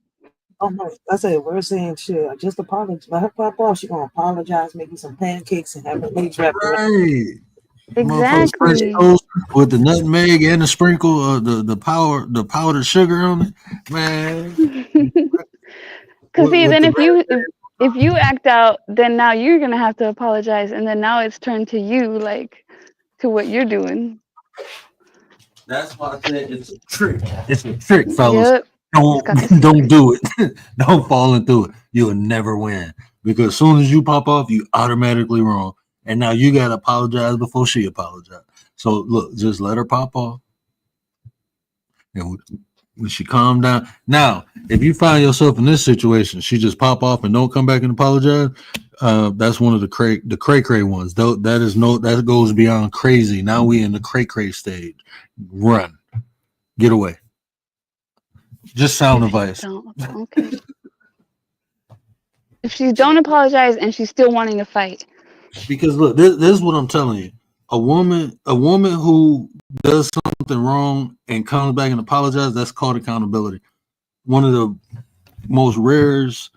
Oh no, I said we're saying shit. I just apologize. Let her pop off. She gonna apologize, make you some pancakes, and have her legs wrapped around. Right. Motherfuckers French Exactly. toast with the nutmeg and the sprinkle of the powdered sugar on it. Man. Cause see, With then the if you act out, then now you're gonna have to apologize, and then now it's turned to you, like to what you're doing. That's why I said it's a trick. It's a trick, fellas. Yep, he's Don't got the don't secret. do it. Don't fall into it. You'll never win because as soon as you pop off, you automatically wrong, and now you gotta apologize before she apologized. So look, just let her pop off, and when she calm down. Now, if you find yourself in this situation, she just pop off and don't come back and apologize. That's one of the cray cray ones. Though that goes beyond crazy. Now we in the cray cray stage. Run, get away. Just sound If she's advice. don't, okay. If she don't apologize and she's still wanting to fight, Because look, this is what I'm telling you. A woman who does something wrong and comes back and apologizes, that's called accountability. One of the most rares,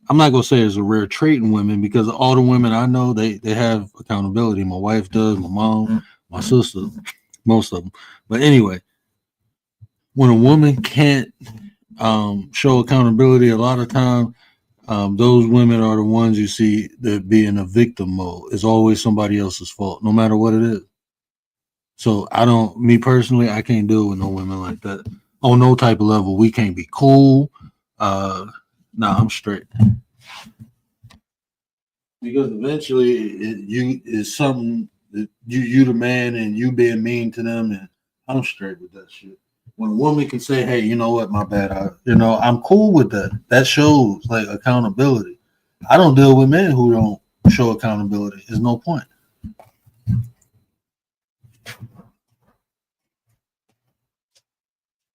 I'm not gonna say it's a rare trait in women because all the women I know, they have accountability. My wife does, my mom, my sister, most of them. But anyway, when a woman can't show accountability, a lot of time those women are the ones you see that be in a victim mode. It's always somebody else's fault, no matter what it is. So I don't, me personally, I can't deal with no women like that on no type of level. We can't be cool. Uh, nah, I'm straight because eventually you is something that you the man and you being mean to them, and I'm straight with that shit. When a woman can say, "Hey, you know what, my bad," I'm cool with that. That shows like accountability. I don't deal with men who don't show accountability. There's no point.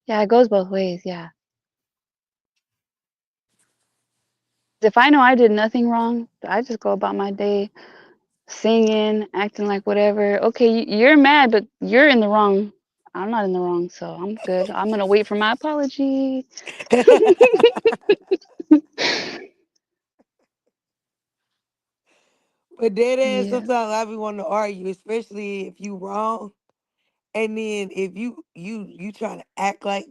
Yeah, it goes both ways. Yeah. If I know I did nothing wrong, I just go about my day singing, acting like whatever. Okay, you're mad, but you're in the wrong. I'm not in the wrong, so I'm good. I'm gonna wait for my apology. But dead ass, Yeah. sometimes I be wanting to argue, especially if you wrong, and then if you trying to act like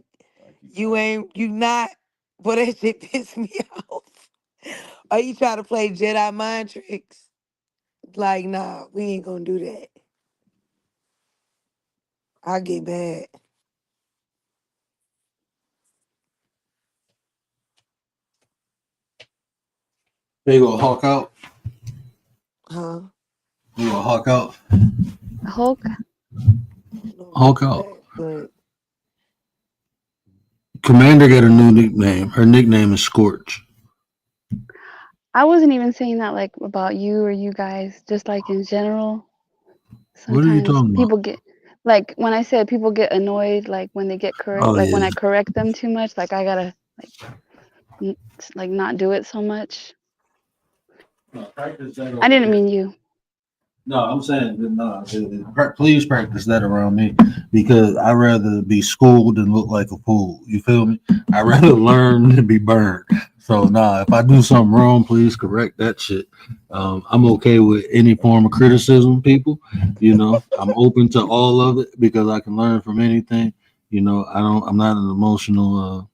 you ain't you not, but that shit piss me off. Or you try to play Jedi mind tricks. Like, nah, we ain't gonna do that. I get mad. They go hawk out. Huh? They go hawk out. Hulk. I don't know Hawk about out. that, but Commander got a new nickname. Her nickname is Scorch. I wasn't even saying that like about you or you guys, just like in general. What are you Sometimes talking about? people get like when I said people get annoyed like when they get correct Oh like when yeah. I correct them too much, like I gotta like like not do it so much. No, practice that I over didn't here. mean you. No, I'm saying that, no. Please practice that around me because I rather be schooled than look like a fool. You feel me? I rather learn than be burned. So nah, if I do something wrong, please correct that shit. I'm okay with any form of criticism, people. I'm open to all of it because I can learn from anything. I'm not an emotional.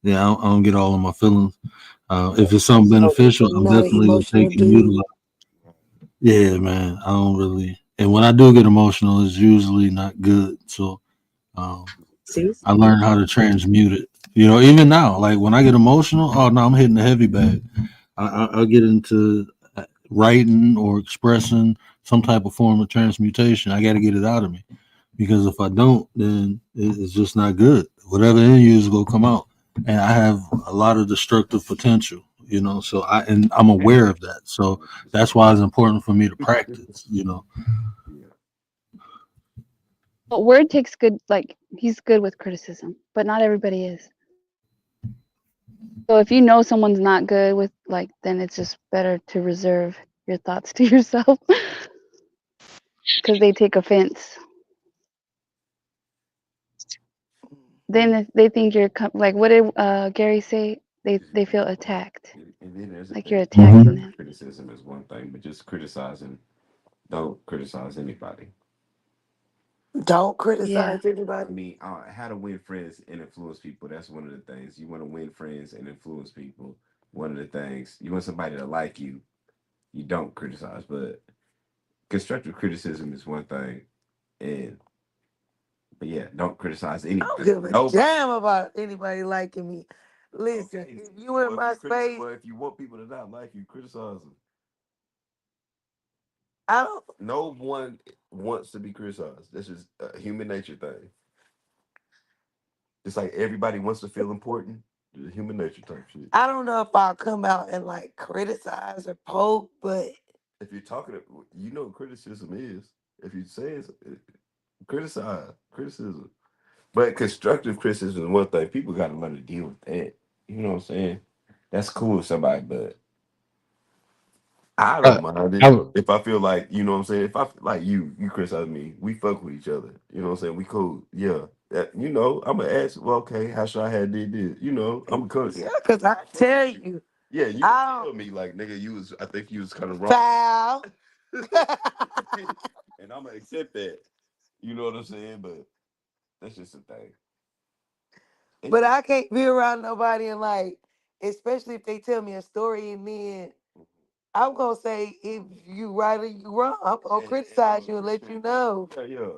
Yeah, I don't get all of my feelings. If it's something so beneficial, you're I'm not an definitely gonna emotional take and dude. utilize. Yeah, man. I don't really. And when I do get emotional, it's usually not good. So um, See? I learned how to transmute it. Even now, like when I get emotional, oh no, I'm hitting the heavy bag. I'll get into writing or expressing some type of form of transmutation. I got to get it out of me because if I don't, then it's just not good. Whatever in you is gonna come out, and I have a lot of destructive potential. So I'm aware of that. So that's why it's important for me to practice. Yeah. But Word takes good like he's good with criticism, but not everybody is. So if you know someone's not good with like then it's just better to reserve your thoughts to yourself because they take offense. Mhm. Then they think you're like what did Gary say? They feel attacked, And then there's a like you're thing. attacking them. Criticism is one thing, but just criticizing, don't criticize anybody. Don't Yeah. criticize I anybody. mean, how to win friends and influence people. That's one of the things. You want to win friends and influence people. One of the things. You want somebody to like you. You don't criticize, but constructive criticism is one thing. And but yeah, don't criticize I don't anybody. give a Nobody. damn about anybody liking me. Listen, Okay. if you in my space, Well, if you want people to not like you, criticize them. I don't. No one wants to be criticized. This is a human nature thing. It's like everybody wants to feel important. It's human nature type shit. I don't know if I'll come out and like criticize or poke, but If you're talking, you know what criticism is. If you say it's criticize, criticism. But constructive criticism is one thing. People got to learn to deal with that. You know what I'm saying? That's cool with somebody, but I Uh, don't mind it I, if I feel like, you know what I'm saying? If I feel like you criticize me, we fuck with each other. You know what I'm saying? We cool. Yeah. I'm gonna ask, well, okay, how should I have did this? I'm gonna yeah, cause I tell you, yeah, you can I tell me like nigga, I think you was kind of don't wrong. foul. And I'm gonna accept that. You know what I'm saying? But that's just a thing. But I can't be around nobody and like, especially if they tell me a story and then I'm gonna say if you right or you wrong. I'm gonna criticize you and let you know. Yeah, yeah.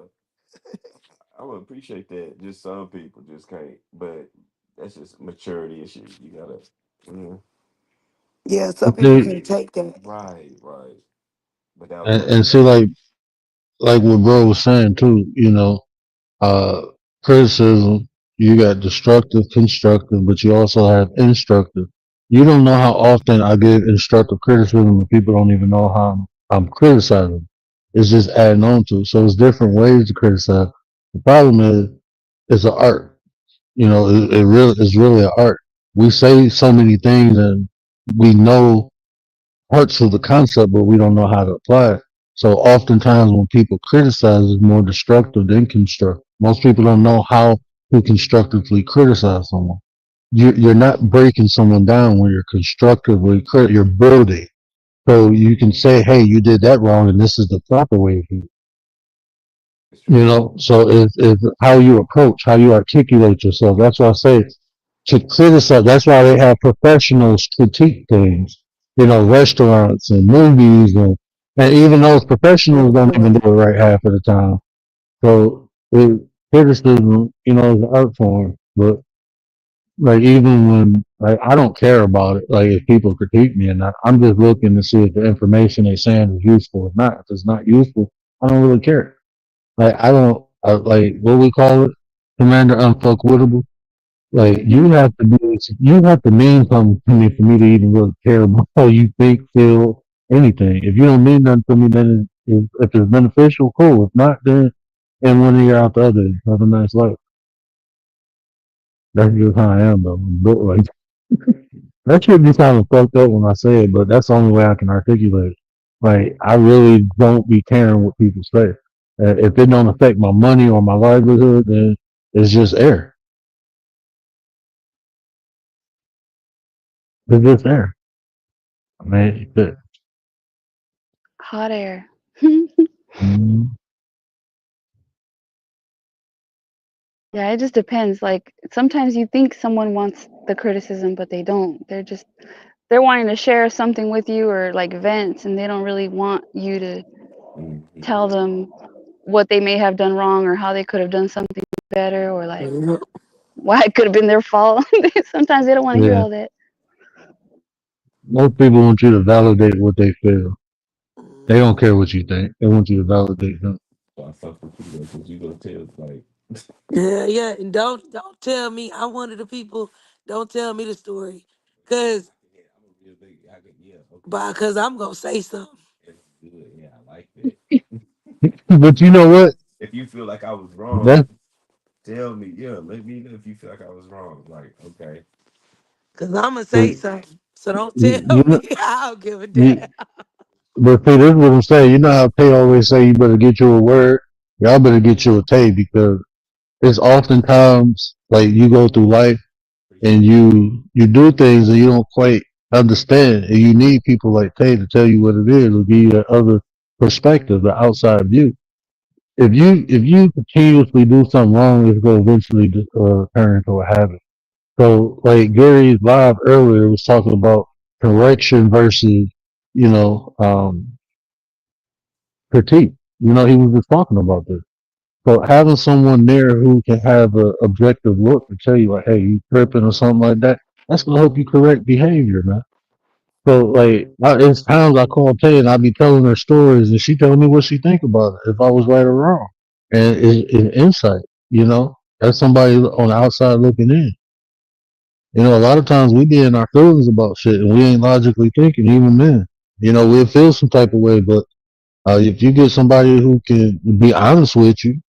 I would appreciate that. Just some people just can't. But that's just maturity issue. You gotta. Yeah. Yeah, some And people see, can't take that. Right, right. Without and looking see, at it. like what bro was saying too, uh, criticism, you got destructive, constructive, but you also have instructive. You don't know how often I give instructive criticism and people don't even know how I'm criticizing. It's just adding on to it. So it's different ways to criticize. The problem is it's an art. It really is really an art. We say so many things and we know parts of the concept, but we don't know how to apply it. So oftentimes when people criticize, it's more destructive than constructive. Most people don't know how to constructively criticize someone. You're not breaking someone down when you're constructively you're building. So you can say, hey, you did that wrong and this is the proper way to do it. It's true. So it's how you approach, how you articulate yourself. That's why I say to criticize. That's why they have professionals critique things. Restaurants and movies, and even those professionals don't even do it right half of the time. So criticism, is an art form. But like even when like I don't care about it, like if people critique me, and I'm just looking to see if the information they're saying is useful or not. If it's not useful, I don't really care. Like I don't like what we call it, Commander Unfuckwittable. Like you have to mean something to me for me to even really care about how you think, feel, anything. If you don't mean nothing to me, then if it's beneficial, cool. If not, then and one year out the other. Have a nice life. That's just how I am though. But like that should be kind of fucked up when I say it, but that's the only way I can articulate it. Like I really don't be caring what people say. If it don't affect my money or my livelihood, then it's just air. It's just air. I mean, Hot air. mm, Yeah, it just depends. Like sometimes you think someone wants the criticism, but they don't. They're wanting to share something with you or like vent, and they don't really want you to Mhm. tell them what they may have done wrong or how they could have done something better or like Mhm. why it could have been their fault. Sometimes they don't want to hear yeah. all that. Most people want you to validate what they feel. They don't care what you think. They want you to validate them. So I fuck with you because you gonna tell like Yeah, yeah, and don't tell me I'm one of the people. Don't tell me the story, cause yeah, I'm a real big yeah, okay. cause I'm gonna say something. That's good. Yeah, I like that. But you know what? If you feel like I was wrong, That tell me. Yeah, let me know if you feel like I was wrong. Like, okay. Cause I'm gonna say you, something. So don't tell you know me I don't give a damn. you. But see, this is what I'm saying. You know how Tay always say you better get you a word. Y'all better get you a Tay because it's oftentimes like you go through life and you do things and you don't quite understand, and you need people like Tay to tell you what it is, or give you that other perspective, the outside view. If you continuously do something wrong, it's going to eventually turn into a habit. So, like Gary's live earlier was talking about correction versus, you know, um, critique. He was just talking about this. So having someone there who can have an objective look to tell you like, hey, you tripping or something like that, that's gonna help you correct behavior, man. So like, it's times I call Tay and I be telling her stories and she telling me what she think about it, if I was right or wrong, and it's insight. That's somebody on the outside looking in. A lot of times we be in our feelings about shit and we ain't logically thinking even then. We'll feel some type of way, but if you get somebody who can be honest with you,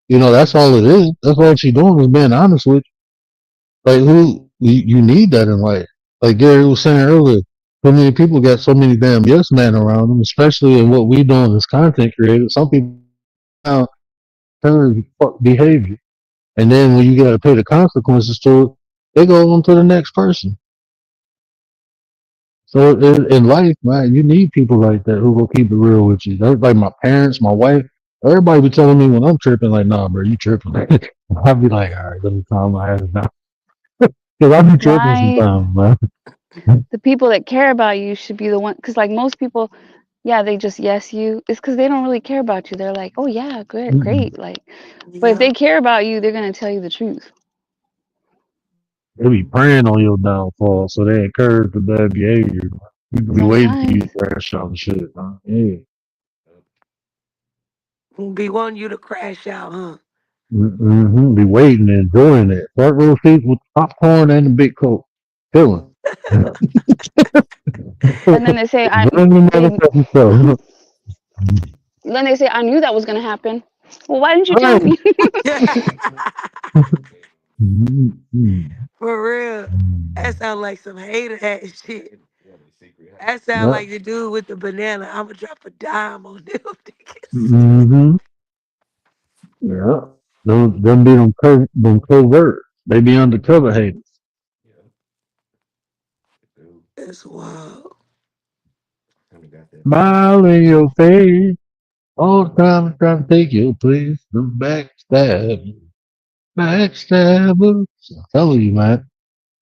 that's all it is. That's all she doing is being honest with you. Like you need that in life. Like Gary was saying earlier, so many people got so many damn yes men around them, especially in what we doing as content creators. Some people now turn behavior, and then when you got to pay the consequences to it, they go on to the next person. So in life, man, you need people like that who will keep it real with you. That's like my parents, my wife. Everybody be telling me when I'm tripping, like, nah, bro, you tripping. I'll be like, all right, let me calm my ass down. Cause I be tripping Right. sometimes, man. The people that care about you should be the one, because like most people, yeah, they just yes you. It's because they don't really care about you. They're like, oh yeah, good, Mm-mm. great. Like, but if Yeah. they care about you, they're gonna tell you the truth. They be praying on your downfall, so they encourage the bad behavior. People be waiting for you Sometimes. to crash out and shit, man. Yeah. Be wanting you to crash out, huh? Mm-hmm. Be waiting and enjoying it. Front row seats with popcorn and a big coke. Chilling. Enjoying And then they say the they motherfucking show. then they say I knew that was gonna happen. Well, why didn't you tell Right. me? Mm-hmm. For real. That sound like some hater ass shit. Yeah, they secret That hideout. sound Yeah. like the dude with the banana. I'ma drop a dime on them niggas. Mm-hmm. Yeah. Them be them covert. They be undercover haters. Yeah, dude, That's wild. kind of got that vibe. Smile in your face. All the time trying to take your place. The backstab. Backstabbers. I'm telling you, man.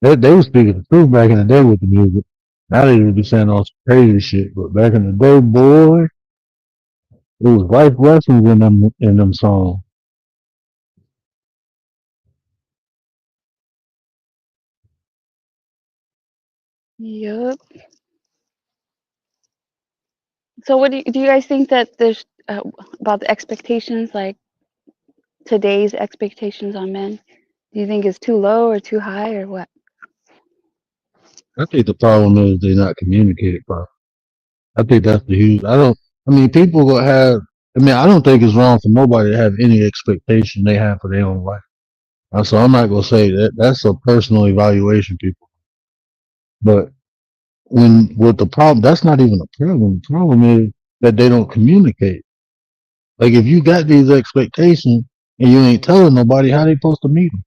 They was speaking the truth back in the day with the music. Now they would be saying all some crazy shit. But back in the day, boy, it was life lessons in them songs. Yup. So what do you guys think that there's about the expectations, like today's expectations on men? Do you think it's too low or too high or what? I think the problem is they not communicated properly. I think that's the huge. I mean, people will have. I mean, I don't think it's wrong for nobody to have any expectation they have for their own life. So I'm not gonna say that. That's a personal evaluation, people. But when with the problem, that's not even a problem. The problem is that they don't communicate. Like if you got these expectations and you ain't telling nobody, how they supposed to meet them?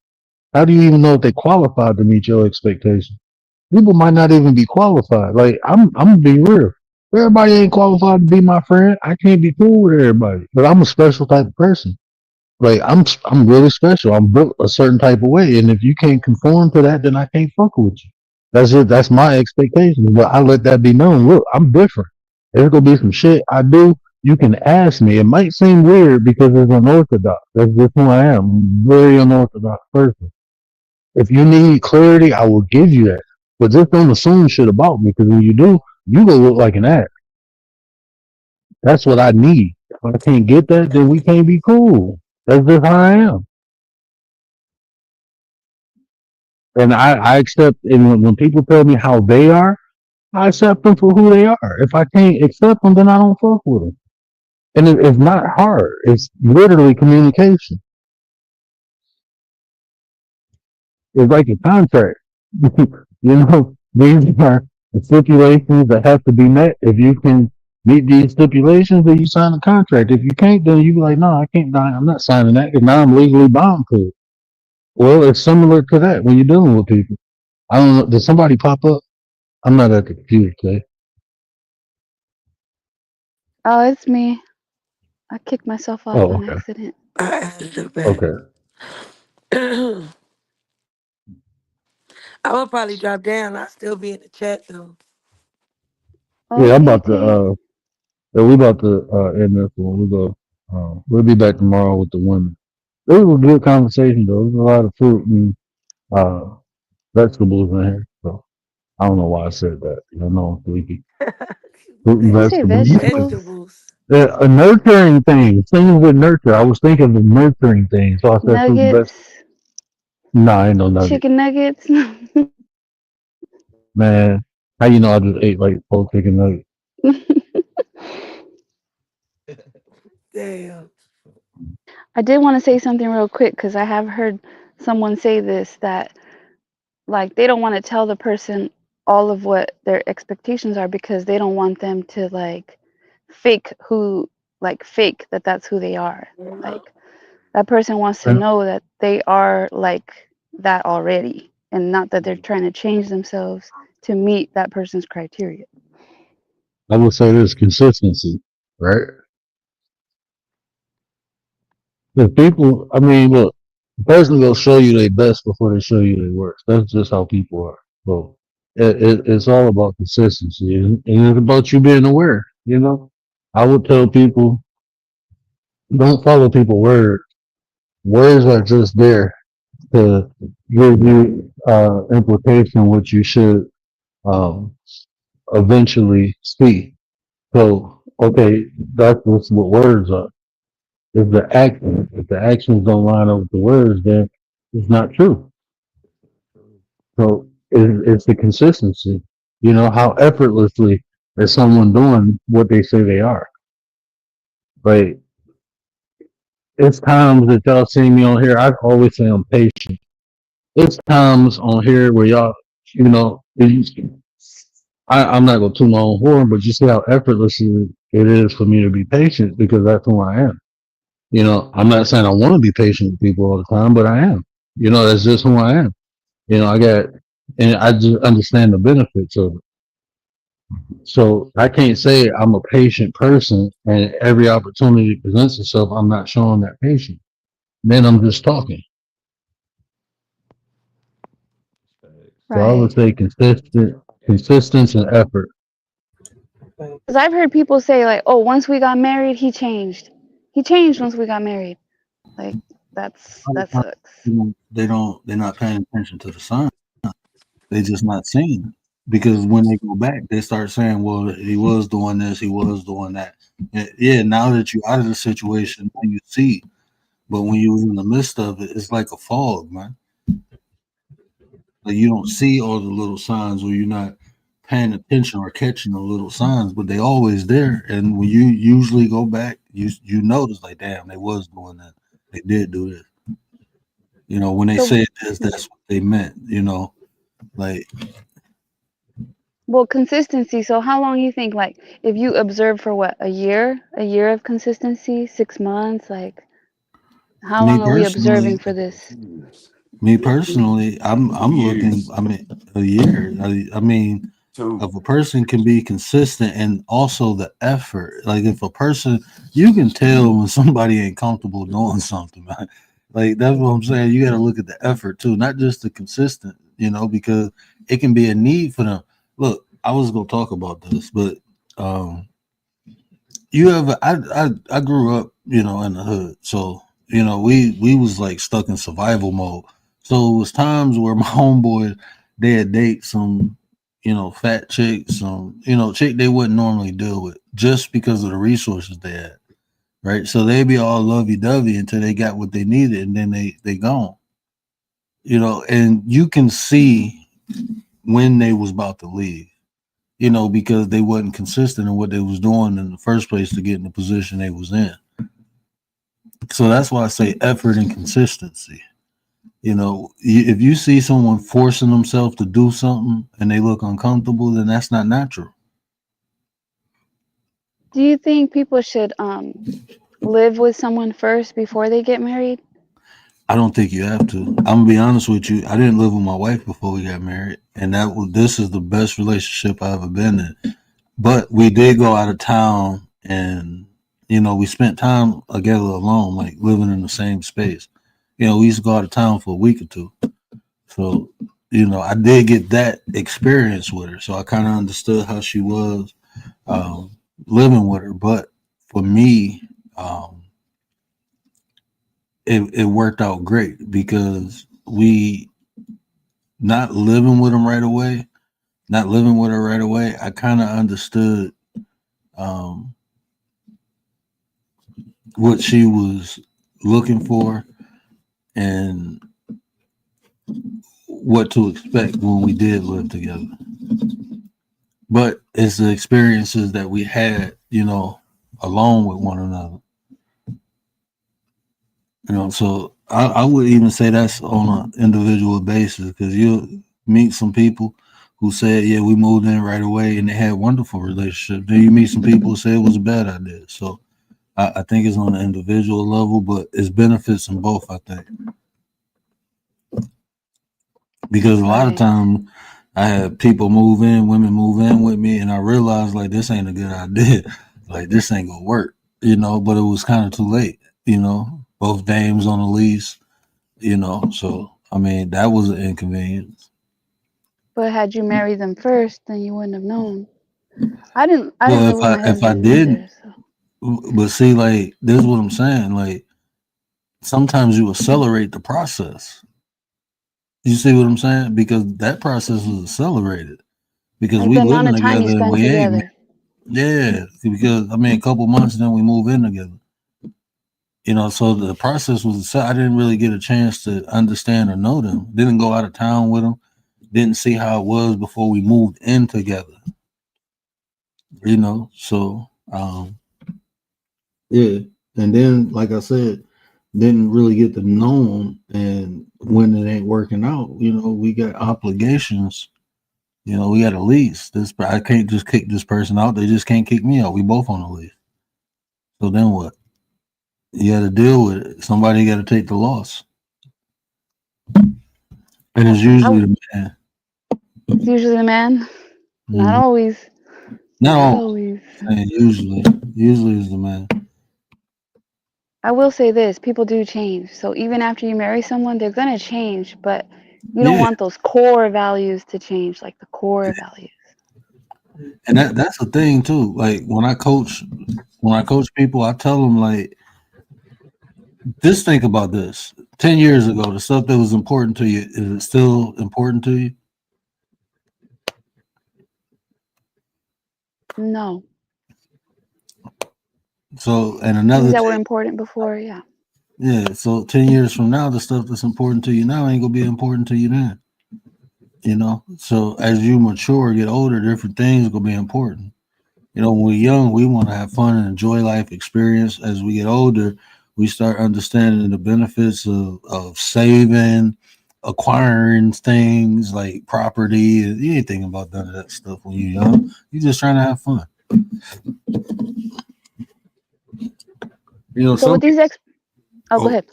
How do you even know if they qualified to meet your expectations? People might not even be qualified. Like I'm gonna be real. Everybody ain't qualified to be my friend. I can't be cool with everybody, but I'm a special type of person. Like I'm really special. I'm built a certain type of way, and if you can't conform to that, then I can't fuck with you. That's it. That's my expectation. But I let that be known. Look, I'm different. There's gonna be some shit I do. You can ask me. It might seem weird because it's unorthodox. That's just who I am. I'm a very unorthodox person. If you need clarity, I will give you that. But just don't assume shit about me because when you do, you gonna look like an ass. That's what I need. If I can't get that, then we can't be cool. That's just how I am. And I accept, and when people tell me how they are, I accept them for who they are. If I can't accept them, then I don't fuck with them. And it's not hard. It's literally communication. It's like a contract. These are the stipulations that have to be met. If you can meet these stipulations, then you sign a contract. If you can't, then you be like, no, I can't. I'm not signing that because now I'm legally bound to it. Well, it's similar to that when you're dealing with people. I don't know. Did somebody pop up? I'm not at the computer today. Oh, it's me. I kicked myself off Oh, on okay. accident. I added it back. Okay. I would probably drop down. I'll still be in the chat though. Yeah, I'm Okay, about to. Tay. Yeah, we about to end this one. We'll be back tomorrow with the women. It was a good conversation though. There's a lot of fruit and uh, vegetables in here. So I don't know why I said that. I know I'm sleepy. Fruit and Did you say vegetables. vegetables? Vegetables. A nurturing thing. Things with nurture. I was thinking of nurturing things, so I said fruit and vegetables. Nuggets? Nah, ain't no nugget. Chicken nuggets? Man, how you know I just ate like 4 chicken nuggets? Damn. I did want to say something real quick because I have heard someone say this, that like they don't want to tell the person all of what their expectations are because they don't want them to like fake who, like fake that that's who they are. Mhm. Like that person wants to And know that they are like that already and not that they're trying to change themselves to meet that person's criteria. I would say this consistency, right? Because people, I mean, look. A person will show you their best before they show you their worst. That's just how people are. So it's all about consistency, and it's about you being aware. You know, I would tell people, don't follow people words. Words are just there to give you implication what you should um, eventually see. So, okay, that's what words are. If the actions don't line up with the words, then it's not true. So it's the consistency. You know, how effortlessly is someone doing what they say they are. Like, it's times that y'all see me on here, I always say I'm patient. It's times on here where y'all, you know, I'm not going to toot my own horn, but you see how effortlessly it is for me to be patient because that's who I am. You know, I'm not saying I want to be patient with people all the time, but I am. You know, that's just who I am. You know, and I just understand the benefits of it. So I can't say I'm a patient person and every opportunity presents itself, I'm not showing that patience. Then I'm just talking. So I would Right. say consistency and effort. Right. Because I've heard people say like, "Oh, once we got married, he changed. He changed once we got married." Like that sucks. They're not paying attention to the sign. They just not seeing it. Because when they go back, they start saying, well, he was doing this, he was doing that. And yeah, now that you're out of the situation, now you see. But when you was in the midst of it, it's like a fog, man. Like you don't see all the little signs, or you're not paying attention or catching the little signs, but they always there. And when you usually go back, you notice like, damn, they was doing that. They did do this. You know, when they So, said this, that's what they meant. You know, like well, consistency. So, how long you think? Like, if you observe for what, a year of consistency, 6 months, like, how me long are we observing personally, for this? I'm looking. Years. I mean, a year. I mean, Two. if a person can be consistent and also the effort, like if a person, you can tell when somebody ain't comfortable doing something, man. Like that's what I'm saying. You got to look at the effort too, not just the consistent. You know, because it can be a need for them. Look, I was gonna talk about this, but um, you ever I grew up, you know, in the hood. So, you know, we was like stuck in survival mode. So it was times where my homeboys they'd date some, you know, fat chicks, some, you know, chick they wouldn't normally deal with just because of the resources they had. Right. So they be all lovey dovey until they got what they needed and then they gone. You know, and you can see when they was about to leave, you know, because they wasn't consistent in what they was doing in the first place to get in the position they was in. So that's why I say effort and consistency. You know, if you see someone forcing themselves to do something and they look uncomfortable, then that's not natural. Do you think people should live with someone first before they get married? I don't think you have to. I'm gonna be honest with you. I didn't live with my wife before we got married, and this is the best relationship I ever been in. But we did go out of town, and you know, we spent time together alone, like living in the same space. You know, we used to go out of town for a week or two. So, you know, I did get that experience with her. So I kind of understood how she was um, living with her. But for me, um, it worked out great because we not living with him right away, not living with her right away. I kind of understood um, what she was looking for and what to expect when we did live together. But it's the experiences that we had, you know, alone with one another. You know, so I would even say that's on an individual basis because you meet some people who said, "Yeah, we moved in right away," and they had wonderful relationships. Then you meet some people who say it was a bad idea. So I think it's on an individual level, but it's benefits in both. I think because a lot of Right. times I had people move in, women move in with me, and I realized like this ain't a good idea. Like this ain't gonna work, you know. But it was kind of too late, you know. Both dames on the lease, You know, so I mean that was an inconvenience. But had you married them first, then you wouldn't have known. I didn't Well, know what my if I husband did did, either. So but see, like this is what I'm saying. Like sometimes you accelerate the process. You see what I'm saying? Because that process was accelerated because like we the amount living of time you together and spent we ain't. together. Yeah, because I mean, a couple months then we move in together. You know, so the process was. I didn't really get a chance to understand or know them. Didn't go out of town with them. Didn't see how it was before we moved in together. You know, so yeah, and then like I said, didn't really get to know them, and when it ain't working out, you know, we got obligations. You know, we got a lease. This I can't just kick this person out. They just can't kick me out. We both on a lease. So then what? You got to deal with it. Somebody got to take the loss, and it's I, usually the man. it's usually the man. Not Mhm. always. Not Not all. always. Usually is the man. I will say this, people do change. So even after you marry someone, they're going to change, but you don't Yeah, want those core values to change, like the core values. and that's the thing too. Like when I coach people, I tell them like, just think about this. 10 years ago, the stuff that was important to you, is it still important to you? No. So, and Things another that were 10, important before, yeah. yeah. So 10 years from now, the stuff that's important to you now ain't gonna be important to you then. You know. So as you mature, get older, different things are gonna be important. You know, when we're young, we want to have fun and enjoy life experience. As we get older, we start understanding the benefits of saving, acquiring things like property. You ain't thinking about none of that stuff when you're young. You're just trying to have fun. You know, So some with these people. oh, go Oh, ahead.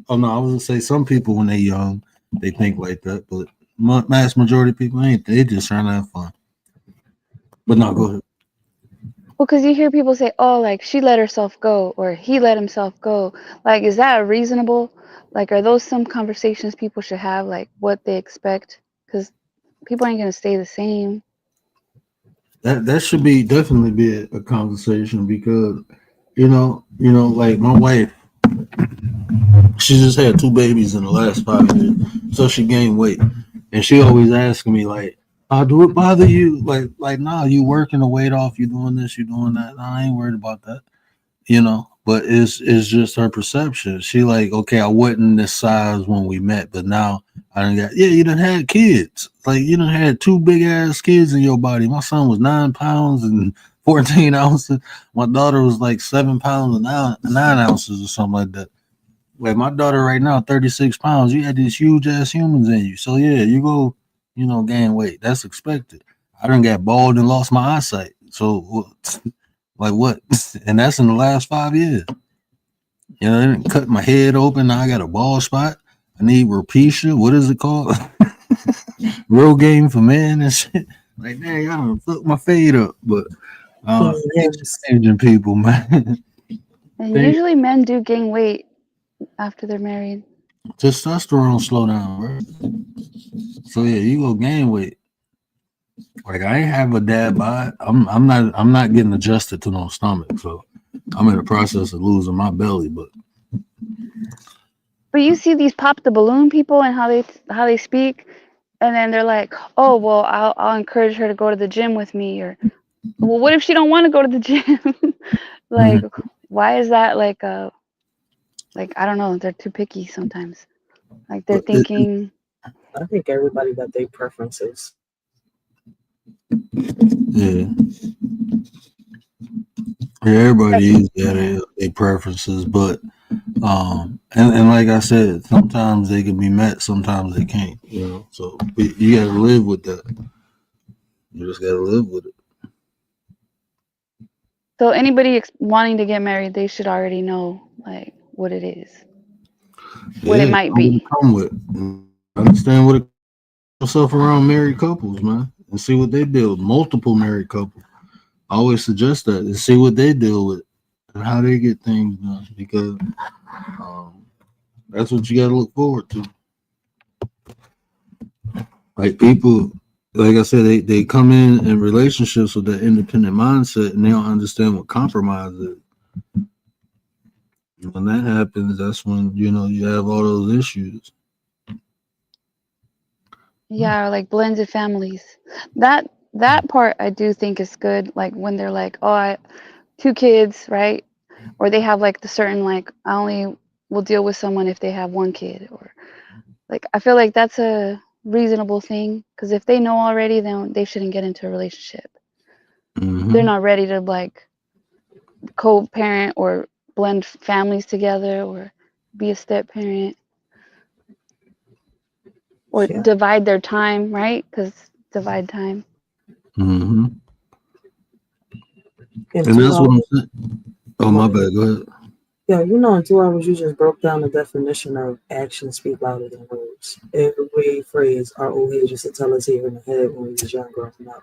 oh no, I was gonna say some people when they're young, they think like that, but mass majority of people ain't. They just trying to have fun. But no, go ahead. Well, because you hear people say, oh, like she let herself go or he let himself go. Like, is that reasonable? Like, are those some conversations people should have, like what they expect? Because people ain't going to stay the same. That should be definitely be a conversation because like my wife, she just had two babies in the last 5 years, so she gained weight, and she always asking me like, do it bother you? Nah, you working the weight off, you doing this, you doing that. Nah, I ain't worried about that. But it's just her perception. She like, okay, I wasn't this size when we met, but now I done got, yeah, you done had kids. Like you done had two big ass kids in your body. My son was 9 pounds and 14 ounces. My daughter was like 7 pounds and 9 ounces or something like that. Like my daughter right now, 36 pounds. You had these huge ass humans in you. So yeah, you go, gain weight. That's expected. I done got bald and lost my eyesight. So like what? And that's in the last 5 years. They didn't cut my head open. Now I got a bald spot. I need Ropecia. What is it called? Real game for men and shit. Like, dang, I don't fuck my fade up. But things Yes. changing people, man. And They, usually men do gain weight after they're married. testosterone slow down, bro. So yeah, you go gain weight. Like I ain't have a dad bod. I'm not getting adjusted to no stomach. So I'm in the process of losing my belly, but But you see these pop the balloon people and how they speak, and then they're like, oh well, I'll encourage her to go to the gym with me, or well, what if she don't want to go to the gym? Like, mhm. why is that like I don't know, they're too picky sometimes. Like they're But thinking, I think everybody got their preferences. yeah. Yeah, everybody that's is got their preferences, but and like I said, sometimes they can be met, sometimes they can't. So you got to live with that. You just got to live with it. so anybody wanting to get married, they should already know like what it is, what it Yeah, might know what it be. come with. Understand what it yourself around married couples, man, and see what they deal with. Multiple married couples. I always suggest that and see what they deal with and how they get things done because um, That's what you got to look forward to. Like people, like I said, they come in relationships with that independent mindset, and they don't understand what compromise is. When that happens, that's when you have all those issues. Yeah, like blended families. That part I do think is good. Like when they're like, oh, I 2 kids, right? Or they have like the certain like I only will deal with someone if they have 1 kid, or like I feel like that's a reasonable thing because if they know already, then they shouldn't get into a relationship. They're Mm-hmm. not ready to like co-parent or blend families together or be a step parent or Yeah. divide their time, right? Because divide time. Mm-hmm. In And two that's what I'm hours, saying. Oh, I'm my over here. bad. Go ahead. Yeah, in 2 hours, you just broke down the definition of actions speak louder than words. Every phrase our old age used to tell us here in the head when we was young growing up.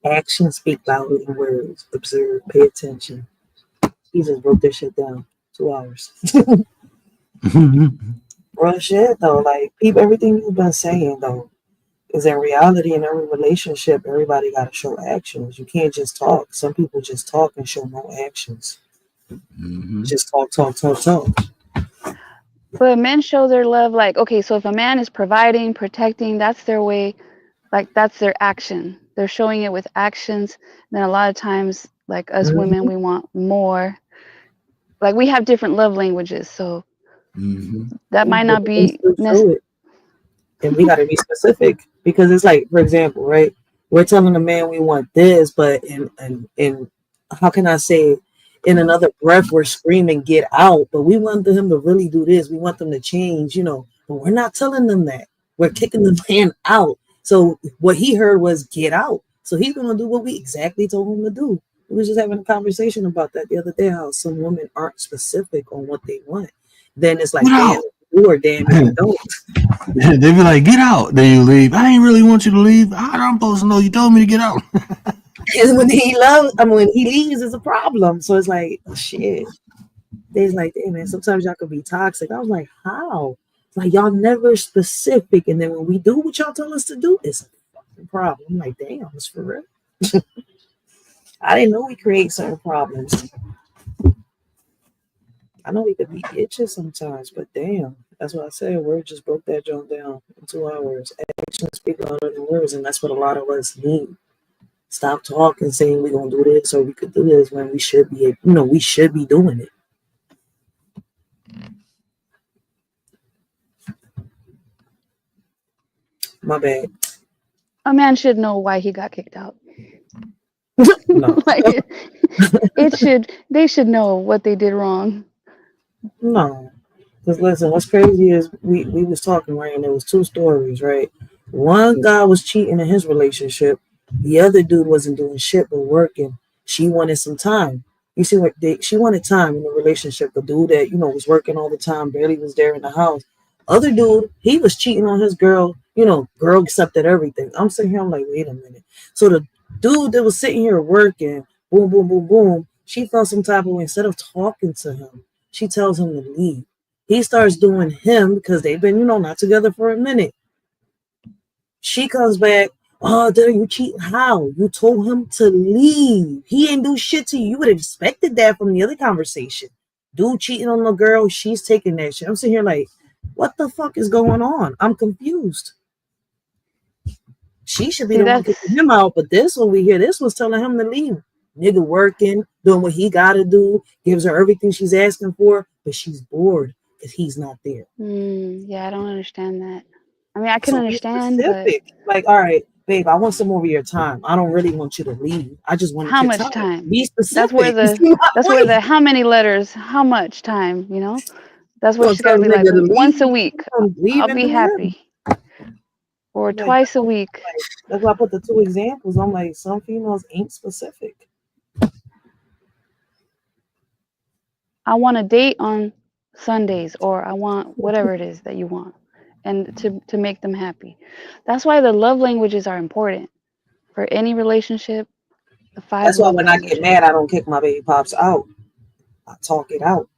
Actions speak louder than words. Observe, pay attention. He just broke this shit down. 2 hours. Real shit though. Like people, everything you've been saying though is in reality in every relationship. Everybody got to show actions. You can't just talk. Some people just talk and show no actions. Mm-hmm. Just talk, talk, talk, talk. But men show their love like, okay, so if a man is providing, protecting, that's their way, like that's their action. They're showing it with actions. Then a lot of times, like us women, Mm-hmm. we want more. Like we have different love languages, so Mm-hmm. that might not They be still show it. And we got to be specific because it's like, for example, right? We're telling the man we want this, but in how can I say, in another breath, we're screaming, get out. But we want him to really do this. We want them to change, but we're not telling them that. We're kicking the man out. So what he heard was get out. So he's going to do what we exactly told him to do. We was just having a conversation about that the other day, how some women aren't specific on what they want. Then it's like, Get damn out. if you do or damn if you don't. They be like, get out. Then you leave. I ain't really want you to leave. I'm supposed to know you told me to get out. And when he leaves, it's a problem. So it's like, shit. They's like, hey man, sometimes y'all could be toxic. I was like, how? It's like y'all never specific, and then when we do what y'all tell us to do, it's a fucking problem. I'm like, damn, it's for real. I didn't know we create certain problems. I know we could be itches sometimes, but damn, that's what I said. Word just broke that joint down in 2 hours. Actions speak louder than words, and that's what a lot of us need. Stop talking, saying we're gonna do this or we could do this when we should be, we should be doing it. My bad. a man should know why he got kicked out. No, Like they should know what they did wrong. no. Because listen, what's crazy is we was talking, right, and there was two stories, right? One guy was cheating in his relationship. The other dude wasn't doing shit but working. She wanted some time. You see what she wanted time in the relationship. The dude that was working all the time, barely was there in the house. Other dude, he was cheating on his girl. Girl accepted everything. I'm sitting here, I'm like, wait a minute. So the dude that was sitting here working, boom, boom, boom, boom. She felt some type of way. Instead of talking to him, she tells him to leave. He starts doing him because they've been, not together for a minute. She comes back. Oh, dude, you cheating? How? You told him to leave. He ain't do shit to you. You would have expected that from the other conversation. Dude cheating on the girl. She's taking that shit. I'm sitting here like, what the fuck is going on? I'm confused. She should be See, the one that's kicking him out, but this over here, this was telling him to leave. Nigga working, doing what he gotta do, gives her everything she's asking for, but she's bored because he's not there. yeah, I don't understand that. I mean, I can So be understand, but specific. Like, all right, babe, I want some more of your time. I don't really want you to leave. I just wanted how your much time. time? Be That's where specific. You the see my that's where point? the how many letters, how much time, That's You where gonna she's got tell to a be like nigga to once leave? a You week. gonna leave I'll and be do him? happy. Or Like twice a week. that's why I put the two examples. I'm like, some females ain't specific. I want a date on Sundays or I want whatever it is that you want and to make them happy. That's why the love languages are important for any relationship, the five That's why love when I get languages. mad, I don't kick my baby pops out. I talk it out.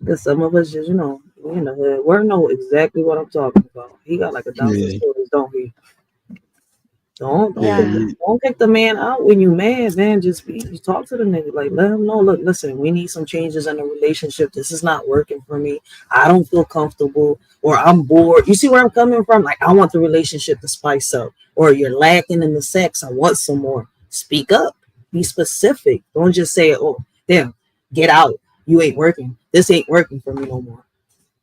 Because some of us just, we in the hood. We know exactly what I'm talking about. He got like 1,000 Yeah, stories, don't he? Don't don't yeah, pick Yeah. the, don't pick the man out when you mad, man. Just you talk to the nigga, like let him know. Look, listen, we need some changes in the relationship. This is not working for me. I don't feel comfortable, or I'm bored. You see where I'm coming from? Like I want the relationship to spice up, or you're lacking in the sex. I want some more. Speak up. Be specific. Don't just say, "Oh, damn, get out. You ain't working. This ain't working for me no more."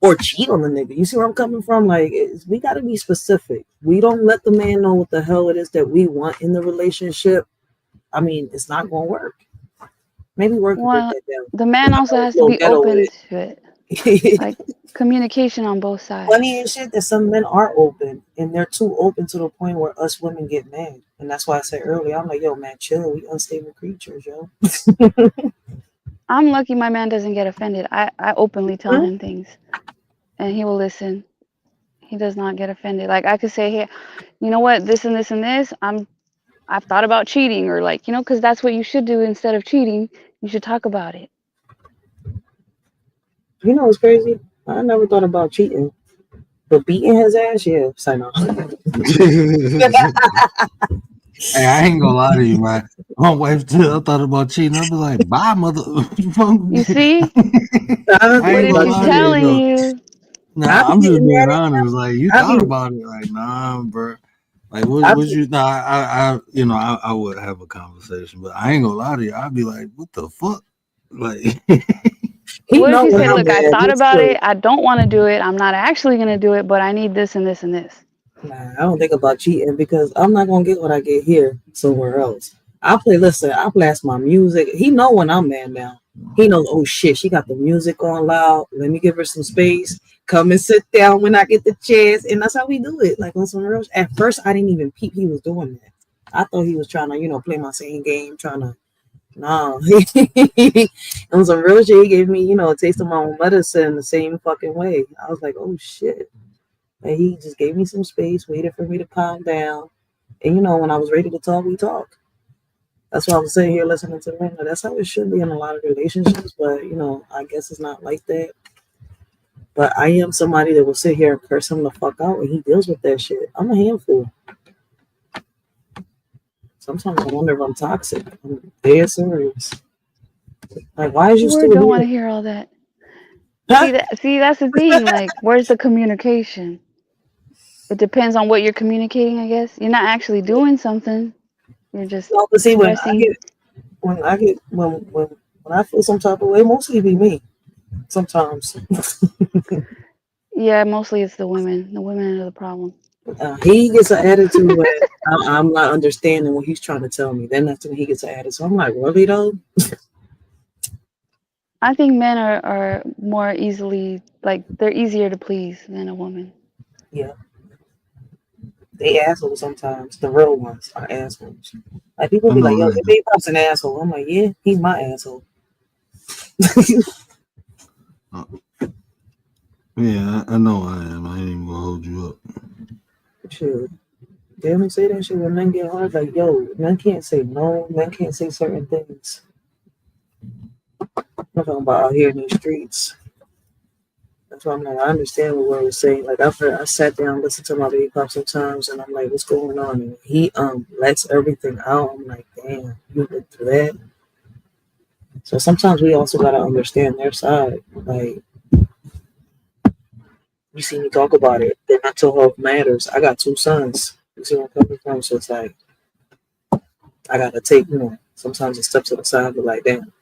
Or cheat on the nigga. You see where I'm coming from? Like, we got to be specific. We don't let the man know what the hell it is that we want in the relationship. I mean, it's not going to work. Maybe work can break Well, that down. the man 'Cause I also know it's has a to little be ghetto with open it. to it, like communication on both Funny sides. and shit that some men are open, and they're too open to the point where us women get mad. And that's why I said earlier, I'm like, yo, man, chill. We unstable creatures, yo. I'm lucky my man doesn't get offended. I openly tell Hmm? him things and he will listen. He does not get offended. Like I could say, hey, you know what, this and this and this, I've thought about cheating, or like, because that's what you should do instead of cheating. You should talk about it. You know what's crazy? I never thought about cheating. But beating his ass, yeah, sign off. yeah. Hey, I ain't gonna lie to you, man. My wife too. I thought about cheating. I'd be like, "Bye, mother." You see? I But ain't if gonna she's lie to you telling though. you, I Nah, be I'm just getting being mad at honest. Like, you I be thought about it. Like, nah, bro. Like, I what be you? Nah, I would have a conversation, but I ain't gonna lie to you. I'd be like, what the fuck? Like, he what if know you when say, I'm look, I mad. thought He's about straight. it. I don't want to do it. I'm not actually going to do it, but I need this and this and this. Nah, I don't think about cheating because I'm not gonna get what I get here somewhere else. I blast my music. He know when I'm mad now. He knows, oh shit, she got the music on loud. Let me give her some space. Come and sit down when I get the chance. And that's how we do it. Like on some real at first I didn't even peep he was doing that. I thought he was trying to, play my same game, trying to no. It was some real shit. He gave me, a taste of my own medicine the same fucking way. I was like, oh shit. And he just gave me some space, waited for me to calm down. And when I was ready to talk, we talked. That's why I was sitting here listening to him. That's how it should be in a lot of relationships, but I guess it's not like that. But I am somebody that will sit here and curse him the fuck out, and he deals with that shit. I'm a handful. Sometimes I wonder if I'm toxic. I'm dead serious. Like, why is you Word still don't want here? to hear all that. Huh? See, that's the thing. Like, where's the communication? It depends on what you're communicating, I guess. You're not actually doing something. You're just No, but see, expressing. when I feel some type of way, mostly be me. Sometimes Yeah, mostly it's the women. The women are the problem. he gets an attitude when I'm not understanding what he's trying to tell me. Then that's when he gets an attitude. I'm like, really though? I think men are more easily, like, they're easier to please than a woman. Yeah, they assholes sometimes. The real ones are assholes. Like people I be like, know yo, I your baby pop's an asshole. I'm like, yeah, he's my asshole. am. Yeah, I know I am. I ain't even gonna hold you up. Shit. They don't say that shit when men get hard. Like, yo, men can't say no. Men can't say certain things. I'm talking about out here in these streets. That's why I'm like, I understand what we're saying. Like I sat down, listened to my baby pop sometimes, and I'm like, what's going on? And he lets everything out. I'm like, damn, you went through that. So sometimes we also gotta understand their side. Like you see me talk about it. Their mental health matters. I got two sons. You see where I'm coming from? So it's like I gotta take, sometimes a step to the side, but like, damn,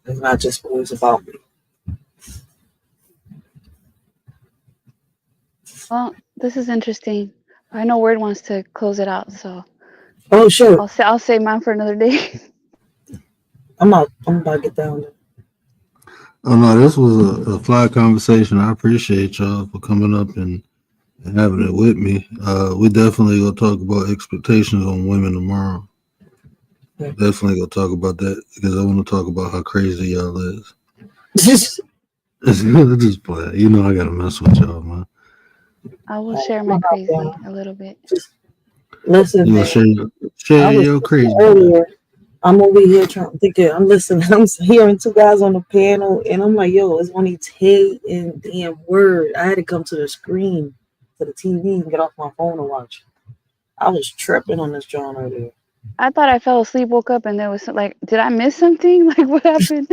it's not just always about me. Well, this is interesting. I know Word wants to close it out, so Oh shit, I'll say mine for another day. I'm out. I'm about to get down there. Oh no, this was a fly conversation. I appreciate y'all for coming up and having it with me. We definitely gonna talk about expectations on women tomorrow. Yeah. Definitely gonna talk about that because I want to talk about how crazy y'all is. Just play. I gotta mess with y'all, man. I will I'm share my gonna hop crazy down. a little bit. Just listen, You gonna man. share I share was your thinking crazy, man. earlier. I'm over here trying to think. I'm listening. I'm hearing two guys on the panel, and I'm like, "Yo, it's only Tay and damn Word." I had to come to the screen, to the TV, and get off my phone and watch. I was tripping on this John earlier. I thought I fell asleep, woke up, and there was like, did I miss something? Like, what happened?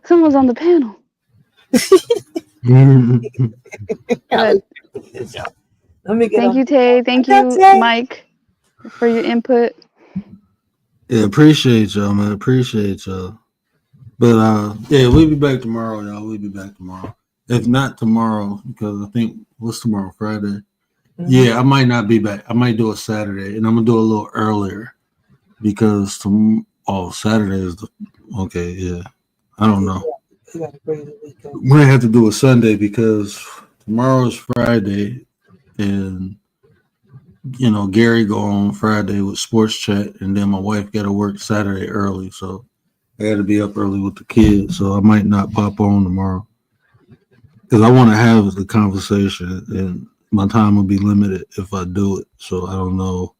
Someone was on the panel. But Let me get thank on. you, Tay. Thank got you, Tay. Mike, for your input. Yeah, appreciate y'all, man. Appreciate y'all. But yeah, we'll be back tomorrow, y'all. We'll be back tomorrow. If not tomorrow, because I think what's tomorrow? Friday. Yeah, I might not be back. I might do it Saturday, and I'm gonna do it a little earlier because Saturday is the okay. Yeah, I don't know. You got a crazy weekend. We might have to do a Sunday because tomorrow is Friday, and you know Gary go on Friday with Sports Chat, and then my wife got to work Saturday early, so I got to be up early with the kids. So I might not pop on tomorrow because I want to have the conversation, and my time will be limited if I do it. So I don't know.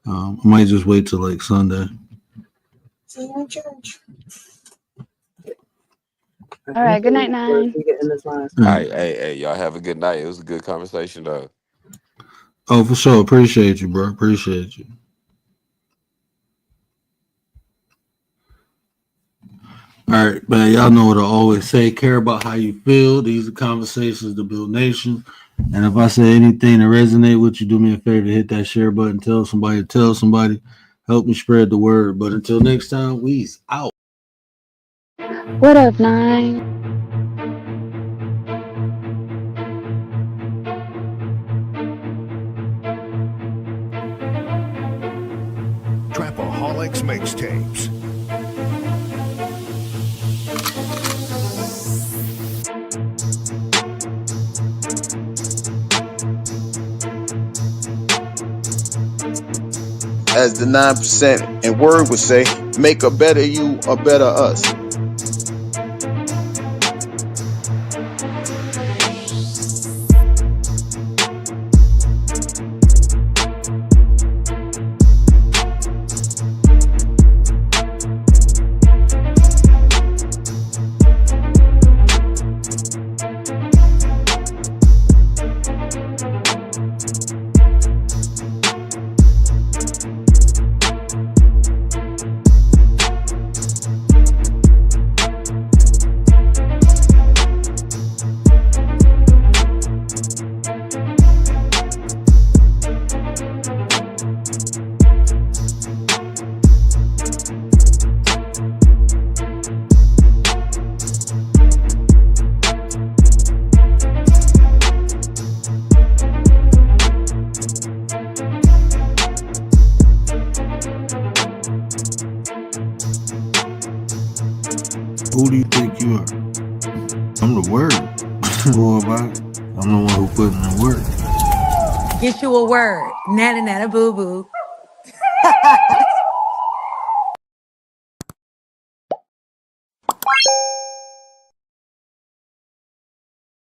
I might just wait till like Sunday. See you in church. All right, good night, Nine. We get in this line. All right, hey, y'all have a good night. It was a good conversation, though. Oh, for sure. Appreciate you, bro. Appreciate you. All right, man. Y'all know what I always say. Care about how you feel. These are conversations to build nation. And if I say anything to resonate with you, do me a favor to hit that share button. Tell somebody. Help me spread the word. But until next time, we's out. What up, Nine? Trapaholics Mixtapes. As the 9% and Word would say, make a better you, a better us. Who do you think you are? I'm the word. Boy, I'm the one who put in the work. Get you a word. Nana nana boo boo.